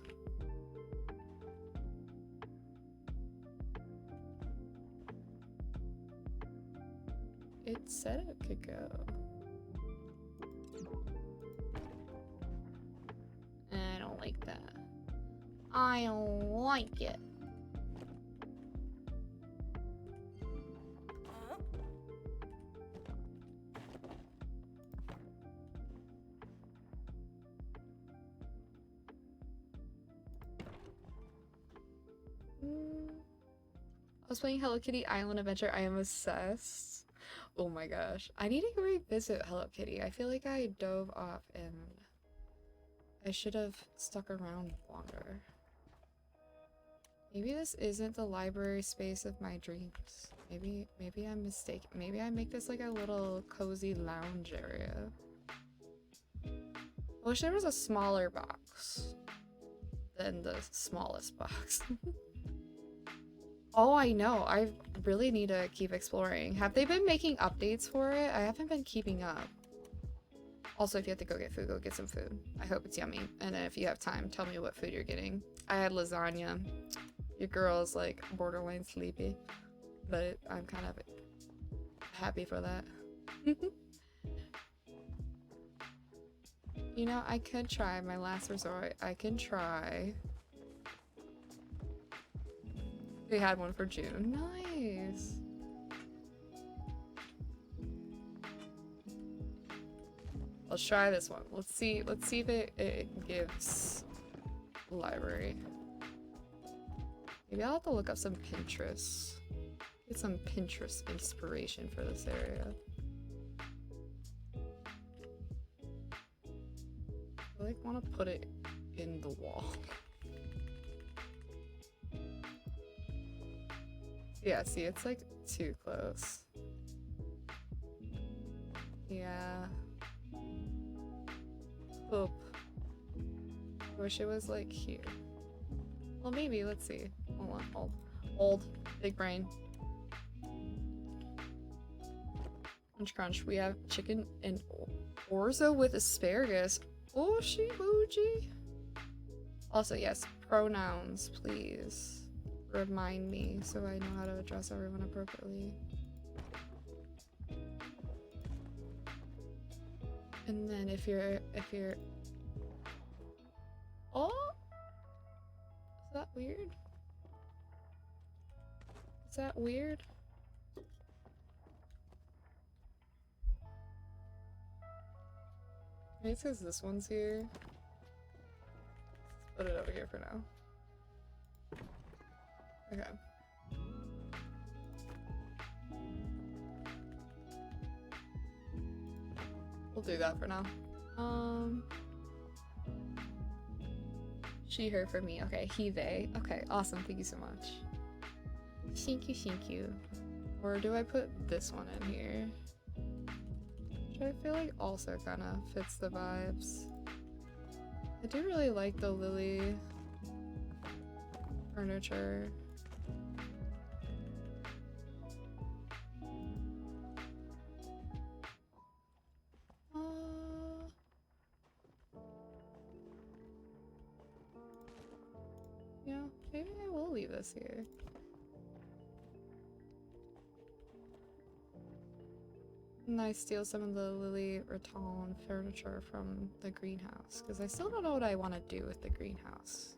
It said it could go. I like it. I was playing Hello Kitty Island Adventure. I am obsessed. Oh my gosh. I need to revisit Hello Kitty. I feel like I dove off and I should have stuck around longer. Maybe this isn't the library space of my dreams. Maybe I'm mistaken. Maybe I make this like a little cozy lounge area. I wish there was a smaller box than the smallest box. Oh, I know. I really need to keep exploring. Have they been making updates for it? I haven't been keeping up. Also, if you have to go get food, go get some food. I hope it's yummy. And then if you have time, tell me what food you're getting. I had lasagna. Your girl's like borderline sleepy, but I'm kind of happy for that. You know, I could try my last resort. I can try. They had one for June. Nice. Let's try this one. Let's see if it gives library. Maybe I'll have to look up some Pinterest. Get some Pinterest inspiration for this area. I like want to put it in the wall. Yeah, see, it's like too close. Yeah. Oop. I wish it was like here. Well, maybe, let's see. Hold on, hold. Big brain. Crunch crunch. We have chicken and orzo with asparagus. Oh, she bougie. Also, yes, pronouns, please. Remind me so I know how to address everyone appropriately. And then if you're oh, is that weird? Is that weird? Maybe it says this one's here. Let's put it over here for now. Okay. We'll do that for now. She, her for me. Okay, he, they. Okay, awesome. Thank you so much. Thank you, thank you. Or do I put this one in here? Which I feel like also kind of fits the vibes. I do really like the Lily furniture. Yeah, maybe I will leave this here. And I steal some of the Lily Raton furniture from the greenhouse, because I still don't know what I want to do with the greenhouse.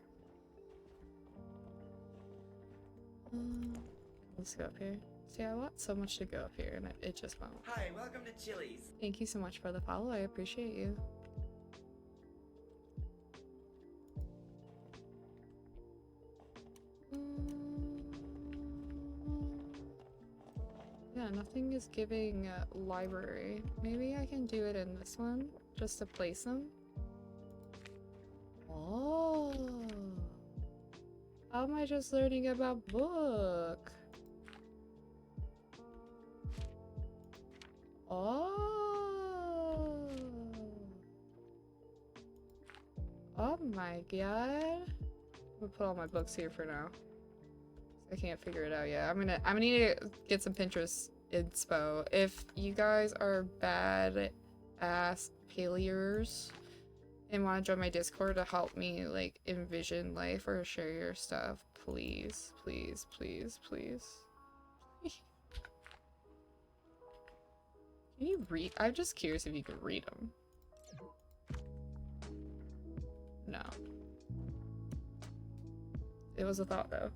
Let's go up here. See, I want so much to go up here, and it just won't. Hi, welcome to Chili's. Thank you so much for the follow. I appreciate you. Yeah, nothing is giving library. Maybe I can do it in this one, just to place them. Oh. How am I just learning about book? Oh. Oh my god. I'm gonna put all my books here for now. I can't figure it out yet. I'm gonna need to get some Pinterest inspo. If you guys are bad ass paliers and want to join my Discord to help me like envision life or share your stuff, please, please, please, please. Can you read? I'm just curious if you can read them. No. It was a thought though.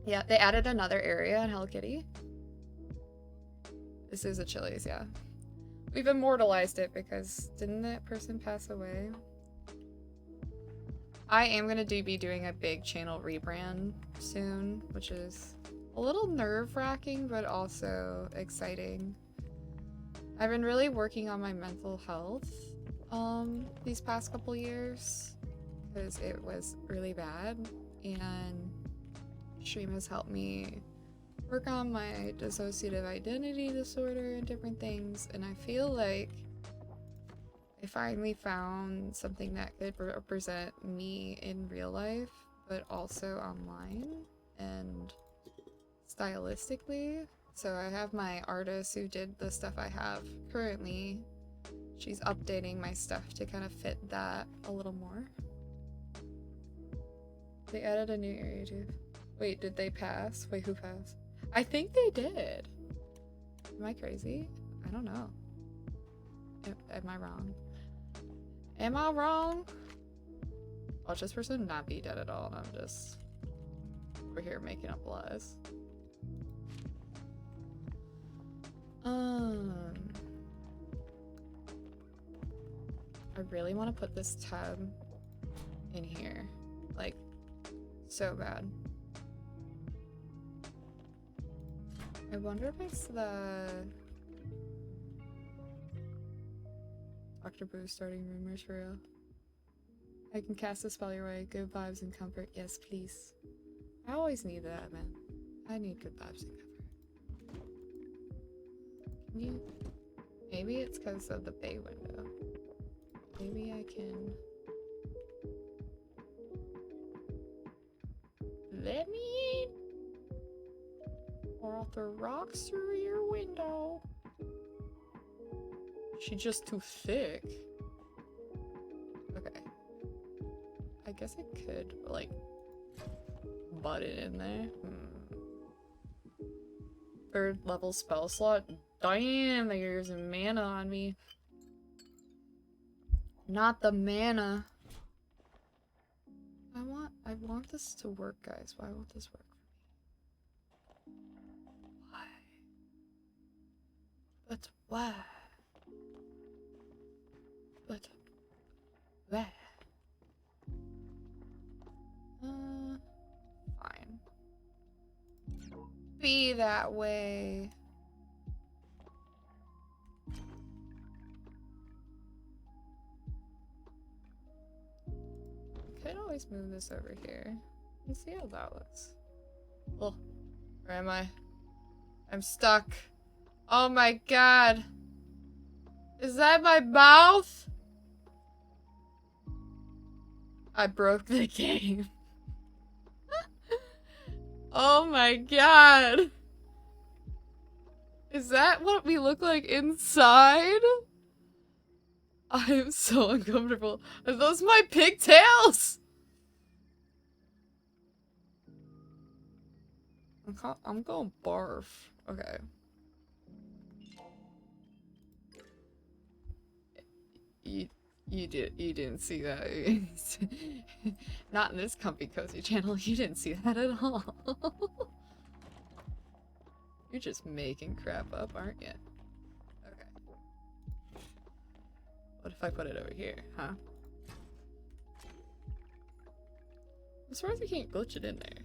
Yeah, they added another area in Hello Kitty. This is a Chili's, yeah. We've immortalized it because didn't that person pass away? I am gonna be doing a big channel rebrand soon, which is a little nerve-wracking, but also exciting. I've been really working on my mental health these past couple years because it was really bad, and stream has helped me work on my dissociative identity disorder and different things, and I feel like I finally found something that could represent me in real life, but also online and stylistically. So I have my artist who did the stuff I have currently. She's updating my stuff to kind of fit that a little more. They added a new area too. Wait, did they pass? Wait, who passed? I think they did. Am I crazy? I don't know. Am I wrong? Am I wrong? Watch this person not be dead at all, and I'm just over here making up lies. I really want to put this tab in here, like, so bad. I wonder if it's the Dr. Boo starting rumors for real. I can cast a spell your way. Good vibes and comfort. Yes, please. I always need that, man. I need good vibes and comfort. Can you? Maybe it's because of the bay window. Maybe I can. Let me in. Or I'll throw rocks through your window. She's just too thick. Okay. I guess I could, like, butt it in there. Third level spell slot. Damn, there's mana on me. Not the mana. I want this to work, guys. Why won't this work for me? Why? But why? But why? Fine. Be that way. Could always move this over here and see how that looks. Oh, where am I? I'm stuck. Oh my god. Is that my mouth? I broke the game. Oh my god. Is that what we look like inside? I am so uncomfortable. Are those my pigtails? I'm gonna barf. Okay. You didn't see that. Not in this comfy cozy channel. You didn't see that at all. You're just making crap up, aren't you? Okay. What if I put it over here, huh? I'm surprised you can't glitch it in there.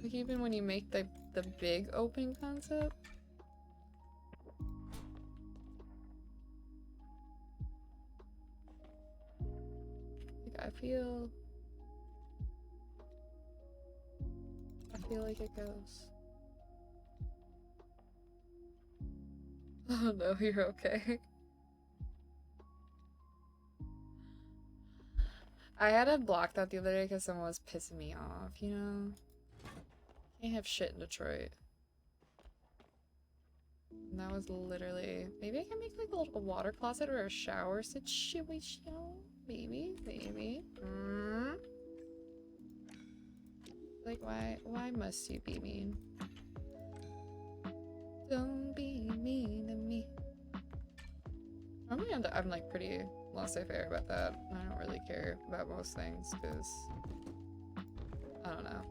Like even when you make the big open concept. Like I feel like it goes. Oh no, you're okay. I had to block that the other day because someone was pissing me off, you know? Can't have shit in Detroit. And that was literally... Maybe I can make like a little water closet or a shower situation? Maybe. Like, why must you be mean? Don't be mean to me. I'm like pretty laissez-faire about that. I don't really care about most things because I don't know.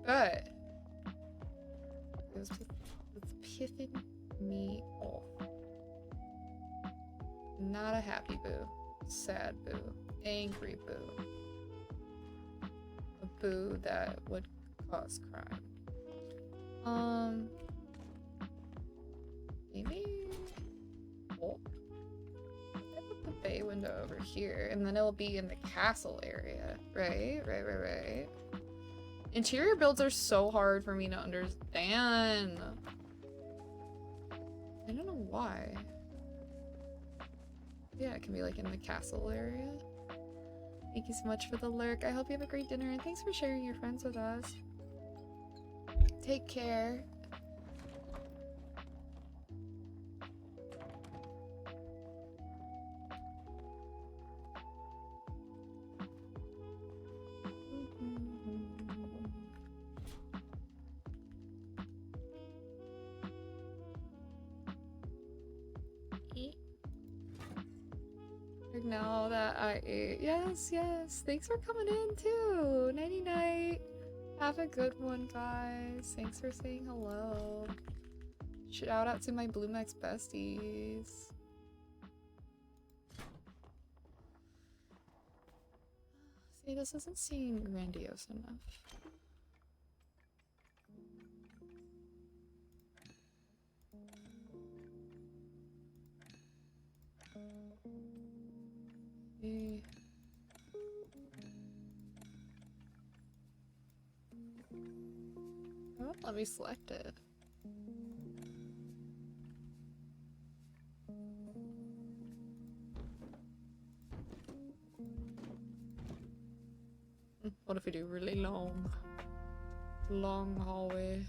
But it's pissing me off. Not a happy boo. Sad boo. Angry boo. A boo that would cause crime. Maybe oh, put the bay window over here, and then it'll be in the castle area. Right. Interior builds are so hard for me to understand. I don't know why. Yeah, it can be like in the castle area. Thank you so much for the lurk. I hope you have a great dinner, and thanks for sharing your friends with us. Take care. Now that I ate. Yes. Thanks for coming in too. Nighty night. Have a good one, guys. Thanks for saying hello. Shout out to my Bloomex besties. See, this doesn't seem grandiose enough. Oh, let me select it. What if we do really long hallway?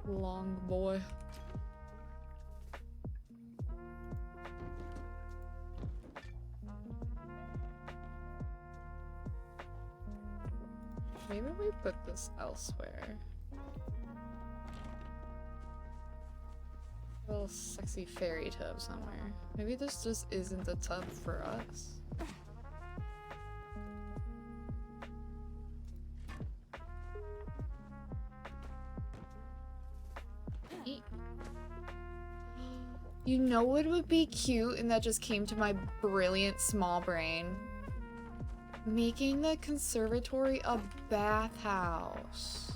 Long boy. Maybe we put this elsewhere. A little sexy fairy tub somewhere. Maybe this just isn't the tub for us. You know what would be cute, and that just came to my brilliant small brain? Making the conservatory a bathhouse.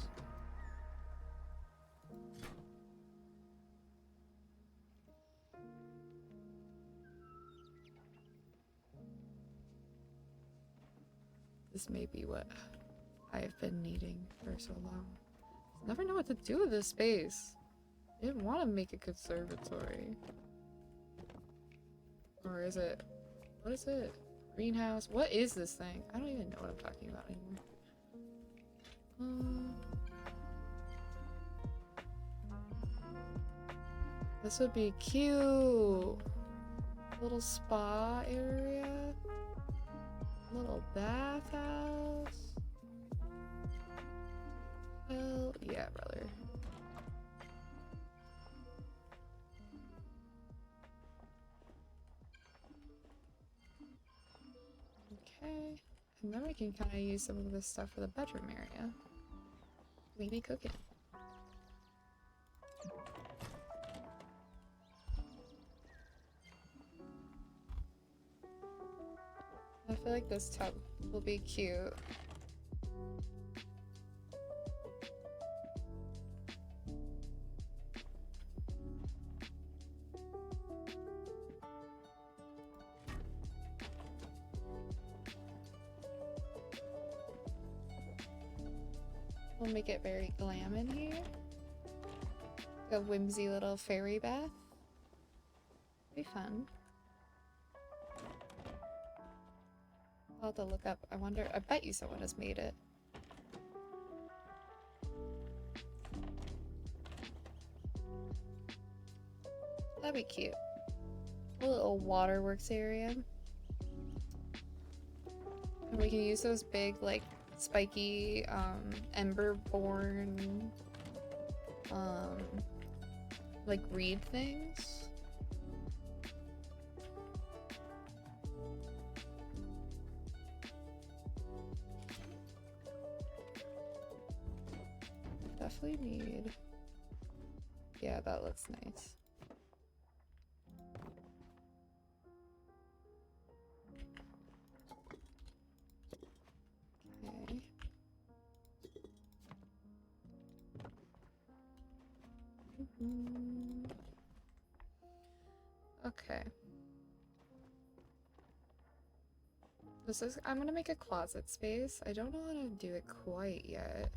This may be what I have been needing for so long. Never know what to do with this space. I didn't want to make a conservatory. Or is it? What is it? Greenhouse? What is this thing? I don't even know what I'm talking about anymore. This would be cute. Little spa area. Little bathhouse. Hell yeah, brother. Okay, and then we can kind of use some of this stuff for the bedroom area. Maybe cooking. I feel like this tub will be cute. We'll make it very glam in here. A whimsy little fairy bath. Be fun. I'll have to look up. I wonder. I bet you someone has made it. That'd be cute. A little waterworks area. And we can use those big, like, spiky, ember-born like read things. Definitely need. Yeah, that looks nice. Okay. Okay. This is, I'm gonna make a closet space. I don't know how to do it quite yet.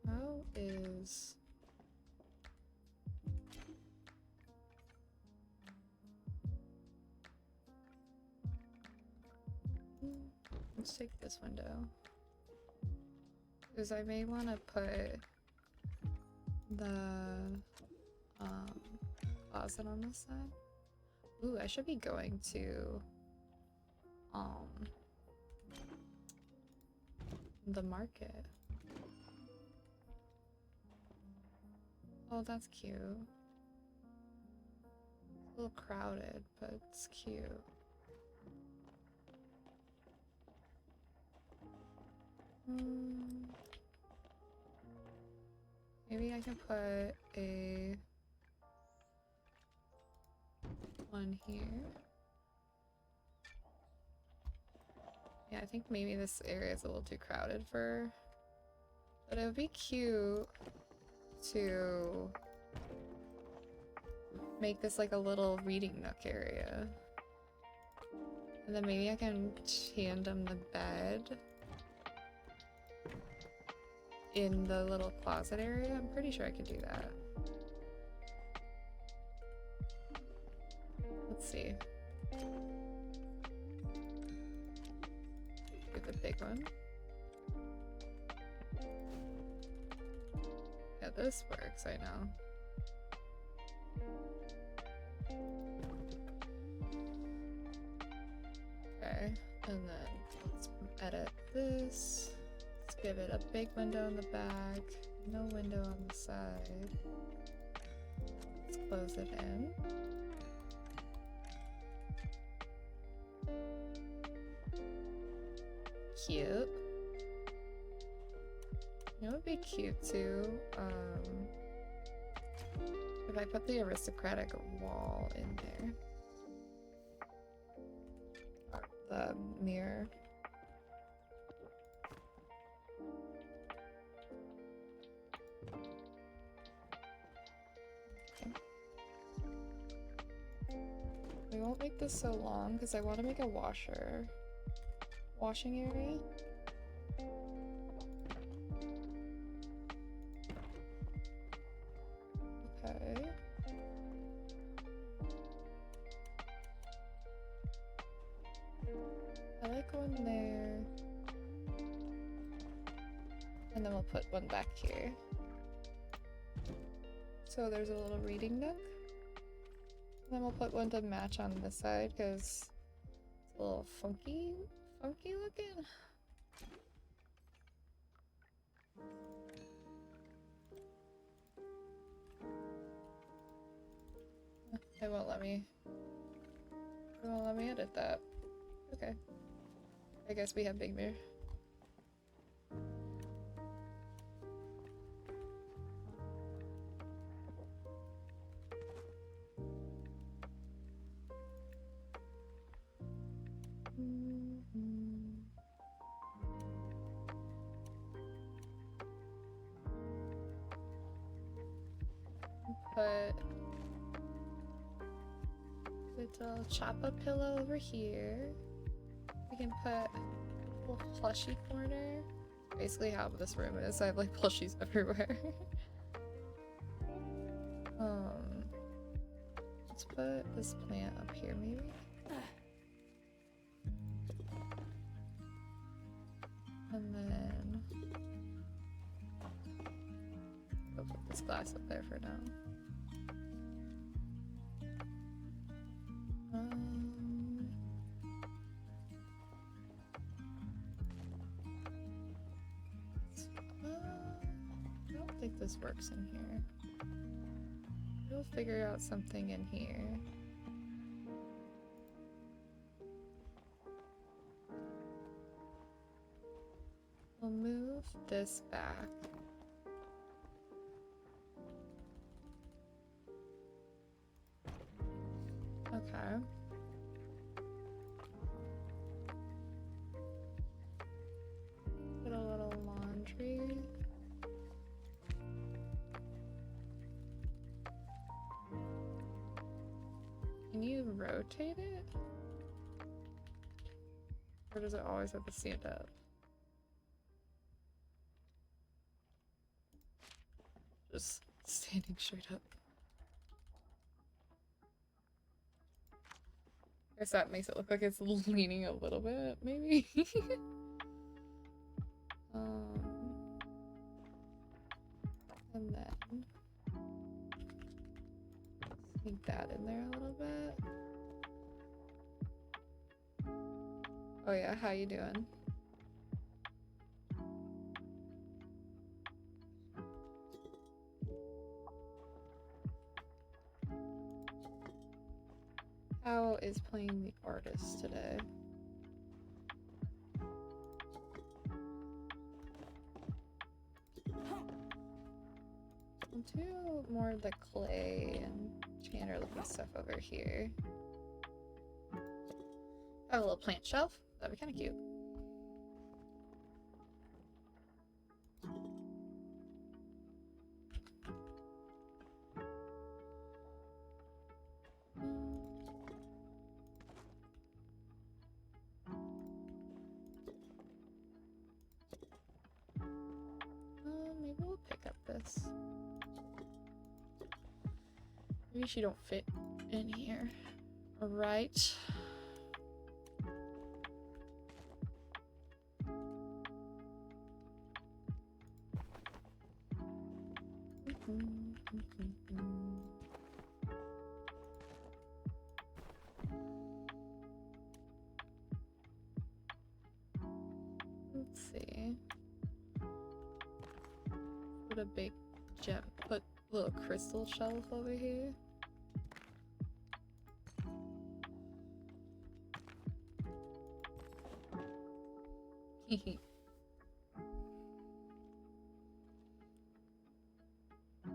How is... Let's take this window. Because I may want to put the closet on this side. Ooh, I should be going to the market. Oh, that's cute. It's a little crowded, but it's cute. Maybe I can put a one here. Yeah, I think maybe this area is a little too crowded for... But it would be cute to make this like a little reading nook area. And then maybe I can tandem the bed in the little closet area. I'm pretty sure I could do that. Let's see. Get the big one. Yeah, this works, I know. Okay, and then let's edit this. Let's give it a big window in the back, no window on the side. Let's close it in. Cute. You know what would be cute too? If I put the aristocratic wall in there. Or the mirror. Okay. We won't make this so long because I want to make a washing area. Okay. I like one there. And then we'll put one back here. So there's a little reading nook. And then we'll put one to match on this side because it's a little funky looking. It won't let me. It won't let me edit that. Okay. I guess we have big mirror. Put little chop-up pillow over here. We can put a little plushie corner. Basically how this room is. I have like plushies everywhere. Let's put this plant up here maybe. And then I'll put this glass up there for now. this works in here. We'll figure out something in here. We'll move this back. Okay. Put a little laundry. Can you rotate it? Or does it always have to stand up? Just standing straight up. I guess that makes it look like it's leaning a little bit, maybe. And then sneak that in there a little bit. Oh yeah, how you doing? How is playing the artist today? I'll do more of the clay and Chandler looking stuff over here. Have a little plant shelf. That'd be kind of cute. Maybe we'll pick up this. Maybe she don't fit in here. All right. Let's see. Put a big gem, put a little crystal shelf over here. Hehe. I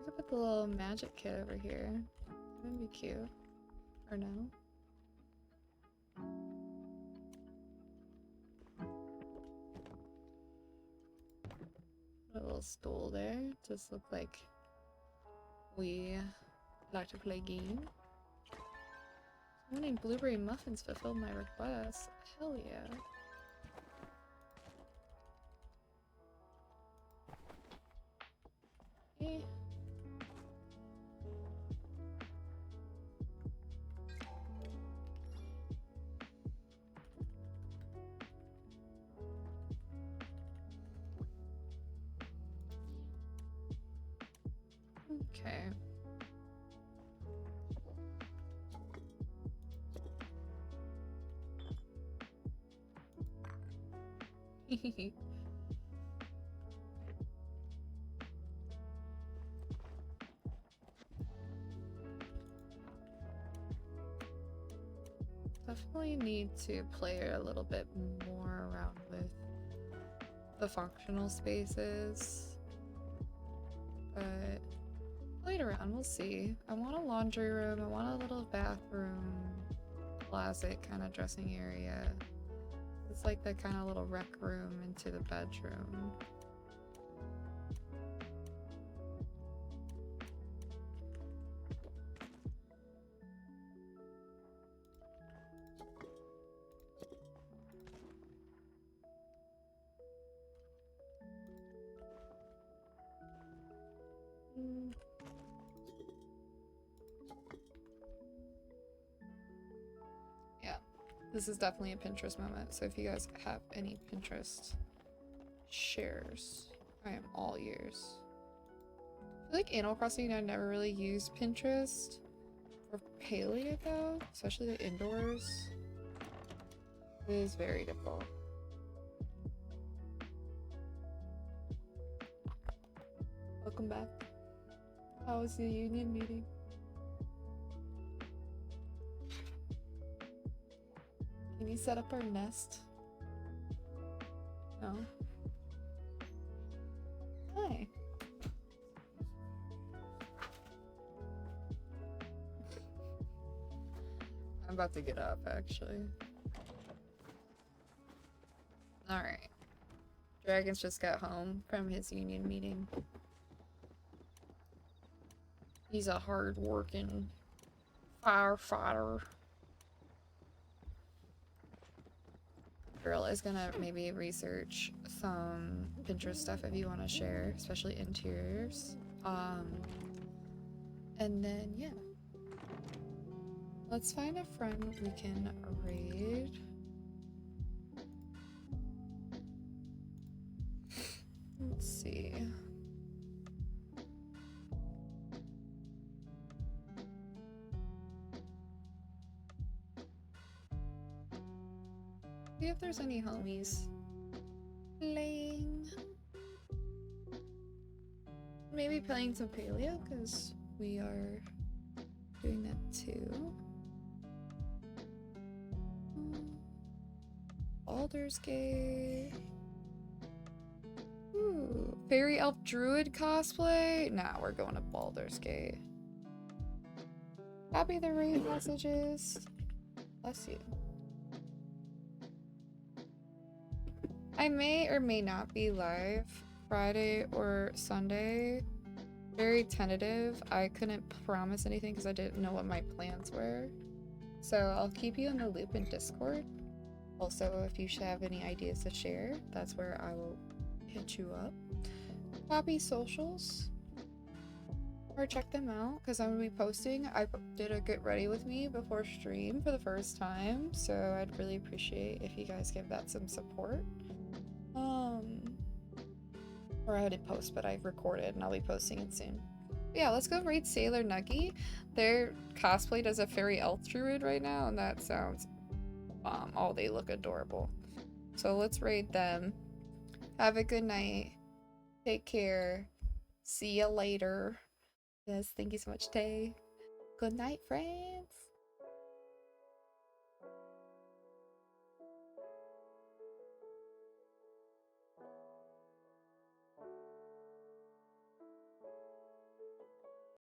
could put the little magic kit over here. That would be cute. Or no? Put a little stool there. Just look like we like to play game. Someone named Blueberry Muffins fulfilled my request. Hell yeah. Eh. Okay. Definitely need to play a little bit more around with the functional spaces, but later around we'll see. I want a laundry room, I want a little bathroom, closet kind of dressing area. It's like the kind of little rec room into the bedroom. Yeah, this is definitely a Pinterest moment, so if you guys have any Pinterest shares, I am all ears. I feel like Animal Crossing, I never really used Pinterest. For Palia though, especially the indoors, it is very difficult. Welcome back. How was the union meeting? Can you set up our nest? No. Hi. I'm about to get up, actually. Alright. Dragon's just got home from his union meeting. He's a hard-working firefighter. Girl is gonna maybe research some Pinterest stuff if you want to share, especially interiors. And then, yeah. Let's find a friend we can raid. Let's see. See if there's any homies playing. Maybe playing some Palia, because we are doing that too. Baldur's Gate. Ooh, Fairy Elf Druid cosplay? Nah, we're going to Baldur's Gate. Copy the raid messages. Bless you. I may or may not be live Friday or Sunday. Very tentative. I couldn't promise anything because I didn't know what my plans were. So I'll keep you in the loop in Discord. Also, if you should have any ideas to share, that's where I will hit you up. Copy socials. Or check them out because I'm going to be posting. I did a get ready with me before stream for the first time. So I'd really appreciate if you guys give that some support. Or I didn't post, but I recorded and I'll be posting it soon. But yeah, let's go raid Sailor Nuggy. Their cosplay does a fairy elf druid right now, and that sounds bomb. Oh, they look adorable. So let's raid them. Have a good night. Take care. See you later. Yes, thank you so much, Tay. Good night, friends.